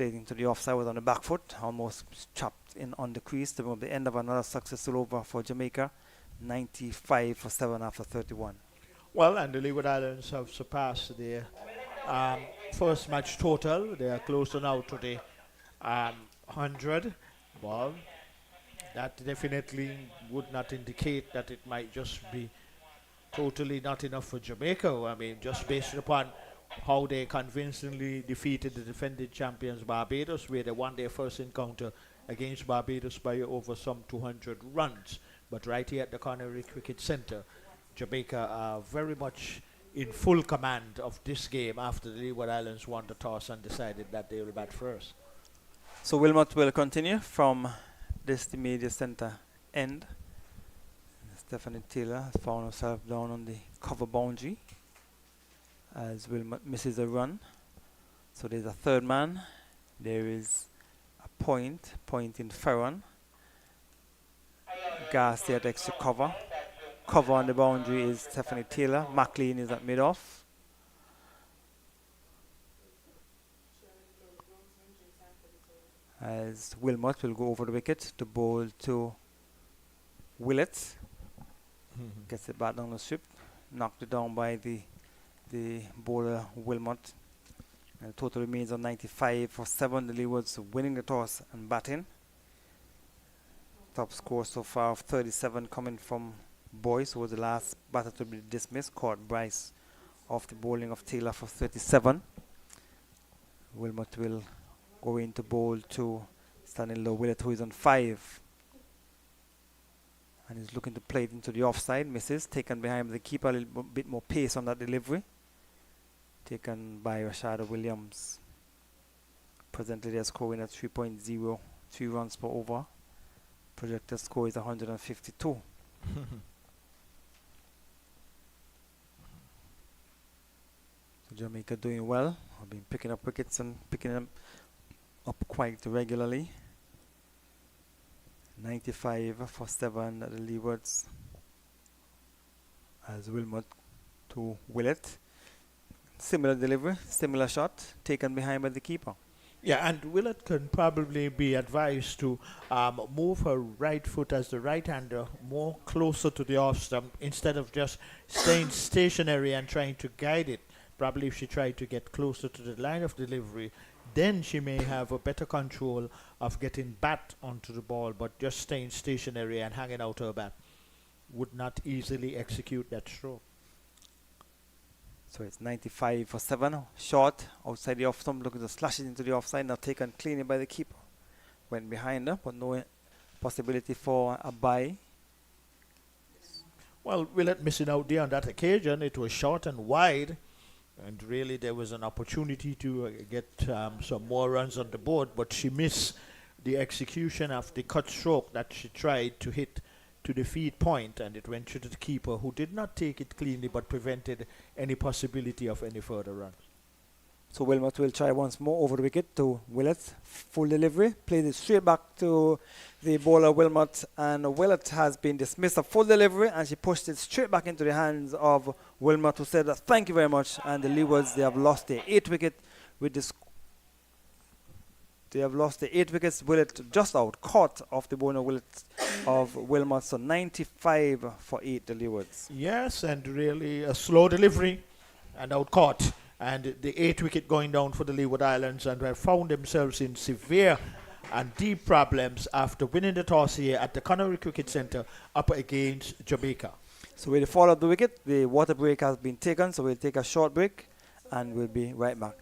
S5: playing into the offside, was on the back foot, almost chopped in on the crease. The end of another successful over for Jamaica, 95 for 7 after 31.
S4: Well, and the Leeward Islands have surpassed their first match total. They are closer now to the 100. Well, that definitely would not indicate that it might just be totally not enough for Jamaica. I mean, just based upon how they convincingly defeated the defending champions Barbados, where they won their first encounter against Barbados by over some 200 runs. But right here at the Connery Cricket Centre, Jamaica are very much in full command of this game after the Leeward Islands won the toss and decided that they will bat first.
S5: So Wilmot will continue from this the media centre end. Stephanie Taylor has found herself down on the cover boundary as Wilmot misses a run. So there's a third man. There is a point in Ferron. Garcia at extra cover. Cover on the boundary is Stephanie Taylor. McLean is at mid-off. As Wilmot will go over the wicket to bowl to Willett. Gets it back down the strip. Knocked it down by the bowler Wilmot. And the total remains on 95 for 7. The Leewards winning the toss and batting. Top score so far of 37 coming from Boyce, who was the last batter to be dismissed. Caught Bryce off the bowling of Taylor for 37. Wilmot will go in to bowl to standing low Willett, who is on 5. And he's looking to play it into the offside. Misses. Taken behind the keeper. A little bit more pace on that delivery. Taken by Rashada Williams. Presently they're scoring at 3.0, 3 runs per over. Projected score is 152. So Jamaica doing well. I've been picking up wickets and picking them up quite regularly. 95 for 7 at the Leewards as Wilmot to Willett. Similar delivery, similar shot, taken behind by the keeper.
S4: Yeah, and Willett can probably be advised to move her right foot as the right-hander more closer to the off stump instead of just staying stationary and trying to guide it. Probably if she tried to get closer to the line of delivery, then she may have a better control of getting bat onto the ball, but just staying stationary and hanging out her bat would not easily execute that stroke.
S5: So it's 95 for 7. Short outside the off stump, looking to slash it into the offside. Now taken cleanly by the keeper. Went behind her, but no possibility for a bye.
S4: Well, Willett missing out there on that occasion. It was short and wide, and really there was an opportunity to get some more runs on the board, but she missed the execution of the cut stroke that she tried to hit to the feed point, and it went to the keeper, who did not take it cleanly but prevented any possibility of any further runs.
S5: So Wilmot will try once more over the wicket to Willett. Full delivery. Plays it straight back to the bowler Wilmot, and Willett has been dismissed. A full delivery, and she pushed it straight back into the hands of Wilmot, who said thank you very much. And the Leewards, they have lost their 8th wicket with this. They have lost the 8 wickets. Willett just out, caught off the bowler Willett of Wilmot. So 95 for 8, the Leewards.
S4: Yes, and really a slow delivery and out caught. And the 8th wicket going down for the Leeward Islands, and have found themselves in severe and deep problems after winning the toss here at the Connery Cricket Centre up against Jamaica.
S5: So with the fall of the wicket, the water break has been taken. So we'll take a short break and we'll be right back.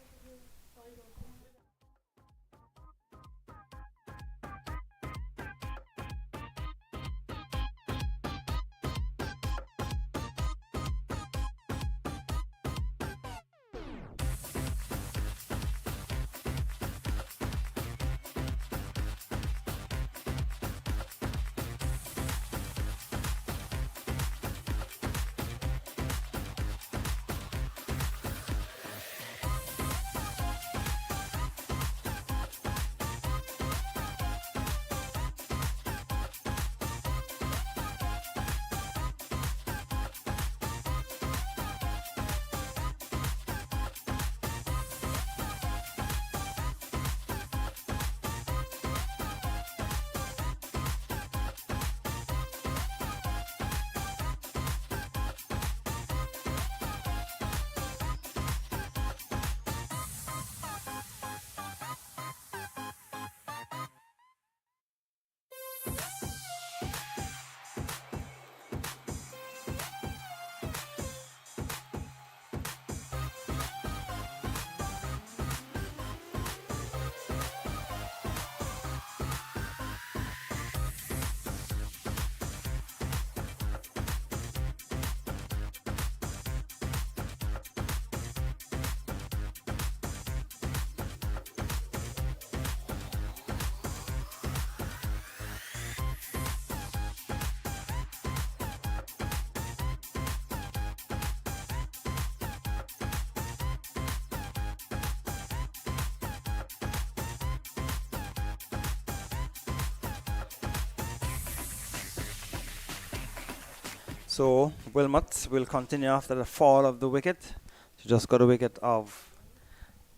S5: So Wilmot will continue after the fall of the wicket. She just got a wicket of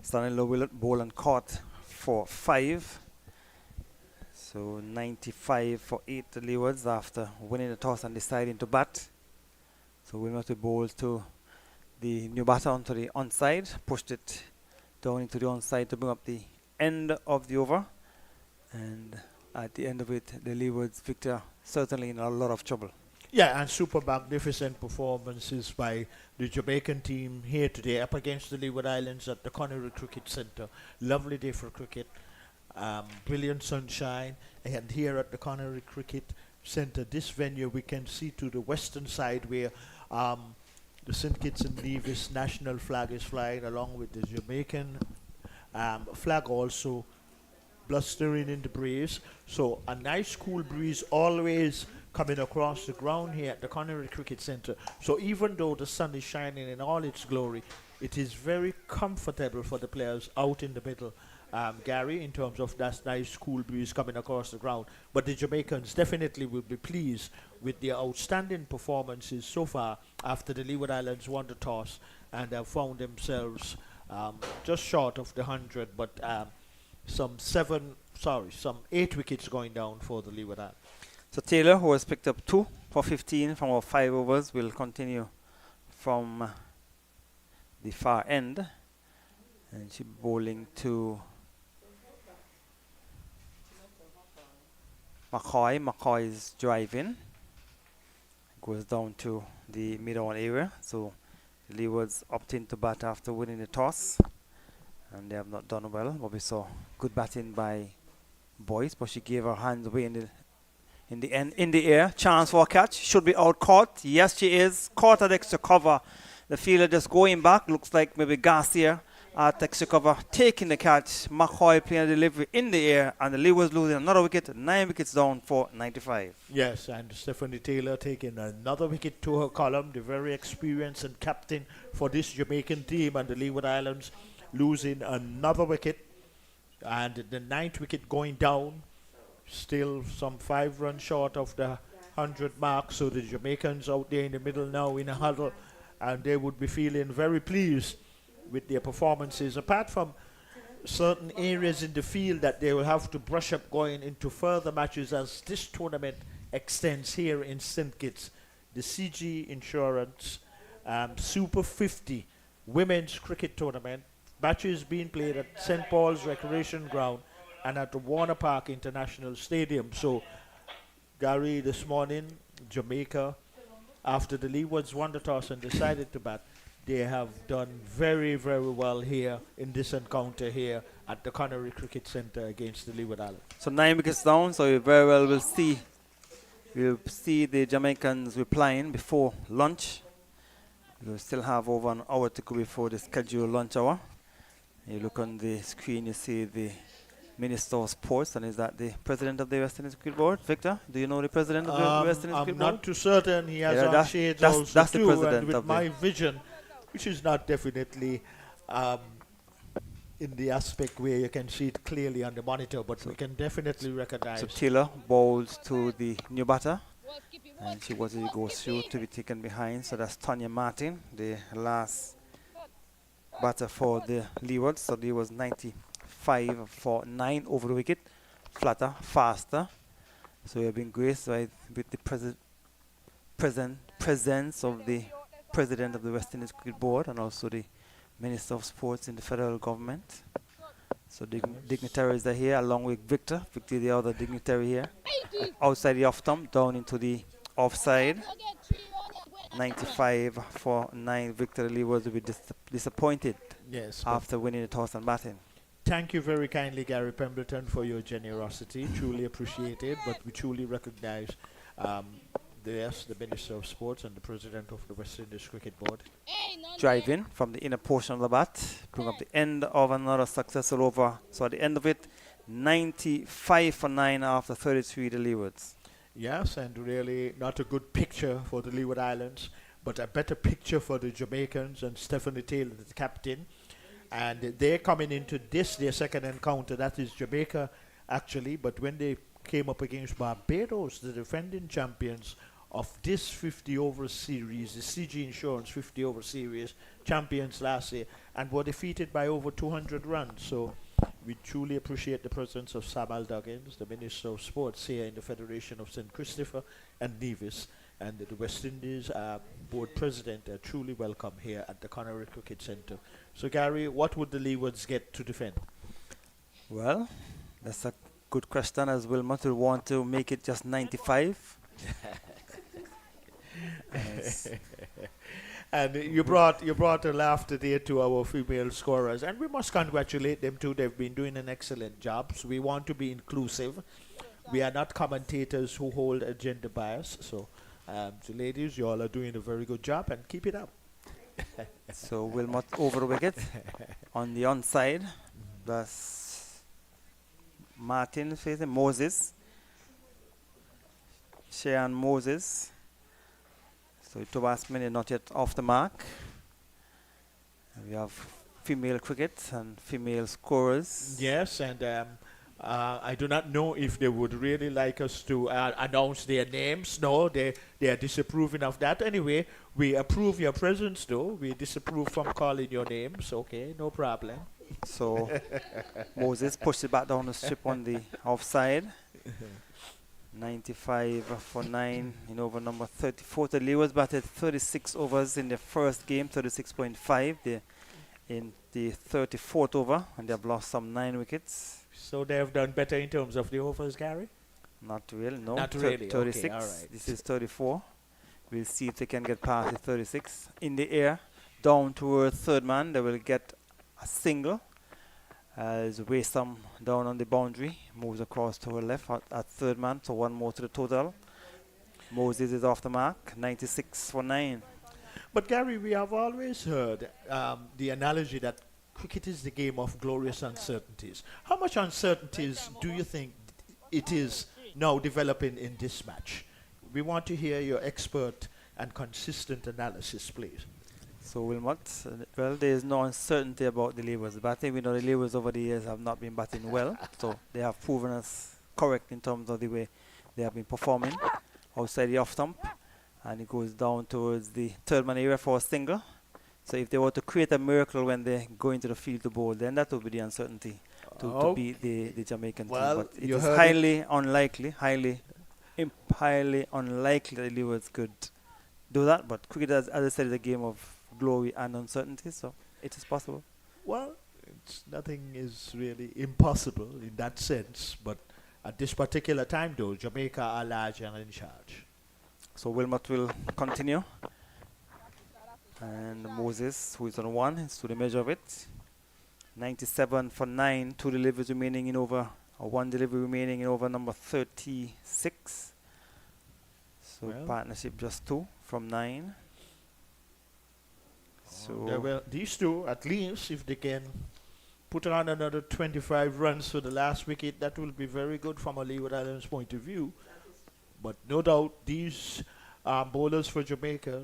S5: Stanley Low Boland caught for 5. So 95 for 8 to Leewards after winning the toss and deciding to bat. So Wilmot will bowl to the new batter onto the onside, pushed it down into the onside to bring up the end of the over. And at the end of it, the Leewards victor certainly in a lot of trouble.
S4: Yeah, and super magnificent performances by the Jamaican team here today up against the Leeward Islands at the Connery Cricket Centre. Lovely day for cricket, brilliant sunshine, and here at the Connery Cricket Centre, this venue we can see to the western side where the St. Kitts and Nevis national flag is flying along with the Jamaican flag also blustering in the breeze. So a nice cool breeze always coming across the ground here at the Connery Cricket Centre. So even though the sun is shining in all its glory, it is very comfortable for the players out in the middle, Gary, in terms of that nice cool breeze coming across the ground. But the Jamaicans definitely will be pleased with their outstanding performances so far after the Leeward Islands won the toss and have found themselves just short of the 100, but some 8 wickets going down for the Leeward Islands.
S5: So Taylor, who has picked up 2 for 15 from our 5 overs, will continue from the far end. And she's bowling to McCoy. McCoy is driving. Goes down to the mid-on area. So Leewards opting to bat after winning the toss. And they have not done well. But we saw good batting by Boyce, but she gave her hands away in the air. Chance for a catch. Should be out caught. Yes, she is. Caught at extra cover. The fielder just going back. Looks like maybe Garcia at extra cover taking the catch. McCoy playing a delivery in the air. And the Leewards losing another wicket. 9 wickets down for 95.
S4: Yes, and Stephanie Taylor taking another wicket to her column. The very experienced and captain for this Jamaican team. And the Leeward Islands losing another wicket. And the 9th wicket going down. Still some 5 runs short of the 100 mark. So the Jamaicans out there in the middle now in a huddle, and they would be feeling very pleased with their performances. Apart from certain areas in the field that they will have to brush up going into further matches as this tournament extends here in St. Kitts. The CG Insurance Super 50 Women's Cricket Tournament. Matches being played at St. Paul's Recreation Ground and at the Warner Park International Stadium. So, Gary, this morning, Jamaica, after the Leewards won the toss and decided to bat, they have done very, very well here in this encounter here at the Connery Cricket Centre against the Leeward Islands.
S5: So 9 wickets down, so you very well will see. We'll see the Jamaicans replying before lunch. We'll still have over an hour to go before the scheduled lunch hour. You look on the screen, you see the Minister of Sports, and is that the president of the West Indies Cricket Board? Victor, do you know the president of the West Indies Cricket Board?
S4: I'm not too certain. He has on shades also
S5: that's
S4: too,
S5: the president
S4: and with
S5: of
S4: my vision, which is not definitely in the aspect where you can see it clearly on the monitor, but we can definitely recognize.
S5: So Taylor bowls to the new batter, and she was to go through to be taken behind. So that's Tanya Martin, the last batter for the Leewards. So there was 95 for 9 over the wicket, flatter, faster. So we have been graced with the presence of the president of the West Indies Cricket Board and also the Minister of Sports in the federal government. So dignitaries are here along with Victor. Victor, the other dignitary here. Outside the off stump, down into the offside. 95 for 9. Victor Leewards will be disappointed after winning the toss and batting.
S4: Thank you very kindly, Gary Pemberton, for your generosity. Truly appreciated, but we truly recognize the Minister of Sports and the President of the West Indies Cricket Board.
S5: Driving from the inner portion of the bat, bring up the end of another successful over. So at the end of it, 95 for 9 after 33 the Leewards.
S4: Yes, and really not a good picture for the Leeward Islands, but a better picture for the Jamaicans and Stephanie Taylor, the captain. And they're coming into this, their second encounter. That is Jamaica, actually. But when they came up against Barbados, the defending champions of this 50 over series, the CG Insurance 50 over series, champions last year, and were defeated by over 200 runs. So we truly appreciate the presence of Samuel Duggins, the Minister of Sports here in the Federation of St. Christopher and Nevis, and the West Indies board president are truly welcome here at the Connery Cricket Centre. So Gary, what would the Leewards get to defend?
S5: Well, that's a good question, as Wilmot will want to make it just 95. Yes.
S4: And you brought a laugh today to our female scorers, and we must congratulate them too. They've been doing an excellent job. So we want to be inclusive. We are not commentators who hold a gender bias. So, ladies, you all are doing a very good job, and keep it up.
S5: So Wilmot over wicket. On the onside, that's Martin facing Moses. Cheyenne Moses. So Tobasman not yet off the mark. And we have female cricket and female scorers.
S4: Yes, and I do not know if they would really like us to announce their names. No, they are disapproving of that. Anyway, we approve your presence, though. We disapprove from calling your names. Okay, no problem.
S5: So Moses pushed it back down the strip on the offside. 95 for 9 in over number 34. The Leewards batted 36 overs in their first game, 36.5. They're in the 34th over, and they've lost some 9 wickets.
S4: So they have done better in terms of the overs, Gary?
S5: Not really, no.
S4: Not really.
S5: 36.
S4: Okay, all right.
S5: This is 34. We'll see if they can get past the 36. In the air, down towards third man, they will get a single. As Waysam down on the boundary, moves across to her left at third man, so one more to the total. Moses is off the mark, 96 for 9.
S4: But Gary, we have always heard the analogy that cricket is the game of glorious uncertainties. How much uncertainties do you think it is now developing in this match? We want to hear your expert and consistent analysis, please.
S5: So Wilmot, well, there is no uncertainty about the Leewards batting. We know the Leewards over the years have not been batting well, so they have proven us correct in terms of the way they have been performing outside the off stump, and it goes down towards the third man area for a single. So if they were to create a miracle when they go into the field to bowl, then that would be the uncertainty to beat the Jamaican team. But it is highly unlikely, highly unlikely that the Leewards could do that. But cricket, as I said, is a game of glory and uncertainty, so it is possible.
S4: Well, nothing is really impossible in that sense, but at this particular time, though, Jamaica are large and in charge.
S5: So Wilmot will continue, and Moses, who is on 1, is to the measure of it. 97 for 9, 2 deliveries remaining in over, or 1 delivery remaining in over number 36. So
S4: well,
S5: partnership just 2 from 9. So
S4: these two, at least, if they can put on another 25 runs for the last wicket, that will be very good from a Leeward Islands point of view. But no doubt, these bowlers for Jamaica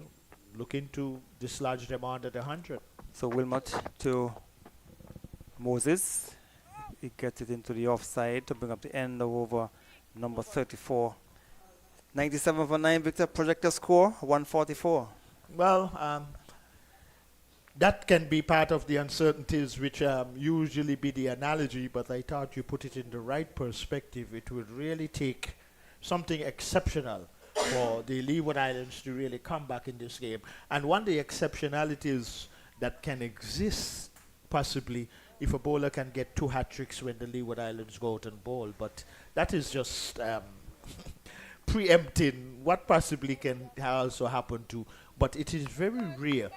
S4: looking to dislodge them under the 100.
S5: So Wilmot to Moses. He gets it into the offside to bring up the end of over number 34. 97 for 9, Victor. Projector score 144.
S4: Well, that can be part of the uncertainties which usually be the analogy, but I thought you put it in the right perspective. It would really take something exceptional for the Leeward Islands to really come back in this game. And one of the exceptionalities that can exist possibly if a bowler can get 2 hat-tricks when the Leeward Islands go out and bowl, but that is just preempting what possibly can also happen to, but it is very rare.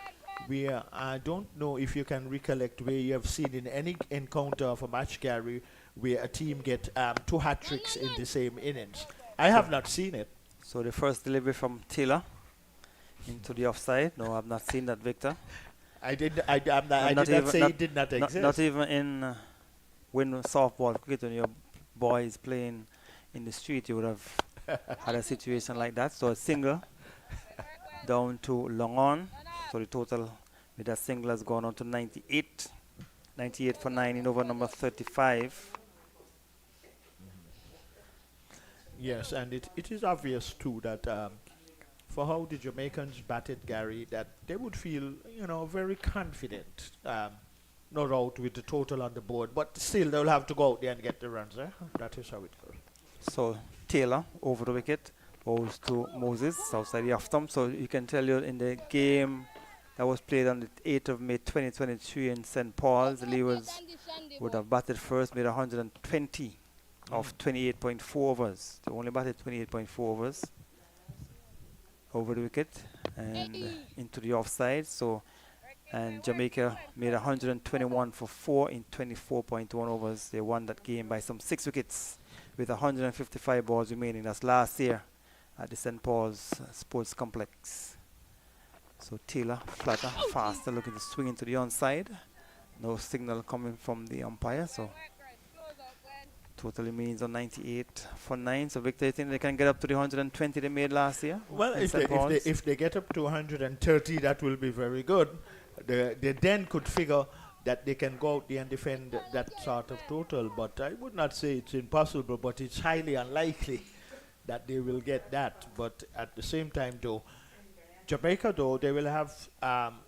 S4: I don't know if you can recollect where you have seen in any encounter of a match, Gary, where a team get 2 hat-tricks in the same innings. I have not seen it.
S5: So the first delivery from Taylor into the offside. No, I've not seen that, Victor.
S4: I did not say it did not exist.
S5: Not even in when softball cricket, when your boy is playing in the street, you would have had a situation like that. So a single down to long on. So the total with that single has gone on to 98. 98 for 9 in over number 35.
S4: Yes, and it is obvious too that for how the Jamaicans batted, Gary, that they would feel, very confident. Not out with the total on the board, but still they'll have to go out there and get the runs. That is how it goes.
S5: So Taylor over the wicket, bowls to Moses outside the off stump. So you can tell you in the game that was played on the 8th of May 2023 in St. Paul's, the Leewards would have batted first, made 120 of 28.4 overs. They only batted 28.4 overs over the wicket and into the offside. So, and Jamaica made 121 for 4 in 24.1 overs. They won that game by some 6 wickets with 155 balls remaining. That's last year at the St. Paul's Sports Complex. So Taylor, flatter, faster, looking to swing into the onside. No signal coming from the umpire, so total remains on 98 for 9. So Victor, you think they can get up to the 120 they made last year?
S4: Well, if they get up to 130, that will be very good. They then could figure that they can go out there and defend that sort of total. But I would not say it's impossible, but it's highly unlikely that they will get that. But at the same time, though, Jamaica, though, they will have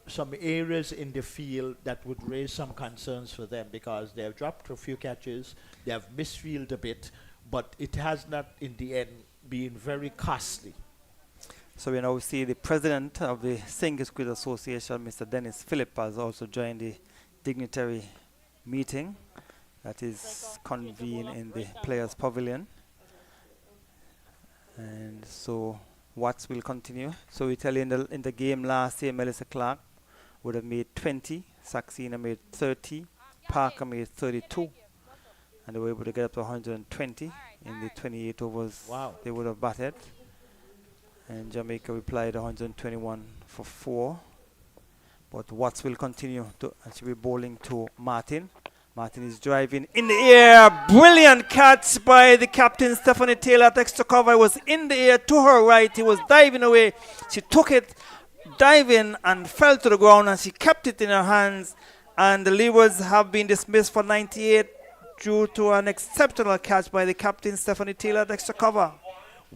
S4: some areas in the field that would raise some concerns for them because they have dropped a few catches, they have misfielded a bit, but it has not, in the end, been very costly.
S5: So we now see the president of the Singles Cricket Association, Mr. Dennis Phillip, has also joined the dignitary meeting that is convened in the Players' Pavilion. And so Watts will continue. So we tell you in the game last year, Melissa Clark would have made 20, Saxena made 30, Parker made 32, and they were able to get up to 120 in the 28 overs they would have batted. And Jamaica replied 121 for 4. But Watts will continue to actually be bowling to Martin. Martin is driving in the air. Brilliant catch by the captain, Stephanie Taylor, at extra cover. It was in the air to her right. He was diving away. She took it, diving, and fell to the ground, and she kept it in her hands. And the Leewards have been dismissed for 98 due to an exceptional catch by the captain, Stephanie Taylor, at extra cover.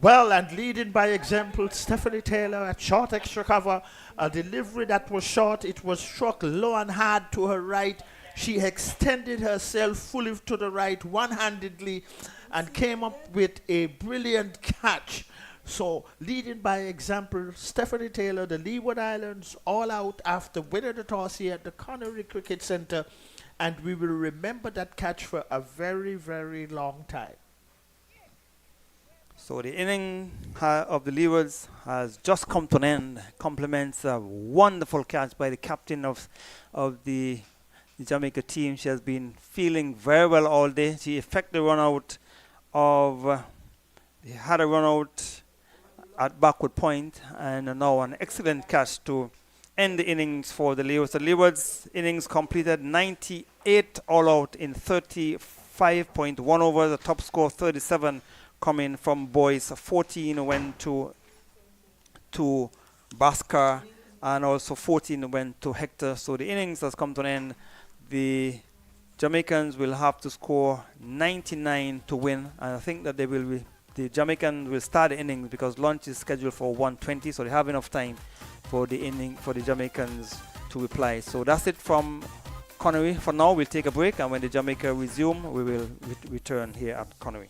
S4: Well, and leading by example, Stephanie Taylor at short extra cover. A delivery that was short. It was struck low and hard to her right. She extended herself fully to the right one-handedly and came up with a brilliant catch. So, leading by example, Stephanie Taylor, the Leeward Islands, all out after winning the toss here at the Connery Cricket Centre. And we will remember that catch for a very, very long time.
S5: So the inning of the Leewards has just come to an end. Compliments a wonderful catch by the captain of the Jamaica team. She has been feeling very well all day. She effected a run out had a run out at backward point, and now an excellent catch to end the innings for the Leewards. The Leewards innings completed 98 all out in 35.1 overs. The top score 37 coming from boys. 14 went to Basker, and also 14 went to Hector. So the innings has come to an end. The Jamaicans will have to score 99 to win, and I think that the Jamaicans will start the innings because lunch is scheduled for 1:20, so they have enough time for the Jamaicans to reply. So that's it from Connery. For now, we'll take a break, and when the Jamaica resume, we will return here at Connery.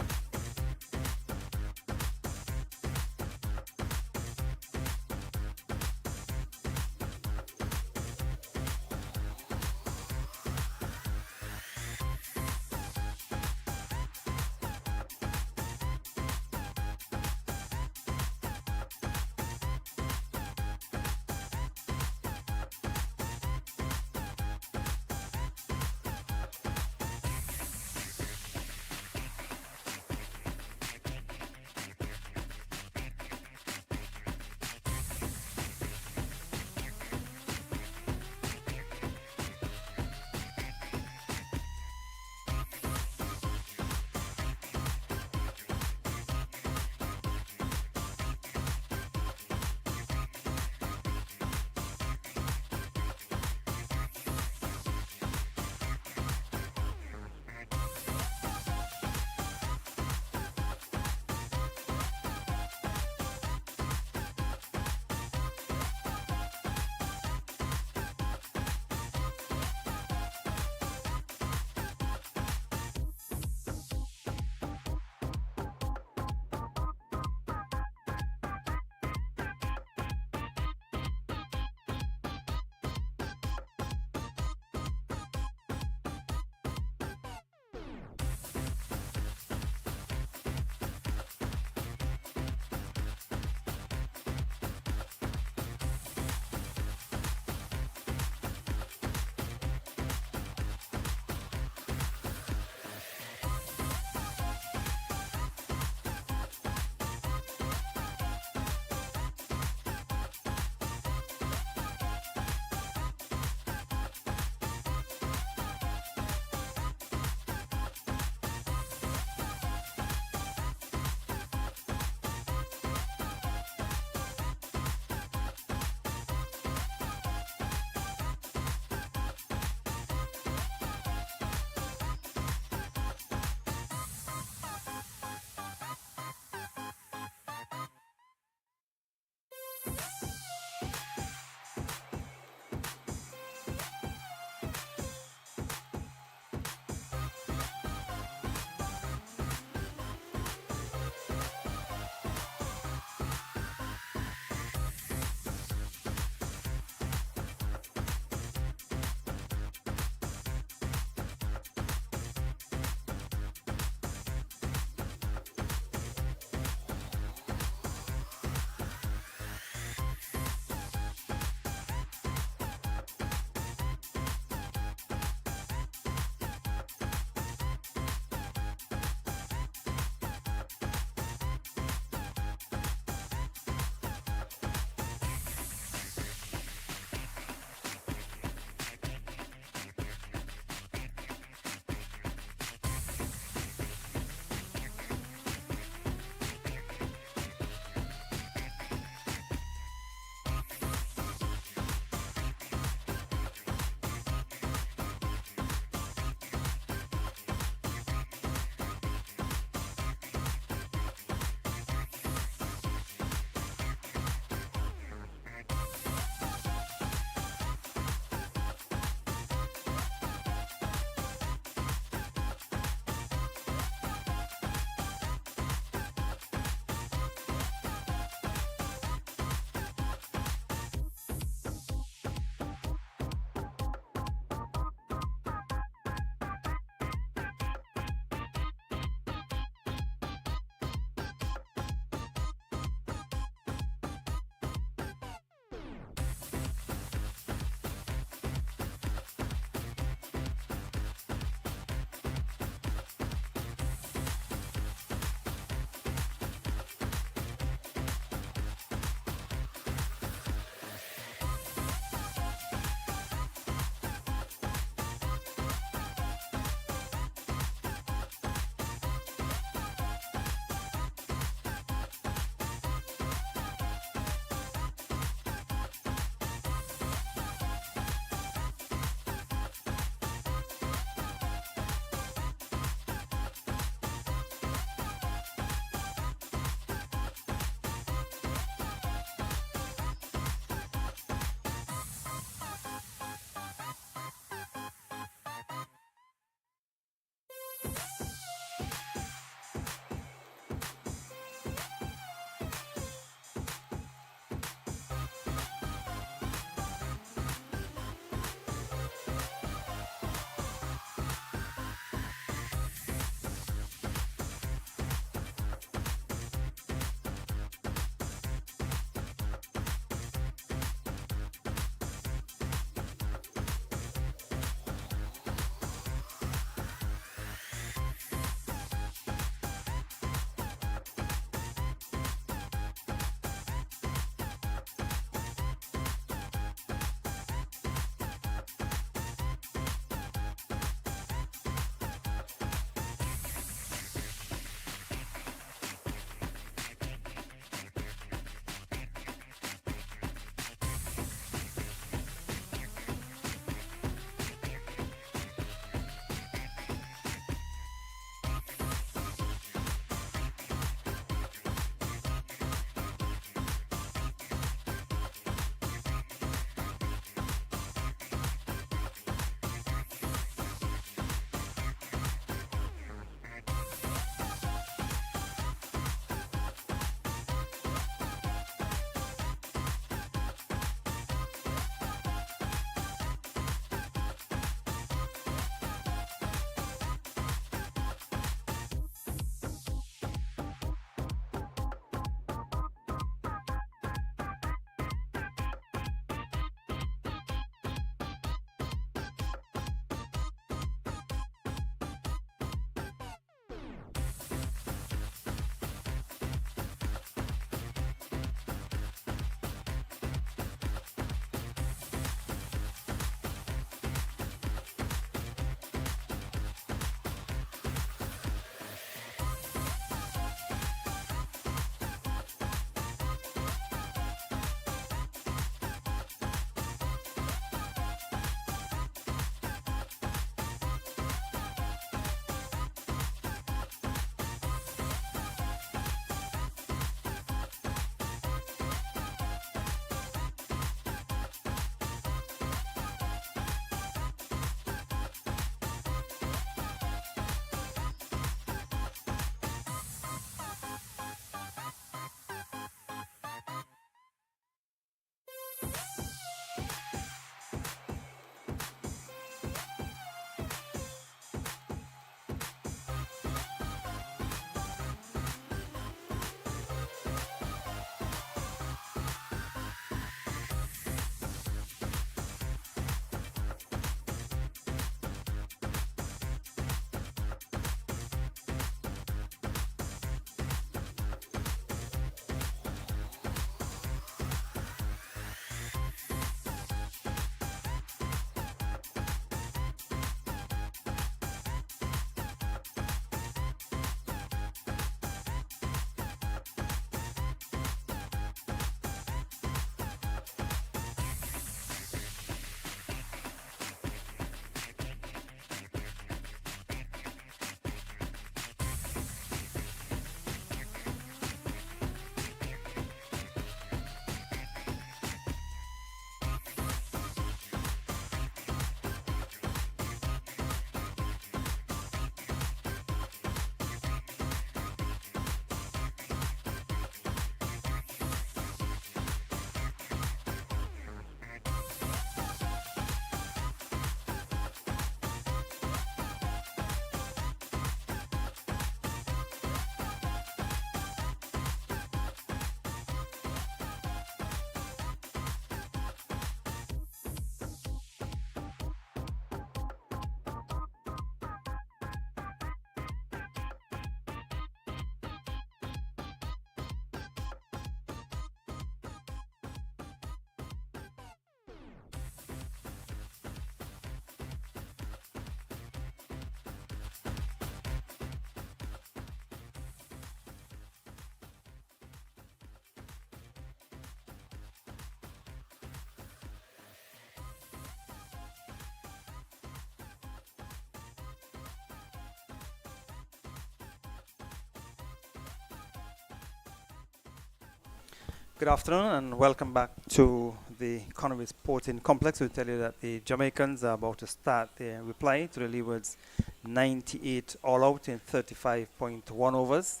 S5: Good afternoon and welcome back to the Conway Sporting Complex. We'll tell you that the Jamaicans are about to start their reply to the Leeward's 98 all-out in 35.1 overs.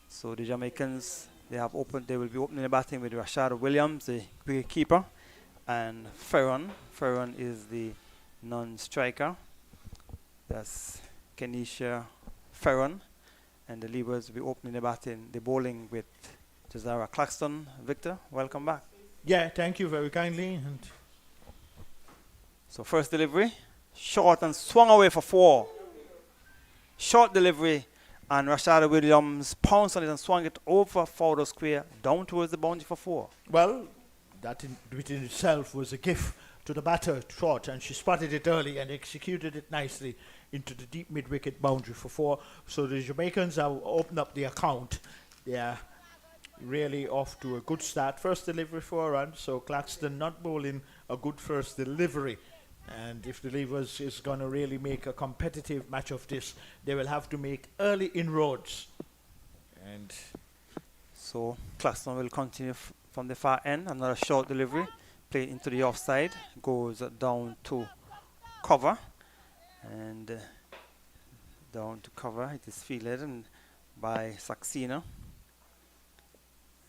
S5: So the Jamaicans, they will be opening the batting with Rashad Williams, the wicket-keeper, and Ferron. Ferron is the non-striker. That's Kenisha Ferron. And the Leewards will be opening the bowling with Jazara Claxton. Victor, welcome back.
S4: Yeah, thank you very kindly. And
S5: So first delivery, short and swung away for 4. Short delivery, and Rashada Williams pounced on it and swung it over for the square, down towards the boundary for 4.
S4: well, that within itself was a gift to the batter, Trot, and she spotted it early and executed it nicely into the deep mid-wicket boundary for 4. So the Jamaicans have opened up the account. They are really off to a good start. First delivery for a run, so Claxton not bowling a good first delivery. And if the Leavers is going to really make a competitive match of this, they will have to make early inroads. And
S5: So Claxton will continue from the far end. Another short delivery, play into the offside, goes down to cover, and down to cover. It is fielded by Saxena.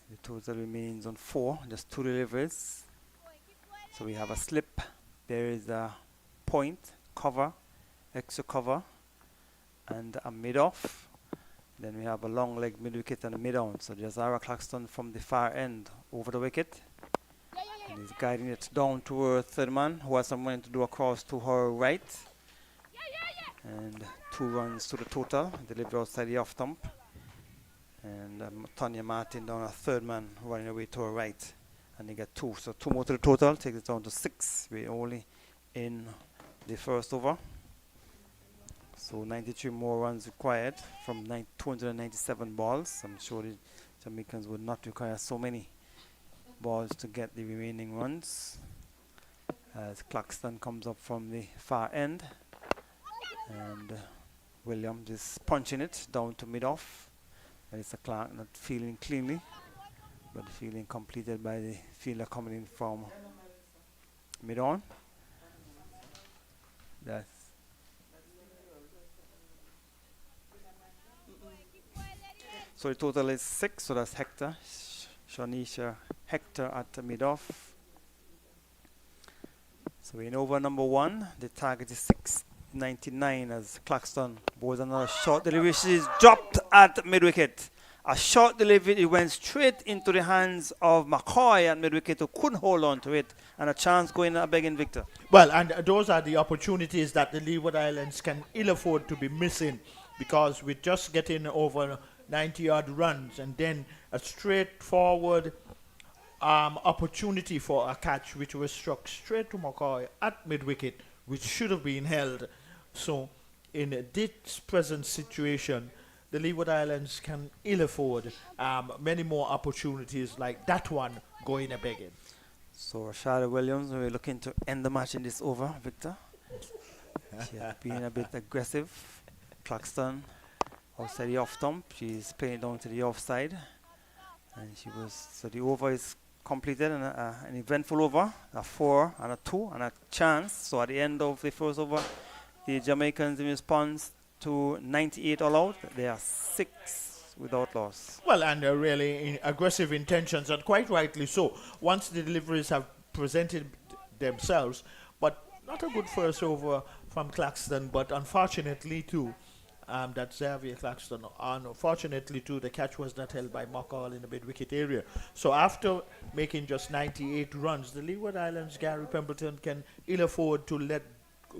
S5: The total remains on 4, just 2 deliveries. So we have a slip. There is a point, cover, extra cover, and a mid-off. Then we have a long leg mid-wicket and a mid-on. So Jazara Claxton from the far end over the wicket. And he's guiding it down to her third man, who has someone to do across to her right. And 2 runs to the total, delivered outside the off stump. And Tanya Martin down a third man running away to her right. And they get 2. So 2 more to the total, takes it down to 6. We're only in the first over. So 93 more runs required from 297 balls. I'm sure the Jamaicans would not require so many balls to get the remaining runs. As Claxton comes up from the far end. And Williams is punching it down to mid-off. It's a Clark not fielding cleanly, but the fielding completed by the fielder coming in from mid-on. So the total is 6, so that's Hector. Shanisha Hector at mid-off. So we're in over number 1. The target is 699 as Claxton bowls another short delivery. She's dropped at mid-wicket. A short delivery, it went straight into the hands of McCoy at mid-wicket, who couldn't hold on to it, and a chance going a begging Victor.
S4: well, and those are the opportunities that the Leeward Islands can ill afford to be missing, because with just getting over 90-odd runs and then a straightforward opportunity for a catch which was struck straight to McCoy at mid-wicket, which should have been held. So in this present situation, the Leeward Islands can ill afford many more opportunities like that one going a begging.
S5: So Rashada Williams, we're looking to end the match in this over, Victor. She has been a bit aggressive. Claxton outside the off stump. She's playing it down to the offside. And so the over is completed, and an eventful over, a 4 and a 2 and a chance. So at the end of the first over, the Jamaicans in response to 98 all out, they are 6 without loss.
S4: Well, and really aggressive intentions, and quite rightly so, once the deliveries have presented themselves. But not a good first over from Claxton, but unfortunately too, that's Xavier Claxton. Unfortunately too, the catch was not held by McCall in the mid-wicket area. So after making just 98 runs, the Leeward Islands, Gary Pemberton, can ill afford to let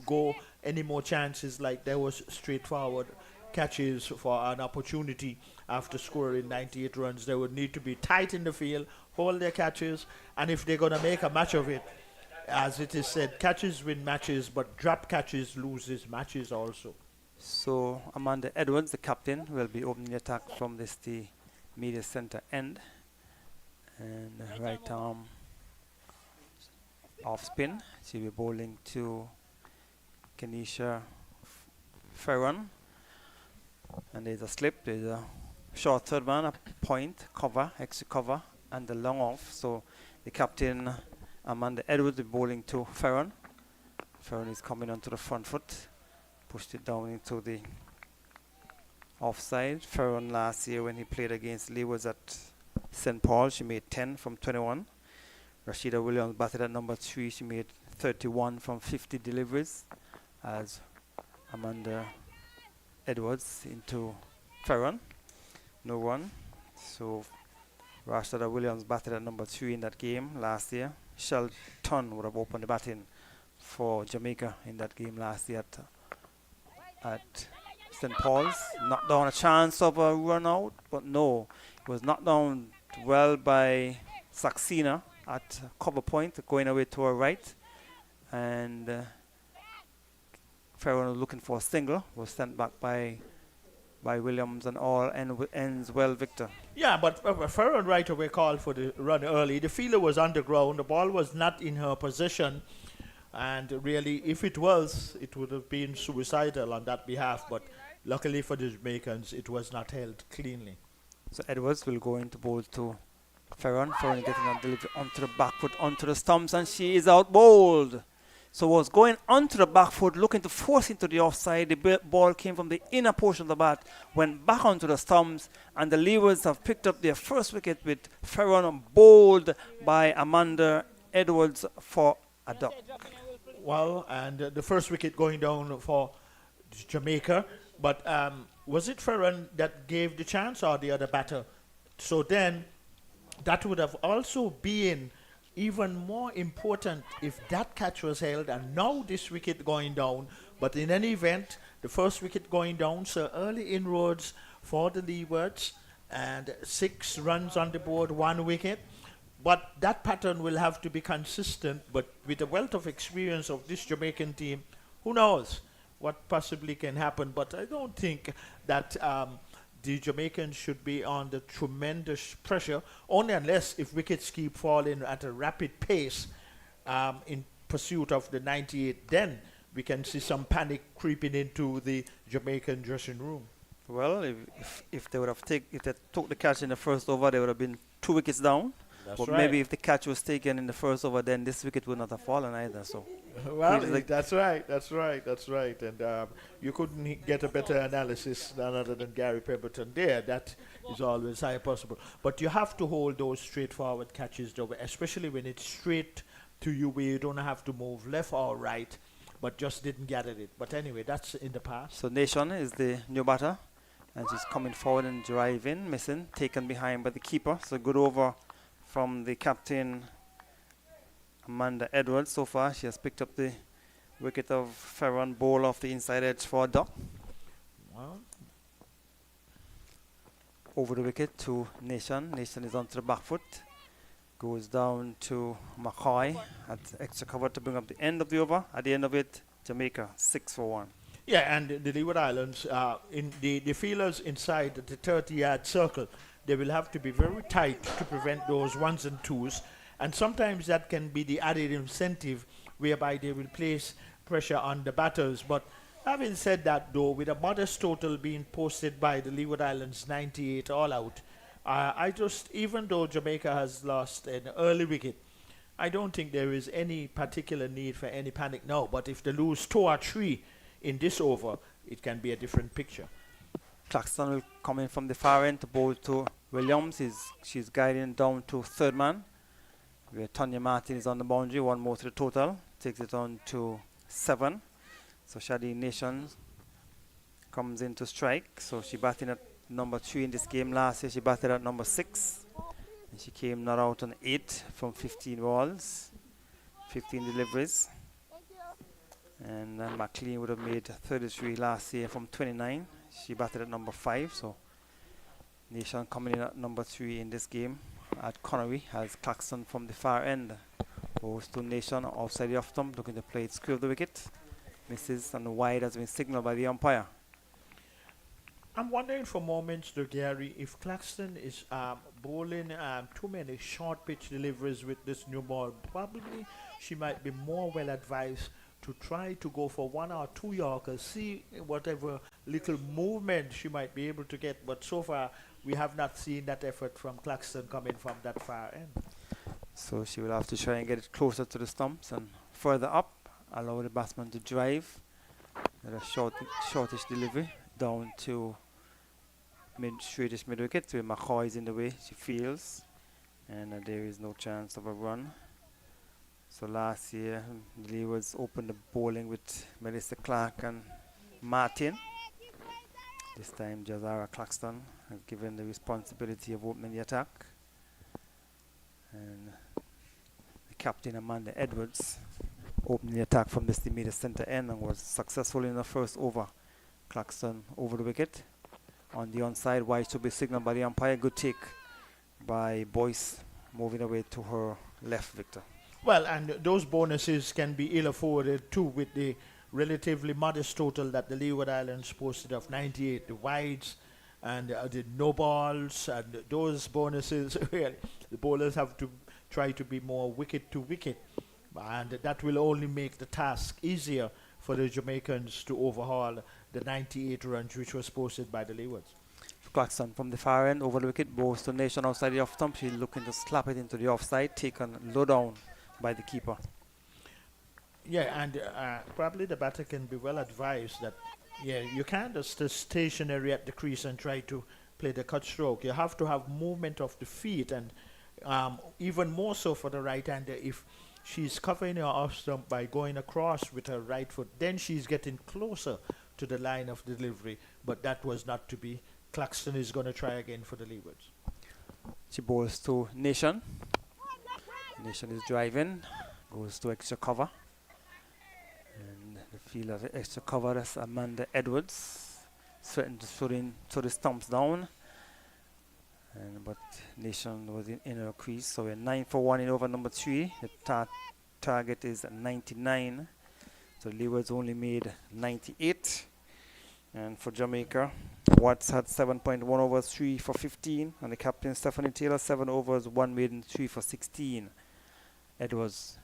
S4: go any more chances like there was straightforward catches for an opportunity after scoring 98 runs. They would need to be tight in the field, hold their catches, and if they're going to make a match of it, as it is said, catches win matches, but drop catches loses matches also.
S5: So Amanda Edwards, the captain, will be opening the attack from the media center end. And right arm off spin. She'll be bowling to Kenisha Ferron. And there's a slip, there's a short third man, a point, cover, extra cover, and the long off. So the captain, Amanda Edwards, will be bowling to Ferron. Ferron is coming onto the front foot, pushed it down into the offside. Ferron last year when he played against Leeward at St. Paul, she made 10 from 21. Rashida Williams batted at number 3. She made 31 from 50 deliveries as Amanda Edwards into Ferron. No run. So Rashida Williams batted at number 3 in that game last year. Shelton would have opened the batting for Jamaica in that game last year at St. Paul's. Knocked down a chance of a run out, but no. It was knocked down well by Saxena at cover point, going away to her right. And Ferron was looking for a single, was sent back by Williams, and all ends well, Victor.
S4: Yeah, but Ferron right away called for the run early. The fielder was underground. The ball was not in her possession. And really, if it was, it would have been suicidal on that behalf. But luckily for the Jamaicans, it was not held cleanly.
S5: So Edwards will go into bowl to Ferron. Ferron getting a delivery onto the back foot, onto the stumps, and she is out bowled. So was going onto the back foot, looking to force into the offside. The ball came from the inner portion of the bat, went back onto the stumps, and the Leewards have picked up their first wicket with Ferron bowled by Amanda Edwards for a duck.
S4: Well, and the first wicket going down for Jamaica. But was it Ferron that gave the chance or the other batter? So then that would have also been even more important if that catch was held, and now this wicket going down. But in any event, the first wicket going down, so early inroads for the Leewards, and 6 runs on the board, 1 wicket. But that pattern will have to be consistent. But with the wealth of experience of this Jamaican team, who knows what possibly can happen. But I don't think that the Jamaicans should be under tremendous pressure, only unless if wickets keep falling at a rapid pace in pursuit of the 98, then we can see some panic creeping into the Jamaican dressing room.
S5: Well, if they would have if they took the catch in the first over, they would have been 2 wickets down.
S4: That's
S5: but
S4: right.
S5: maybe if the catch was taken in the first over, then this wicket would not have fallen either. So
S4: Well, that's right. And you couldn't get a better analysis than other than Gary Pemberton there. That is always high possible. But you have to hold those straightforward catches, though, especially when it's straight to you where you don't have to move left or right, but just didn't get at it. But anyway, that's in the past.
S5: So Nation is the new batter, and she's coming forward and driving, missing, taken behind by the keeper. So good over from the captain, Amanda Edwards. So far, she has picked up the wicket of Ferron, bowl off the inside edge for a duck.
S4: Well,
S5: Over the wicket to Nation. Nation is onto the back foot. Goes down to McCoy at extra cover to bring up the end of the over. At the end of it, Jamaica 6 for 1.
S4: yeah, and the Leeward Islands, in the fielders inside the 30-yard circle, they will have to be very tight to prevent those 1s and 2s. And sometimes that can be the added incentive whereby they will place pressure on the batters. But having said that, though, with a modest total being posted by the Leeward Islands 98 all out, I just, even though Jamaica has lost an early wicket, I don't think there is any particular need for any panic now. But if they lose 2 or 3 in this over, it can be a different picture.
S5: Claxton will come in from the far end to bowl to Williams. She's guiding down to third man, where Tanya Martin is on the boundary. 1 more to the total. Takes it on to 7. So Shadi Nation comes in to strike. So she batted at number 3 in this game. Last year she batted at number 6. And she came not out on 8 from 15 balls, 15 deliveries. And then McLean would have made 33 last year from 29. She batted at number 5. So Nation coming in at number 3 in this game. At Connery has Claxton from the far end. Goes to Nation outside the off stump, looking to play it square of the wicket. Misses, and wide has been signaled by the umpire.
S4: I'm wondering for moments, though, Gary, if Claxton is bowling too many short pitch deliveries with this new ball. Probably she might be more well advised to to try to go for 1 or 2 Yorkers, see whatever little movement she might be able to get. But so far, we have not seen that effort from Claxton coming from that far end.
S5: So she will have to try and get it closer to the stumps and further up, allow the batsman to drive. And a shortish delivery down to straightish mid wicket where McCoy is in the way. She feels, and there is no chance of a run. So last year, the Leewards opened the bowling with Melissa Clark and Martin. This time, Jazara Claxton has given the responsibility of opening the attack. And the captain, Amanda Edwards, opened the attack from the immediate centre end and was successful in the first over. Claxton over the wicket. On the onside, wide should be signalled by the umpire. Good take by Boyce, moving away to her left, Victor.
S4: Well, and those bonuses can be ill afforded too with the relatively modest total that the Leeward Islands posted of 98, the wides and the no balls, and those bonuses, really, the bowlers have to try to be more wicket to wicket, and that will only make the task easier for the Jamaicans to overhaul the 98 runs which was posted by the Leewards.
S5: Claxton from the far end over the wicket, bowls to Nation outside the off stump. She's looking to slap it into the offside, taken low down by the keeper.
S4: Yeah, and probably the batter can be well advised that, yeah, you can't just stay stationary at the crease and try to play the cut stroke. You have to have movement of the feet, and even more so for the right-hander. If she's covering her off stump by going across with her right foot, then she's getting closer to the line of delivery. But that was not to be. Claxton is going to try again for the Leewards.
S5: She bowls to Nation. Nation is driving, goes to extra cover. And the fielder of extra cover is Amanda Edwards. Threatened to throw the stumps down. But Nation was in her crease. So we're 9 for 1 in over number 3. The target is 99. So Leewards only made 98. And for Jamaica, Watts had 7.1 overs, 3 for 15. And the captain, Stephanie Taylor, 7 overs, 1 maiden, 3 for 16. Edwards,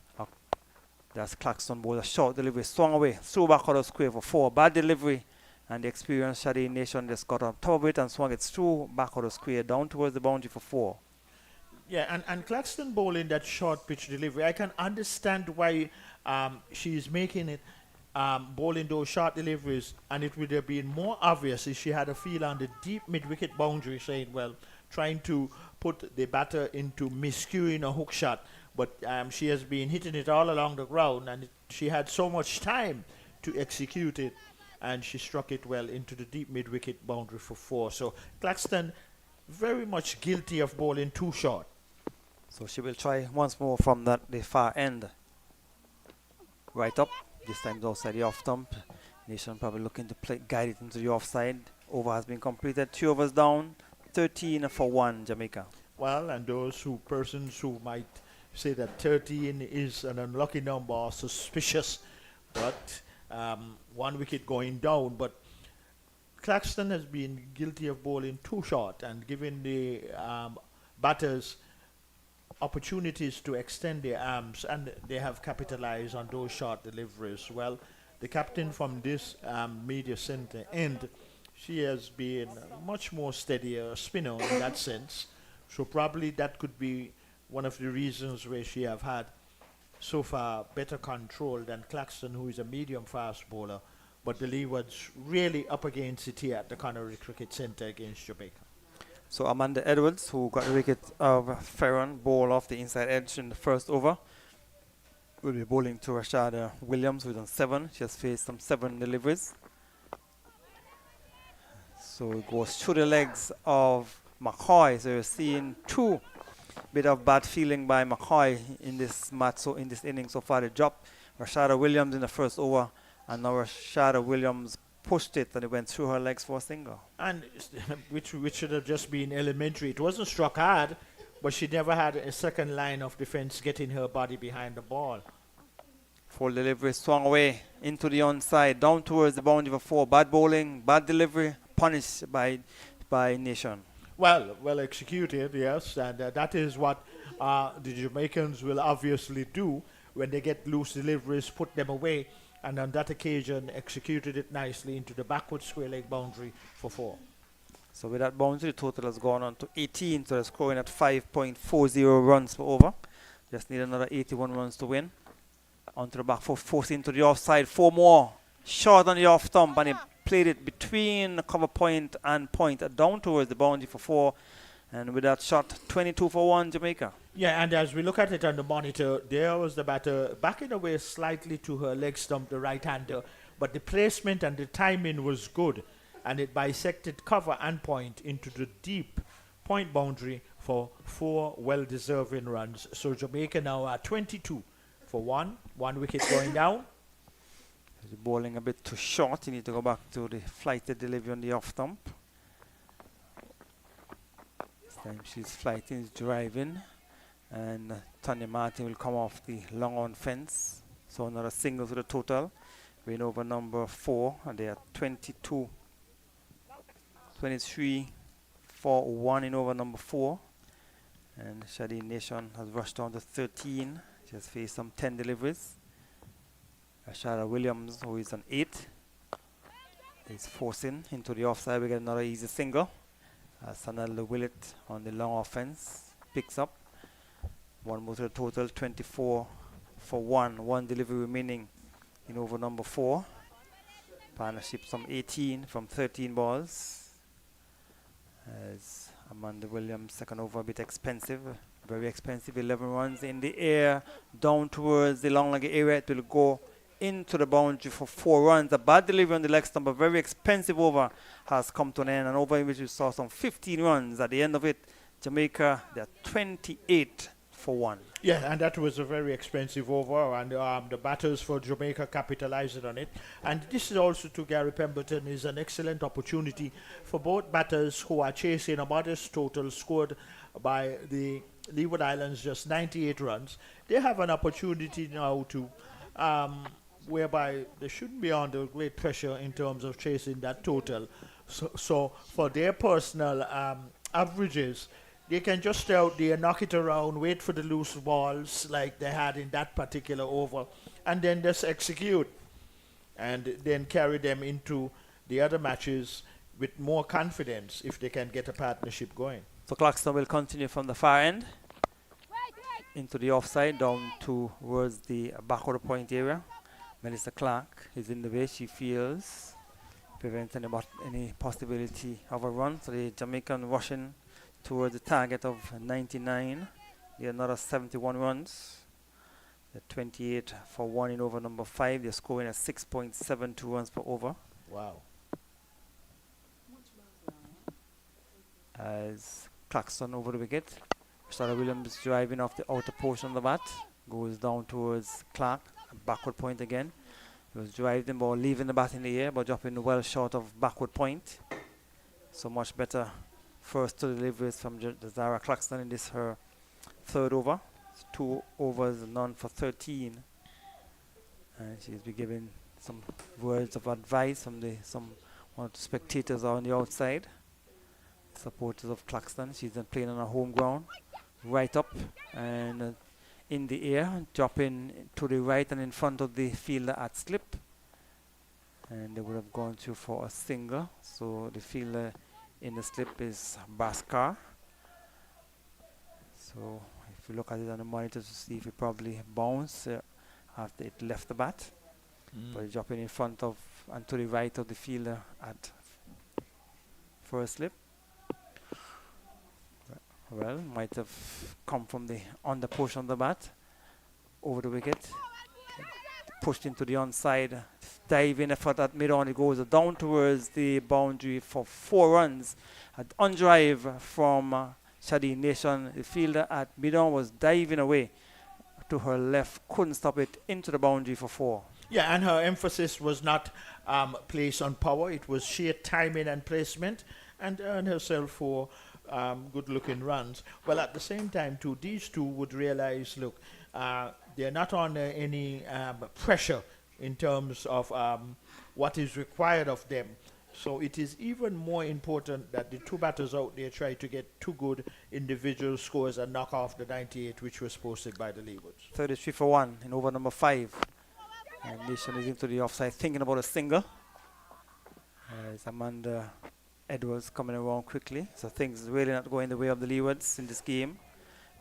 S5: that's Claxton bowled a short delivery, swung away, threw back out of square for 4. Bad delivery, and the experienced Shadi Nation just got on top of it and swung it through back out of square down towards the boundary for 4.
S4: Yeah, and Claxton bowling that short pitch delivery, I can understand why she's making it bowling those short deliveries, and it would have been more obvious if she had a feel on the deep mid-wicket boundary, saying, well, trying to put the batter into miscuing a hook shot. But she has been hitting it all along the ground, and she had so much time to execute it, and she struck it well into the deep mid-wicket boundary for 4. So Claxton very much guilty of bowling too short.
S5: So she will try once more from the far end. Right up, this time outside the off stump. Nation probably looking to guide it into the offside. Over has been completed, 3 overs down, 13 for 1 Jamaica.
S4: Well, and those persons who might say that 13 is an unlucky number or suspicious, but 1 wicket going down. But Claxton has been guilty of bowling too short and giving the batters opportunities to extend their arms, and they have capitalized on those short deliveries. Well, the captain from this media center end, she has been much more steadier spinner in that sense. So probably that could be one of the reasons where she have had so far better control than Claxton, who is a medium fast bowler. But the Leewards really up against it here at the Connery Cricket Centre against Jamaica.
S5: So Amanda Edwards, who got the wicket of Ferron, bowl off the inside edge in the first over, will be bowling to Rashada Williams, who's on 7. She has faced some 7 deliveries. So it goes through the legs of McCoy. So you're seeing 2 bit of bad feeling by McCoy in this match, so in this inning so far. They dropped Rashada Williams in the first over, and now Rashada Williams pushed it and it went through her legs for a single.
S4: And which should have just been elementary. It wasn't struck hard, but she never had a second line of defense getting her body behind the ball.
S5: Full delivery, swung away into the onside, down towards the boundary for 4. Bad bowling, bad delivery, punished by Nation.
S4: Well executed, yes, and that is what the Jamaicans will obviously do when they get loose deliveries, put them away. and on that occasion executed it nicely into the backward square leg boundary for 4.
S5: So with that boundary, the total has gone on to 18, so they're scoring at 5.40 runs per over. Just need another 81 runs to win. Onto the back foot, forcing into the offside. 4 more. Short on the off stump, and he played it between the cover point and point, down towards the boundary for 4. And with that shot, 22 for 1, Jamaica.
S4: Yeah, and as we look at it on the monitor, there was the batter backing away slightly to her leg stump, the right-hander, but the placement and the timing was good, and it bisected cover and point into the deep point boundary for 4 well-deserving runs. So Jamaica now are 22 for 1 wicket going down.
S5: The bowling a bit too short. You need to go back to the flighted delivery on the off stump. This time she's flighting, is driving, and Tanya Martin will come off the long on fence. So another single to the total. Win over number 4, and they are 23 for 1 in over number 4. And Shadi Nation has rushed down to 13. She has faced some 10 deliveries. Ashara Williams, who is on 8, is forcing into the offside. We get another easy single. Sanel Willett on the long offense picks up. 1 more to the total, 24 for 1. 1 delivery remaining in over number 4. Partnership from 18 from 13 balls. As Amanda Williams, second over, a bit expensive. Very expensive. 11 runs in the air, down towards the long leg area. It will go into the boundary for 4 runs. A bad delivery on the leg stump, a very expensive over has come to an end. An over in which we saw some 15 runs. At the end of it, Jamaica, they're 28 for 1.
S4: Yeah, and that was a very expensive over, and the batters for Jamaica capitalized on it. And this is also, to Gary Pemberton, is an excellent opportunity for both batters who are chasing a modest total scored by the Leeward Islands, just 98 runs. They have an opportunity now to whereby they shouldn't be under great pressure in terms of chasing that total. So for their personal averages, they can just stay out there, knock it around, wait for the loose balls like they had in that particular over, and then just execute, and then carry them into the other matches with more confidence if they can get a partnership going.
S5: So Claxton will continue from the far end into the offside, down towards the backward point area. Melissa Clark is in the way. She feels preventing about any possibility of a run. So the Jamaican rushing towards the target of 99. They are another 71 runs. They're 28 for 1 in over number 5. They're scoring at 6.72 runs per over.
S4: Wow.
S5: As Claxton over the wicket. Sarah Williams driving off the outer portion of the bat. Goes down towards Clark. Backward point again. He was driving the ball, leaving the bat in the air, but dropping well short of backward point. So much better first 2 deliveries from Zara Claxton in this her 3rd over. It's 2 overs, none for 13. And she's been giving some words of advice from some one of the spectators on the outside. Supporters of Claxton. She's been playing on her home ground. Right up and in the air, dropping to the right and in front of the fielder at slip. And they would have gone through for a single. So the fielder in the slip is Baskar. So if you look at it on the monitor to see if it probably bounced after it left the bat. But it's dropping in front of and to the right of the fielder at first slip. Well, might have come from the under portion of the bat over the wicket. Pushed into the onside, diving effort at mid-on. It goes down towards the boundary for 4 runs. On drive from Shadi Nation. The fielder at mid-on was diving away to her left, couldn't stop it, into the boundary for 4.
S4: Yeah, and her emphasis was not placed on power. It was sheer timing and placement, and earned herself 4 good-looking runs. Well, at the same time, too, these two would realize, look, they're not under any pressure in terms of what is required of them. So it is even more important that the 2 batters out there try to get 2 good individual scores and knock off the 98, which was posted by the Leewards.
S5: 33 for 1 in over number 5. And Nation is into the offside, thinking about a single. It's Amanda Edwards coming around quickly. So things really not going the way of the Leewards in this game.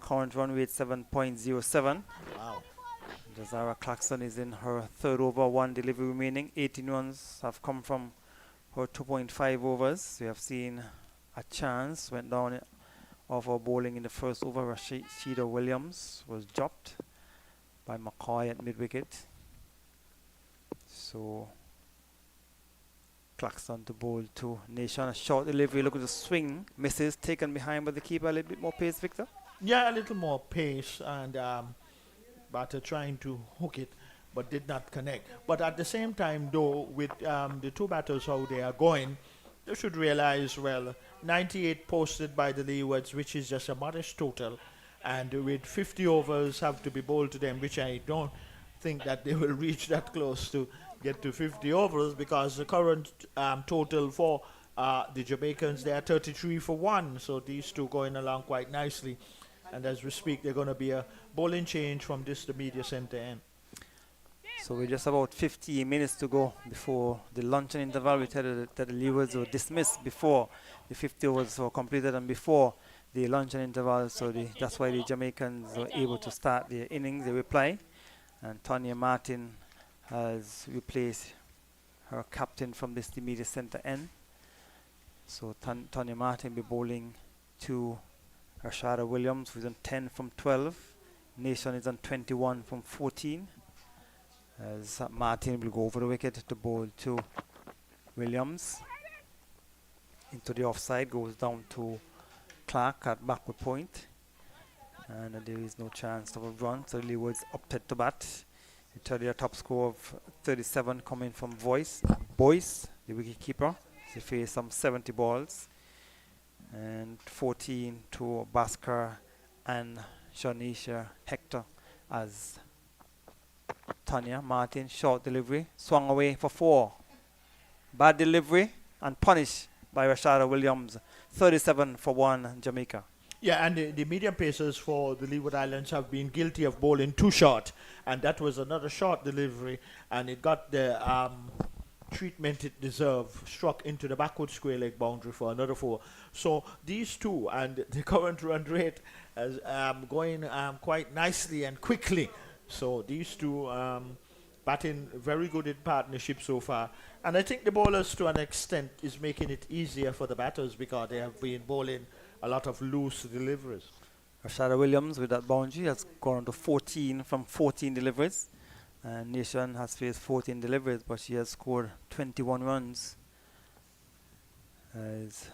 S5: Current run rate 7.07.
S4: Wow.
S5: Zara Clarkson is in her third over, one delivery remaining. 18 runs have come from her 2.5 overs. We have seen a chance went down of her bowling in the first over. Rashida Williams was dropped by McCoy at mid-wicket. So Clarkson to bowl to Nation. A short delivery, look at the swing. Misses, taken behind by the keeper. A little bit more pace, Victor.
S4: Yeah, a little more pace, and batter trying to hook it, but did not connect. But at the same time, though, with the two batters how they are going, they should realize, well, 98 posted by the Leewards, which is just a modest total, and with 50 overs have to be bowled to them, which I don't think that they will reach that close to get to 50 overs, because the current total for the Jamaicans, they are 33 for 1, so these two going along quite nicely. And as we speak, they're going to be a bowling change from this to media center end.
S5: So we're just about 15 minutes to go before the luncheon interval. We tell you that the Leewards were dismissed before the 50 overs were completed and before the luncheon interval. So that's why the Jamaicans were able to start their innings, their reply. And Tanya Martin has replaced her captain from this media center end. So Tanya Martin will be bowling to Rashada Williams, who's on 10 from 12. Nation is on 21 from 14. As Martin will go over the wicket to bowl to Williams. Into the offside, goes down to Clark at backward point. And there is no chance of a run, so Leeward's opted to bat. A top score of 37 coming from Boyce, the wicket keeper. He faced some 70 balls. And 14 to Bhaskar and Shanisha Hector as Tanya Martin, short delivery, swung away for 4. Bad delivery and punished by Rashada Williams. 37 for 1 Jamaica.
S4: Yeah, and the medium pacers for the Leeward Islands have been guilty of bowling too short, and that was another short delivery, and it got the treatment it deserved, struck into the backward square leg boundary for another 4. So these two, and the current run rate is going quite nicely and quickly. So these two batting very good in partnership so far. And I think the bowlers to an extent is making it easier for the batters because they have been bowling a lot of loose deliveries.
S5: Rashada Williams with that boundary has gone to 14 from 14 deliveries. Nation has faced 14 deliveries, but she has scored 21 runs. As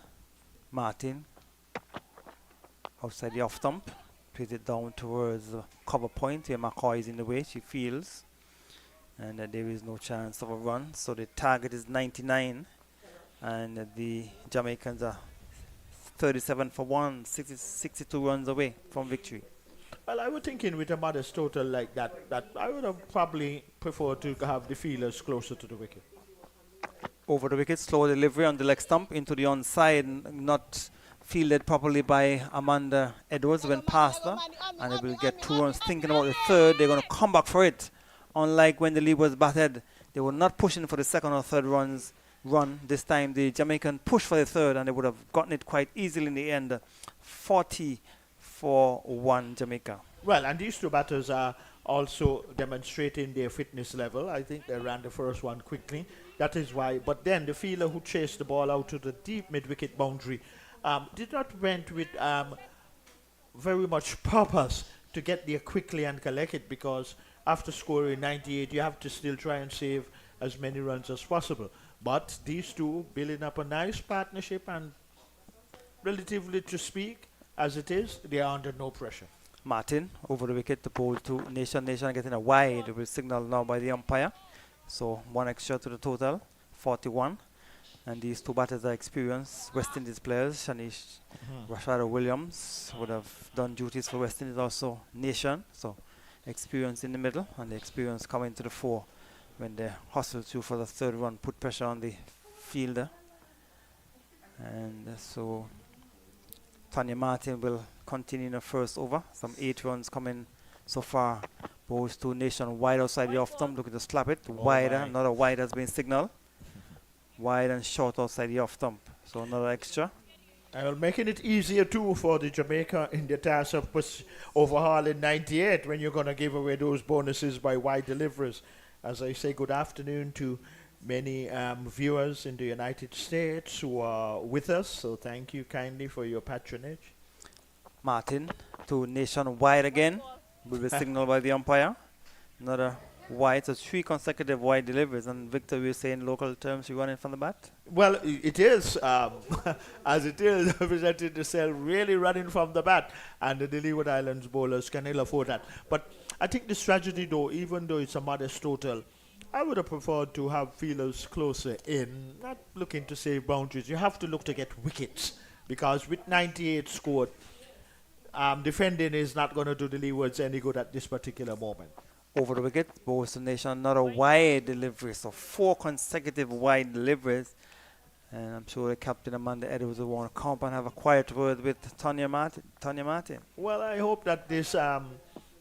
S5: Martin outside the off stump, plays it down towards the cover point where McCoy is in the way. She feels, and there is no chance of a run. So the target is 99, and the Jamaicans are 37 for 1, 62 runs away from victory.
S4: Well, I was thinking with a modest total like that I would have probably preferred to have the fielders closer to the wicket.
S5: Over the wicket, slow delivery on the leg stump into the onside, not fielded properly by Amanda Edwards, went past her, and they will get 2 runs. Thinking about the third, they're going to come back for it. Unlike when the Leewards batted, they were not pushing for the second or third run. This time the Jamaican pushed for the third, and they would have gotten it quite easily in the end. 40 for 1 Jamaica.
S4: Well, and these two batters are also demonstrating their fitness level. I think they ran the first one quickly. That is why. But then the fielder who chased the ball out to the deep mid-wicket boundary did not went with very much purpose to get there quickly and collect it, because after scoring 98, you have to still try and save as many runs as possible. But these two building up a nice partnership, and relatively to speak, as it is, they are under no pressure.
S5: Martin over the wicket to bowl to Nation. Nation getting a wide will signal now by the umpire. So 1 extra to the total, 41. And these two batters are experienced West Indies players. Shanish Rashada Williams would have done duties for West Indies, also Nation. So experience in the middle, and the experience coming to the fore when they hustle through for the third run, put pressure on the fielder. And so Tanya Martin will continue in the first over. Some 8 runs coming so far, Goes to Nation wide outside the off stump, looking to slap it. Wider,
S4: my.
S5: another wide has been signaled. Wide and short outside the off stump. So another extra.
S4: And making it easier too for the Jamaica in the task of overhauling 98 when you're going to give away those bonuses by wide deliveries. As I say, good afternoon to many viewers in the United States who are with us. So thank you kindly for your patronage.
S5: Martin to Nation wide again. Will be signaled by the umpire. Another wide, so 3 consecutive wide deliveries. And Victor, we say in local terms, you running from the bat?
S4: Well, it is, as it is, representing the cell really running from the bat, and the Leeward Islands bowlers can ill afford that. But I think the strategy, though, even though it's a modest total, I would have preferred to have fielders closer in, not looking to save boundaries. You have to look to get wickets, because with 98 scored, defending is not going to do the Leewards any good at this particular moment.
S5: Over the wicket, Bowes to Nation, another wide delivery. So 4 consecutive wide deliveries. And I'm sure the captain Amanda Edwards will want to come up and have a quiet word with Tanya Martin.
S4: Well, I hope that this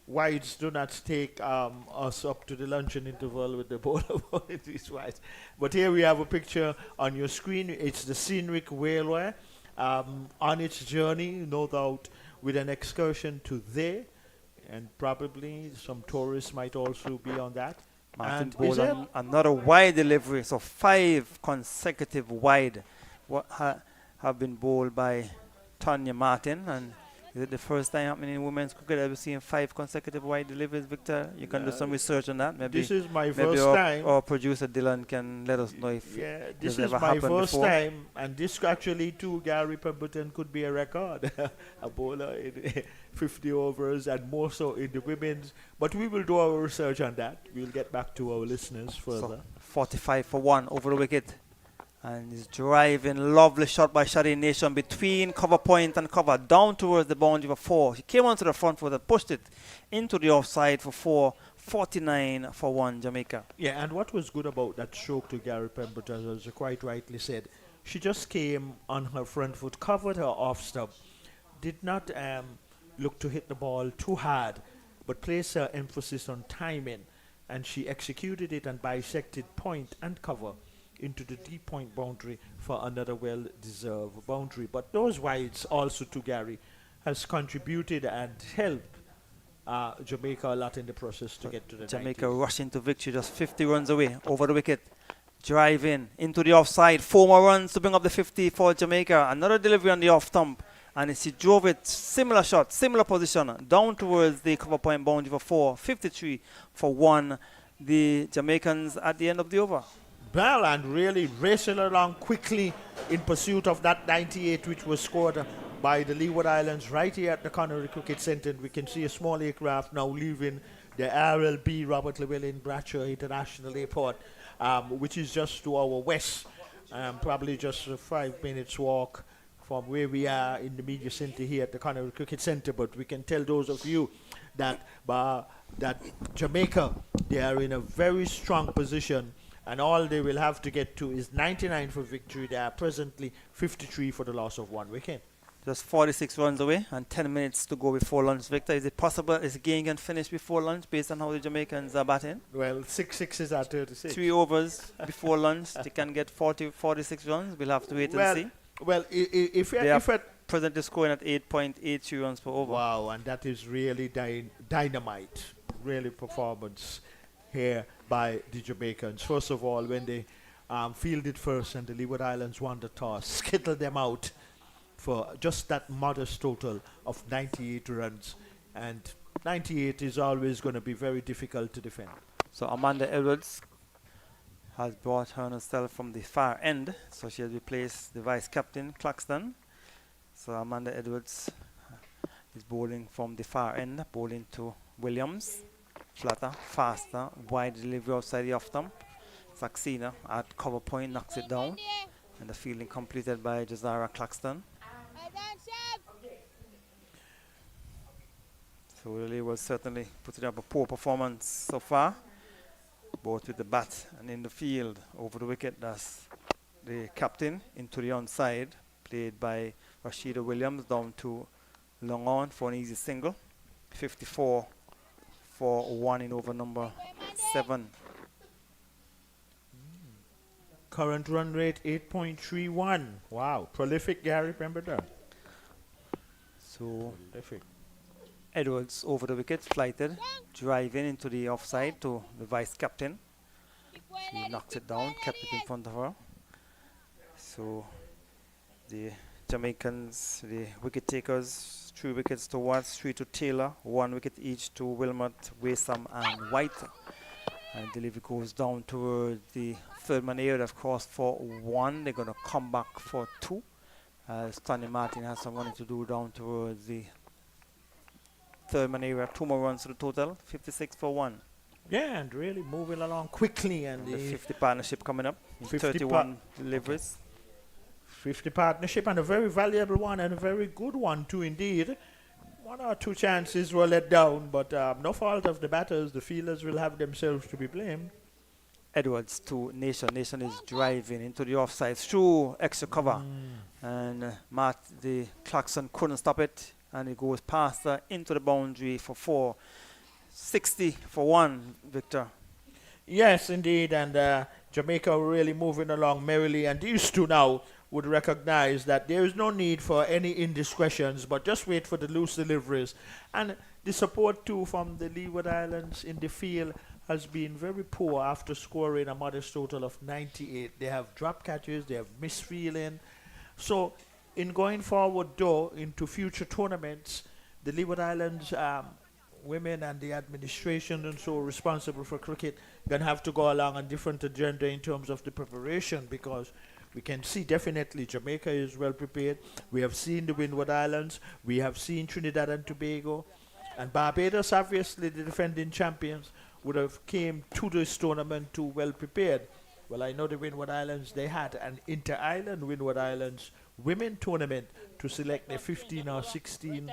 S4: wides do not take us up to the luncheon interval with the bowler bowling these wides. But here we have a picture on your screen. It's the scenic railway on its journey, no doubt, with an excursion to there. And probably some tourists might also be on that.
S5: Martin
S4: And is
S5: bowled another wide delivery. So 5 consecutive wide have been bowled by Tanya Martin. And is it the first time happening in women's cricket that we've seen 5 consecutive wide deliveries, Victor? You can do some research on that. Maybe
S4: this is my
S5: maybe
S4: first time.
S5: our producer Dylan can let us know if
S4: This
S5: this
S4: is
S5: ever
S4: my
S5: happened
S4: first
S5: before.
S4: time, and this actually too, Gary Pemberton could be a record. A bowler in 50 overs and more so in the women's. But we will do our research on that. We'll get back to our listeners further.
S5: So 45 for 1 over the wicket. And he's driving, lovely shot by Shadi Nation between cover point and cover, down towards the boundary for 4. He came onto the front foot and pushed it into the offside for 4. 49 for 1 Jamaica.
S4: Yeah, and what was good about that stroke to Gary Pemberton, as you quite rightly said, she just came on her front foot, covered her off stump, did not look to hit the ball too hard, but placed her emphasis on timing, and she executed it and bisected point and cover into the deep point boundary for another well-deserved boundary. But those wides also to Gary has contributed and helped Jamaica a lot in the process to get to the
S5: Jamaica
S4: 90s.
S5: rushing to victory, just 50 runs away over the wicket. Driving into the offside, 4 more runs to bring up the 50 for Jamaica. Another delivery on the off stump, and she drove it, similar shot, similar position, down towards the cover point boundary for 4. 53 for 1. The Jamaicans at the end of the over.
S4: Well, and really racing along quickly in pursuit of that 98 which was scored by the Leeward Islands right here at the Connery Cricket Centre. We can see a small aircraft now leaving the RLB Robert Llewellyn Bradshaw International Airport, which is just to our west, probably just a 5 minutes walk from where we are in the media centre here at the Connery Cricket Centre. But we can tell those of you that that Jamaica, they are in a very strong position, and all they will have to get to is 99 for victory. They are presently 53 for the loss of 1 wicket.
S5: Just 46 runs away and 10 minutes to go before lunch. Victor, is it possible this game can finish before lunch based on how the Jamaicans are batting?
S4: Well, 6 sixes are 36.
S5: 3 overs before lunch, they can get 46 runs. We'll have to wait and see.
S4: Well, if
S5: They are presently scoring at 8.83 runs per over.
S4: wow, and that is really dynamite, really performance here by the Jamaicans. First of all, when they fielded first and the Leeward Islands won the toss, skittled them out for just that modest total of 98 runs. And 98 is always going to be very difficult to defend.
S5: So Amanda Edwards has brought herself from the far end. So she has replaced the vice captain, Claxton. So Amanda Edwards is bowling from the far end, bowling to Williams. Flatter, faster, wide delivery outside the off stump. Saxena at cover point knocks it down. And the fielding completed by Jazara Claxton. So really was certainly putting up a poor performance so far, both with the bat and in the field. Over the wicket, that's the captain into the onside, played by Rashida Williams down to long on for an easy single. 54 for 1 in over number 7.
S4: Current run rate 8.31. Wow, prolific Gary Pemberton.
S5: So
S4: Prolific.
S5: Edwards over the wicket, flighted, driving into the offside to the vice captain. She knocks it down, kept it in front of her. So the Jamaicans, the wicket takers, 3 wickets to Watts, 3 to Taylor, 1 wicket each to Wilmot, Waysam and White. And delivery goes down towards the third man area. They've crossed for 1. They're going to come back for 2. Stanley Martin has some running to do down towards the third man area. 2 more runs to the total, 56 for 1.
S4: Yeah, and really moving along quickly. And
S5: The
S4: the
S5: 50 partnership coming up,
S4: 50
S5: 31 deliveries.
S4: 50 partnership, and a very valuable one, and a very good one too indeed. 1 or 2 chances were let down, but no fault of the batters. The fielders will have themselves to be blamed.
S5: Edwards to Nation. Nation is driving into the offside through extra cover. And the Clarkson couldn't stop it. And it goes past into the boundary for 4. 60 for 1, Victor.
S4: Yes, indeed, and Jamaica really moving along merrily, and these two now would recognize that there is no need for any indiscretions, but just wait for the loose deliveries. And the support too from the Leeward Islands in the field has been very poor after scoring a modest total of 98. They have drop catches, they have misfeeling. So in going forward though into future tournaments, the Leeward Islands women and the administration and so responsible for cricket gonna have to go along a different agenda in terms of the preparation, because we can see definitely Jamaica is well prepared. We have seen the Windward Islands, we have seen Trinidad and Tobago, and Barbados, obviously the defending champions, would have came to this tournament too well prepared. Well, I know the Windward Islands, they had an inter-island Windward Islands women tournament to select the 15 or 16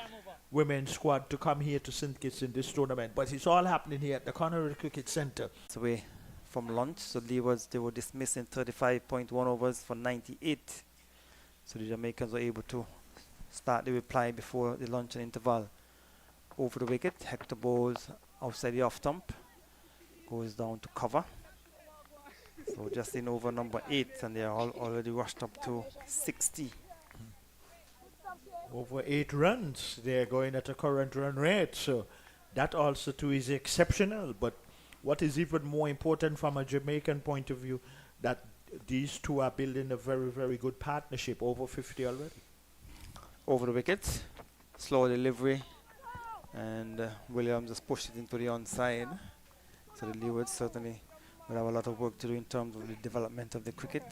S4: women's squad to come here to St. Kitts in this tournament. But it's all happening here at the Connery Cricket Centre.
S5: It's away from lunch. So Leewards, they were dismissed in 35.1 overs for 98. So the Jamaicans were able to start the reply before the luncheon interval. Over the wicket, Hector bowls outside the off stump. Goes down to cover. So just in over number 8, and they are all already rushed up to 60.
S4: Over 8 runs, they're going at a current run rate. So that also too is exceptional. But what is even more important from a Jamaican point of view, that these two are building a very, very good partnership, over 50 already.
S5: Over the wicket, slow delivery, and Williams just pushed it into the onside. So the Leewards certainly will have a lot of work to do in terms of the development of the cricket.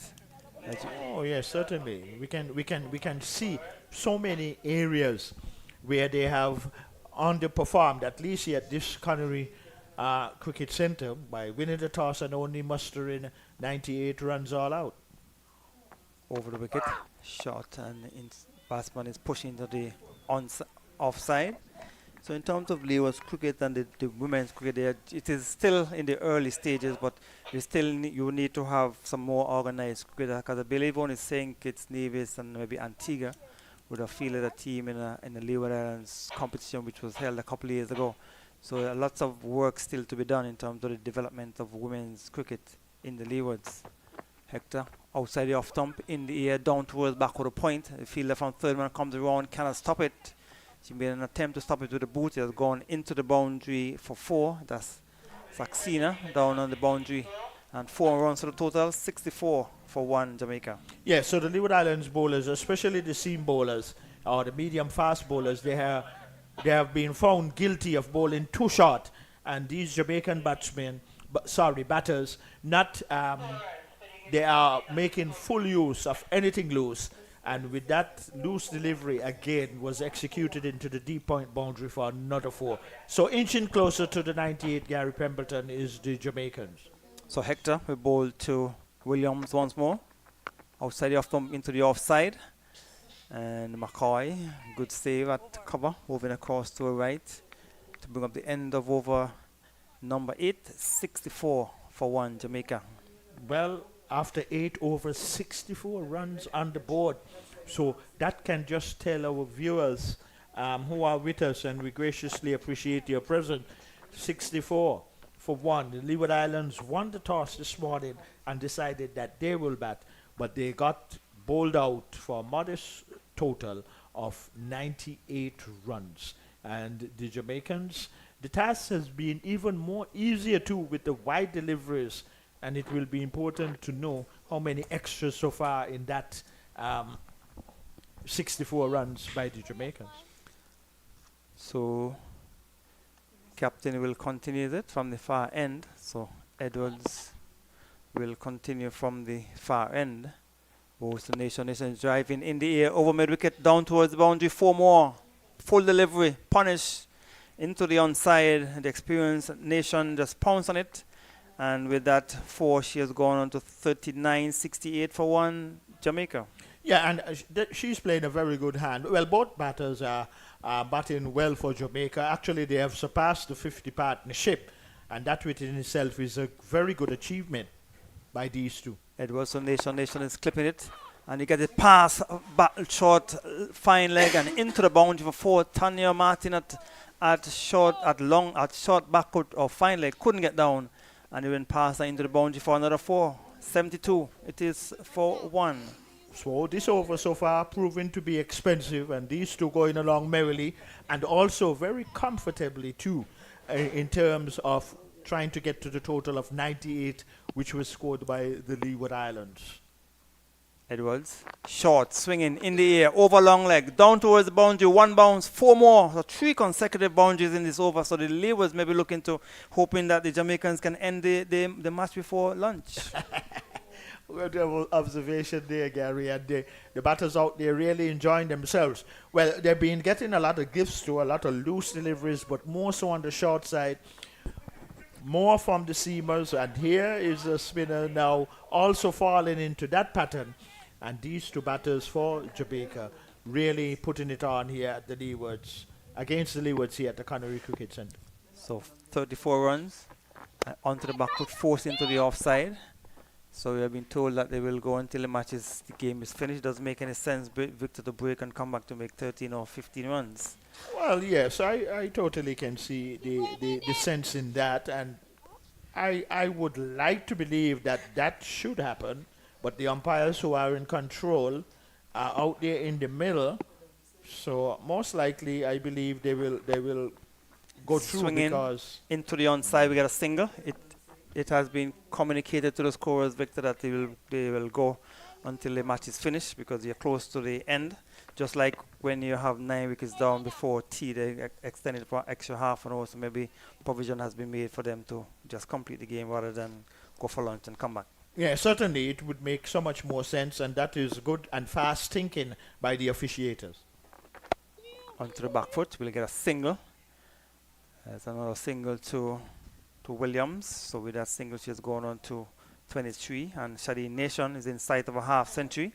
S4: Oh yes, certainly. We can see so many areas where they have underperformed, at least here at this Connery Cricket Centre, by winning the toss and only mustering 98 runs all out.
S5: Over the wicket, shot, and batsman is pushing into the offside. So in terms of Leewards cricket and the women's cricket, it is still in the early stages, but you need to have some more organized cricket, because I believe only St. Kitts, Nevis, and maybe Antigua would have fielded a team in the Leeward Islands competition, which was held a couple of years ago. So lots of work still to be done in terms of the development of women's cricket in the Leewards. Hector outside the off stump, in the air, down towards back of the point. The fielder from third man comes around, cannot stop it. She made an attempt to stop it with the boot. It has gone into the boundary for 4. That's Saxena down on the boundary. And 4 runs to the total, 64 for 1 Jamaica.
S4: Yeah, so the Leeward Islands bowlers, especially the seam bowlers or the medium fast bowlers, they have been found guilty of bowling too short. And these Jamaican batters, they are making full use of anything loose. And with that loose delivery again was executed into the deep point boundary for another 4. So inching closer to the 98 Gary Pemberton is the Jamaicans.
S5: So Hector will bowl to Williams once more. Outside the off stump into the offside. And McCoy, good save at cover, moving across to the right to bring up the end of over number 8, 64 for 1 Jamaica.
S4: Well, after 8 overs, 64 runs on the board. So that can just tell our viewers who are with us, and we graciously appreciate your presence. 64 for 1. The Leeward Islands won the toss this morning and decided that they will bat, but they got bowled out for a modest total of 98 runs. And the Jamaicans, the task has been even more easier too with the wide deliveries, and it will be important to know how many extras so far in that 64 runs by the Jamaicans.
S5: So captain will continue it from the far end. So Edwards will continue from the far end. Goes to Nation. Nation driving in the air over mid wicket down towards the boundary. 4 more. Full delivery. Punish into the onside. The experienced Nation just pounced on it. And with that 4, she has gone on to 39-68 for 1 Jamaica.
S4: Yeah, and she's playing a very good hand. Well, both batters are batting well for Jamaica. Actually, they have surpassed the 50 partnership, and that within itself is a very good achievement by these two.
S5: Edwards on Nation. Nation is clipping it. And you get it pass, short, fine leg, and into the boundary for 4. Tanya Martin at short backward or fine leg. Couldn't get down. And he went past and into the boundary for another 4. 72. It is for 1.
S4: So this over so far proving to be expensive, and these two going along merrily and also very comfortably too, in terms of trying to get to the total of 98, which was scored by the Leeward Islands.
S5: Edwards, short, swinging in the air, over long leg, down towards the boundary, 1 bounce, 4 more, so 3 consecutive boundaries in this over. So the Leewards may be looking to, hoping that the Jamaicans can end the match before lunch.
S4: Good observation there, Gary, and the batters out there really enjoying themselves. Well, they've been getting a lot of gifts too, a lot of loose deliveries, but more so on the short side, more from the seamers, and here is a spinner now also falling into that pattern. And these two batters for Jamaica really putting it on here at the Leewards, against the Leewards here at the Connery Cricket Centre.
S5: So 34 runs, onto the back foot, forced into the offside. So we have been told that they will go until the game is finished. Doesn't make any sense, Victor, to break and come back to make 13 or 15 runs.
S4: Well, yes, I totally can see the sense in that, and I would like to believe that should happen, but the umpires who are in control are out there in the middle, so most likely I believe they will go through.
S5: Swinging
S4: because
S5: into the onside, we get a single. It has been communicated to the scorers, Victor, that they will go until the match is finished because you're close to the end. Just like when you have 9 wickets down before tea, they extend it for extra half an hour, so maybe provision has been made for them to just complete the game rather than go for lunch and come back.
S4: yeah, certainly it would make so much more sense, and that is good and fast thinking by the officiators.
S5: Onto the back foot, we'll get a single. There's another single to Williams. So with that single, she has gone on to 23, and Shadi Nation is in sight of a half century.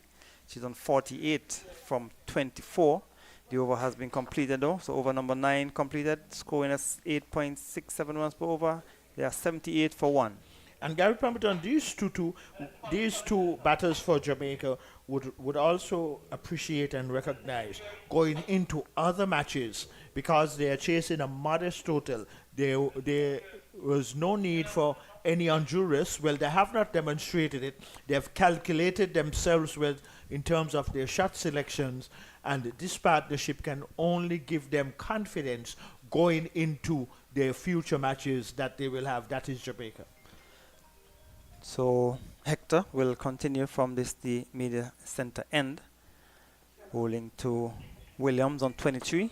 S5: She's on 48 from 24. The over has been completed though, so over number 9 completed, scoring as 8.67 runs per over. They are 78 for 1.
S4: And Gary Pemberton, these two batters for Jamaica would also appreciate and recognize going into other matches, because they are chasing a modest total. There was no need for any undue risk. Well, they have not demonstrated it. They have calculated themselves well in terms of their shot selections, and this partnership can only give them confidence going into their future matches that they will have. That is Jamaica.
S5: So Hector will continue from the media center end, bowling to Williams on 23.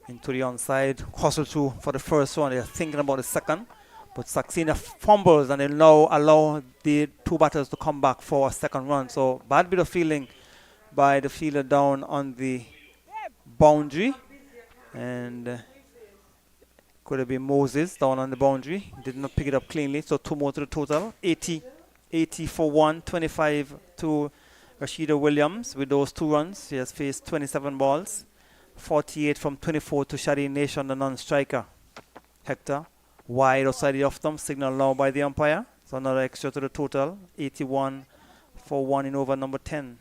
S5: Into the onside, hustle through for the first one. They're thinking about the second, but Saxena fumbles, and they now allow the 2 batters to come back for a second run. So bad bit of fielding by the fielder down on the boundary, and could have been Moses down on the boundary. Did not pick it up cleanly, so 2 more to the total. 80 for 1, 25 to Rashida Williams with those 2 runs. She has faced 27 balls. 48 from 24 to Shadi Nation, the non-striker. Hector wide outside the off-stump, signal now by the umpire. So another extra to the total. 81 for 1 in over number 10.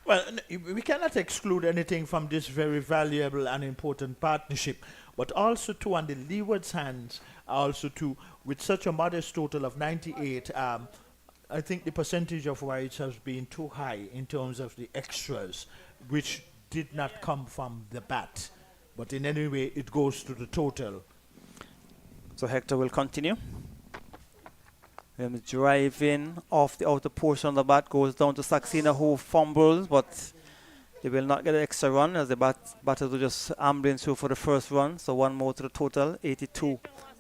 S4: Well, we cannot exclude anything from this very valuable and important partnership, but also too on the Leeward's hands, Also, too, with such a modest total of 98, I think the percentage of wides has been too high in terms of the extras, which did not come from the bat. But in any way, it goes to the total.
S5: So Hector will continue. Driving off the outer portion of the bat goes down to Saxena, who fumbles, but they will not get an extra run as the batters will just ambling through for the first run. So one more to the total, 82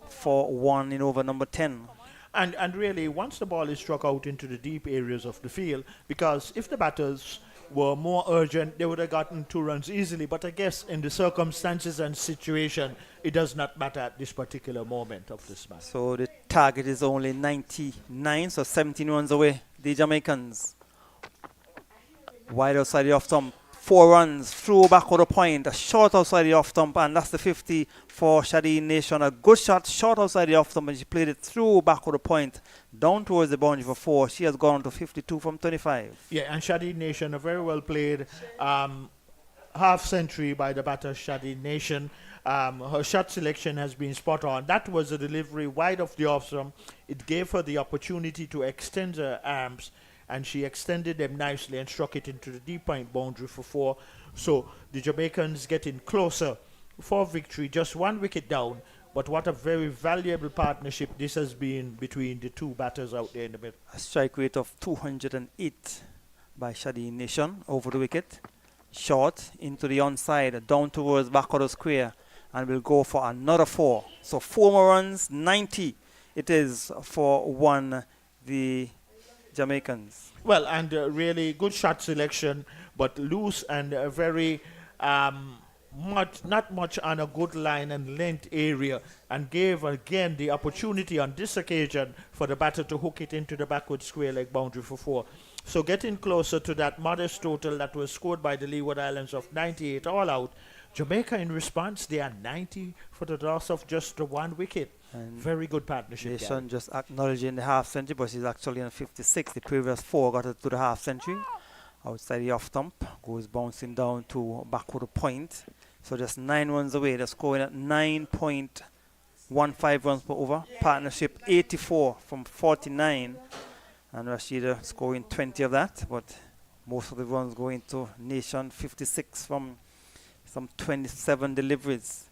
S5: for 1 in over number 10.
S4: And really, once the ball is struck out into the deep areas of the field, because if the batters were more urgent, they would have gotten 2 runs easily. But I guess in the circumstances and situation, it does not matter at this particular moment of this match.
S5: So the target is only 99, so 17 runs away. The Jamaicans wide outside the off stump. 4 runs, through back of the point, a short outside the off stump, and that's the 50 for Shadi Nation. A good shot, short outside the off stump, and she played it through back of the point, down towards the boundary for 4. She has gone to 52 from 25.
S4: Yeah, and Shadi Nation, a very well played half century by the batter Shadi Nation. Her shot selection has been spot on. That was a delivery wide of the off stump. It gave her the opportunity to extend her arms, and she extended them nicely and struck it into the deep point boundary for 4. So the Jamaicans getting closer for victory, just 1 wicket down. But what a very valuable partnership this has been between the 2 batters out there in the middle.
S5: A strike rate of 208 by Shadi Nation over the wicket. Short into the onside, down towards back of the square, and will go for another 4. So 4 more runs, 90 it is for 1, the Jamaicans.
S4: Well, and really good shot selection, but loose and very not much on a good line and length area, and gave again the opportunity on this occasion for the batter to hook it into the backward square leg boundary for 4. So getting closer to that modest total that was scored by the Leeward Islands of 98 all out. Jamaica in response, they are 90 for the loss of just the 1 wicket.
S5: And
S4: very good partnership.
S5: Nation just acknowledging the half century, but she's actually on 56. The previous 4 got her to the half century. Outside the off stump, goes bouncing down to backward point. So just 9 runs away. They're scoring at 9.15 runs per over. Partnership 84 from 49. And Rashida scoring 20 of that. But most of the runs going to Nation, 56 from some 27 deliveries.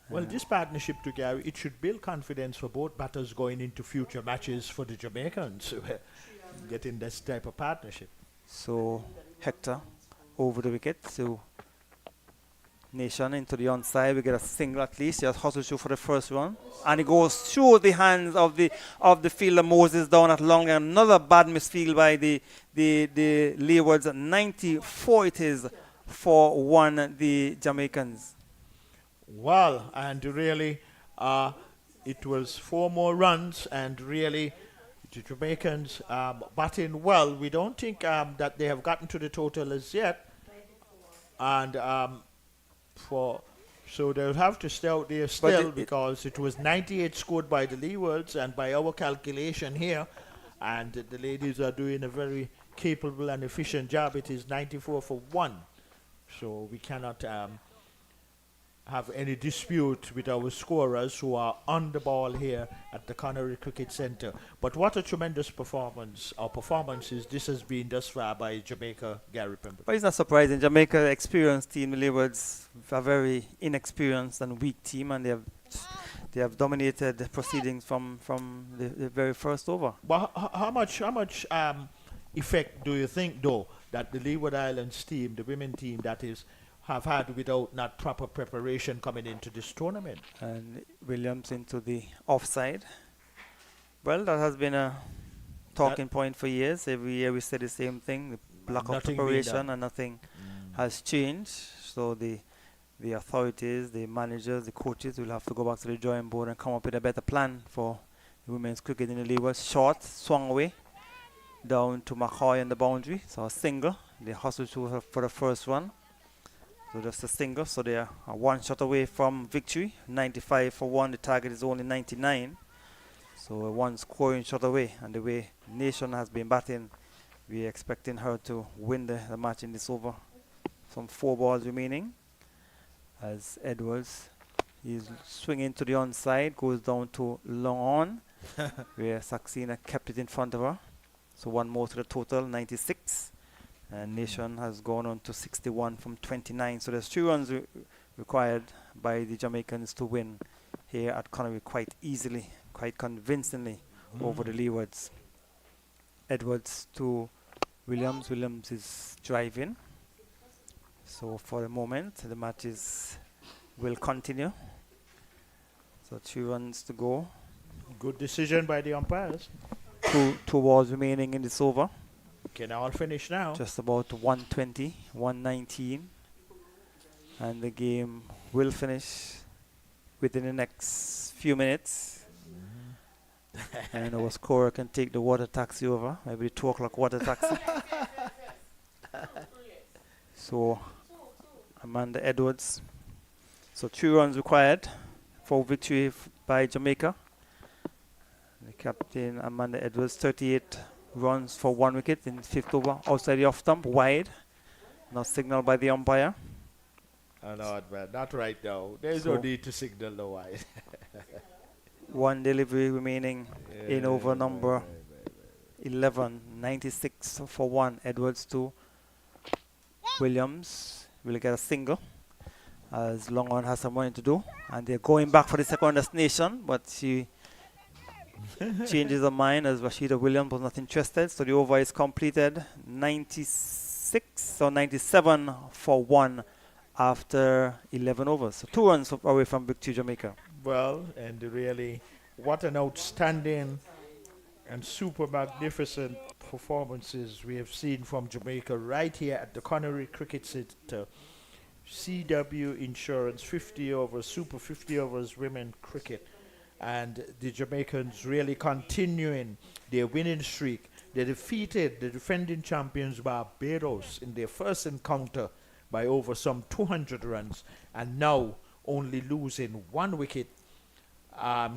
S4: Well, this partnership together, it should build confidence for both batters going into future matches for the Jamaicans, getting this type of partnership.
S5: So Hector over the wicket to Nation into the onside. We get a single at least. He has hustled through for the first one, and he goes through the hands of the fielder Moses down at long. Another bad misfield by the Leewards. 94 it is for 1, the Jamaicans.
S4: Well, and really, it was 4 more runs, and really, the Jamaicans batting well. We don't think that they have gotten to the total as yet, and so they'll have to stay out there still, because it was 98 scored by the Leewards, and by our calculation here, and the ladies are doing a very capable and efficient job. It is 94 for 1, so we cannot have any dispute with our scorers who are on the ball here at the Connery Cricket Centre. But what a tremendous performances this has been thus far by Jamaica, Gary Pemberton.
S5: But it's not surprising. Jamaica experienced team, the Leewards, a very inexperienced and weak team, and they have dominated the proceedings from the very first over.
S4: But how much effect do you think, though, that the Leeward Islands team, the women team that is, have had without not proper preparation coming into this tournament?
S5: And Williams into the offside. Well, that has been a talking point for years. Every year we say the same thing, the lack of preparation, and nothing has changed. So the authorities, the managers, the coaches will have to go back to the drawing board and come up with a better plan for the women's cricket in the Leeward. Short, swung away, down to McCoy on the boundary. So a single. They hustled through for the first one. So just a single, so they are 1 shot away from victory. 95 for 1, the target is only 99. So 1 scoring shot away, and the way Nation has been batting, we're expecting her to win the match in this over. Some 4 balls remaining, as Edwards He's swinging to the onside, goes down to long on, where Saxena kept it in front of her. So one more to the total, 96. And Nation has gone on to 61 from 29. So there's 2 runs required by the Jamaicans to win here at Connery quite easily, quite convincingly over the Leewards. Edwards to Williams. Williams is driving. So for the moment, the matches will continue. So 2 runs to go.
S4: Good decision by the umpires.
S5: Two balls remaining in this over.
S4: Can all finish now?
S5: Just about 120, 119. And the game will finish within the next few minutes. And our scorer can take the water taxi over, maybe the 2 o'clock water taxi. So Amanda Edwards. So 2 runs required for victory by Jamaica. The captain Amanda Edwards, 38 runs for 1 wicket in 5th over, outside the off stump, wide. Not signaled by the umpire.
S4: No, man, not right now. There's no need to signal the wide.
S5: 1 delivery remaining in over number 11, 96 for 1. Edwards to Williams. Will get a single as Long On has some running to do. And they're going back for the second destination, but she changes her mind as Rashida Williams was not interested. So the over is completed. 96 or 97 for 1 after 11 overs. So 2 runs away from victory Jamaica.
S4: Well, and really, what an outstanding and super magnificent performances we have seen from Jamaica right here at the Connery Cricket Center. CW Insurance, 50 overs, Super 50 overs women cricket. And the Jamaicans really continuing their winning streak. They defeated the defending champions Barbados in their first encounter by over some 200 runs, and now only losing 1 wicket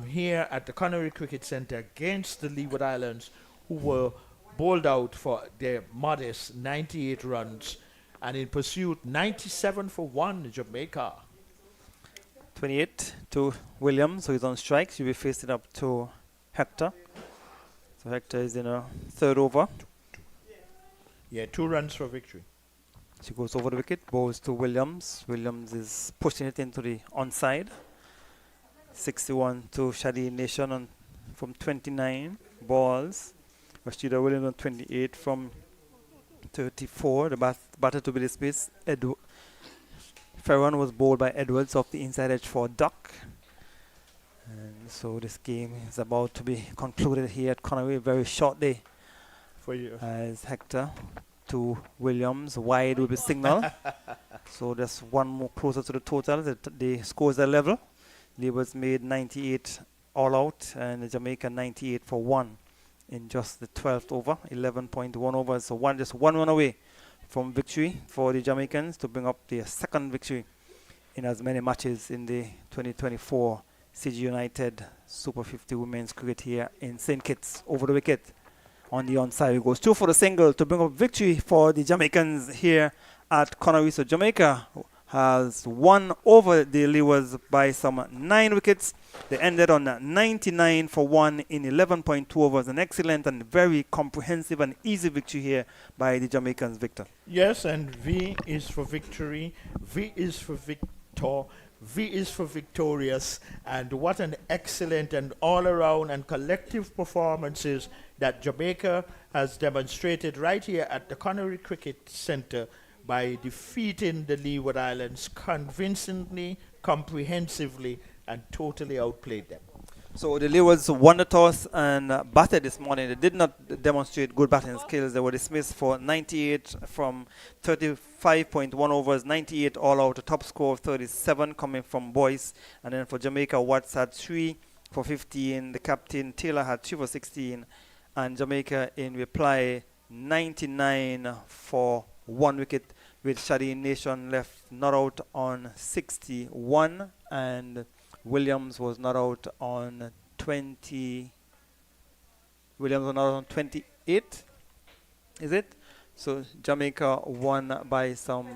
S4: here at the Connery Cricket Center against the Leeward Islands, who were bowled out for their modest 98 runs, and in pursuit 97 for 1 Jamaica.
S5: 28 to Williams, so he's on strike. She'll be facing up to Hector. So Hector is in her 3rd over.
S4: Yeah, 2 runs for victory.
S5: She goes over the wicket, bowls to Williams. Williams is pushing it into the onside. 61 to Shadi Nation on from 29 balls. Rashida Williams on 28 from 34. The batter to be dismissed. Ferron was bowled by Edwards off the inside edge for Duck. And so this game is about to be concluded here at Connery. Very short day
S4: For you.
S5: as Hector to Williams. Wide will be signal. So that's 1 more closer to the total. The scores are level. Leewards made 98 all out and the Jamaica 98 for 1 in just the 12th over, 11.1 overs. So just one run away from victory for the Jamaicans to bring up their 2nd victory in as many matches in the 2024 CG United Super 50 Women's Cricket here in St. Kitts. Over the wicket on the onside, he goes 2 for the single to bring up victory for the Jamaicans here at Connery. So Jamaica has won over the Leewards by some 9 wickets. They ended on 99 for 1 in 11.2 overs. An excellent and very comprehensive and easy victory here by the Jamaicans, Victor.
S4: Yes, and V is for victory, V is for victor, V is for victorious, and what an excellent and all-around and collective performances that Jamaica has demonstrated right here at the Connery Cricket Center by defeating the Leeward Islands convincingly, comprehensively, and totally outplayed them.
S5: So the Leewards won the toss and batted this morning. They did not demonstrate good batting skills. They were dismissed for 98 from 35.1 overs, 98 all out, a top score of 37 coming from Boyce. And then for Jamaica, Watts had 3 for 15. The captain, Taylor, had 2 for 16. And Jamaica, in reply, 99 for 1 wicket, with Shadi Nation left not out on 61, and Williams was not out on 20. Williams was not out on 28, is it? So Jamaica won by some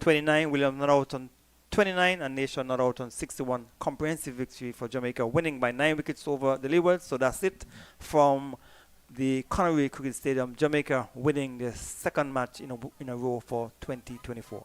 S5: 29. Williams not out on 29 and Nation not out on 61. Comprehensive victory for Jamaica, winning by 9 wickets over the Leeward. So that's it from the Connery Cricket Stadium. Jamaica winning the second match in a row for 2024.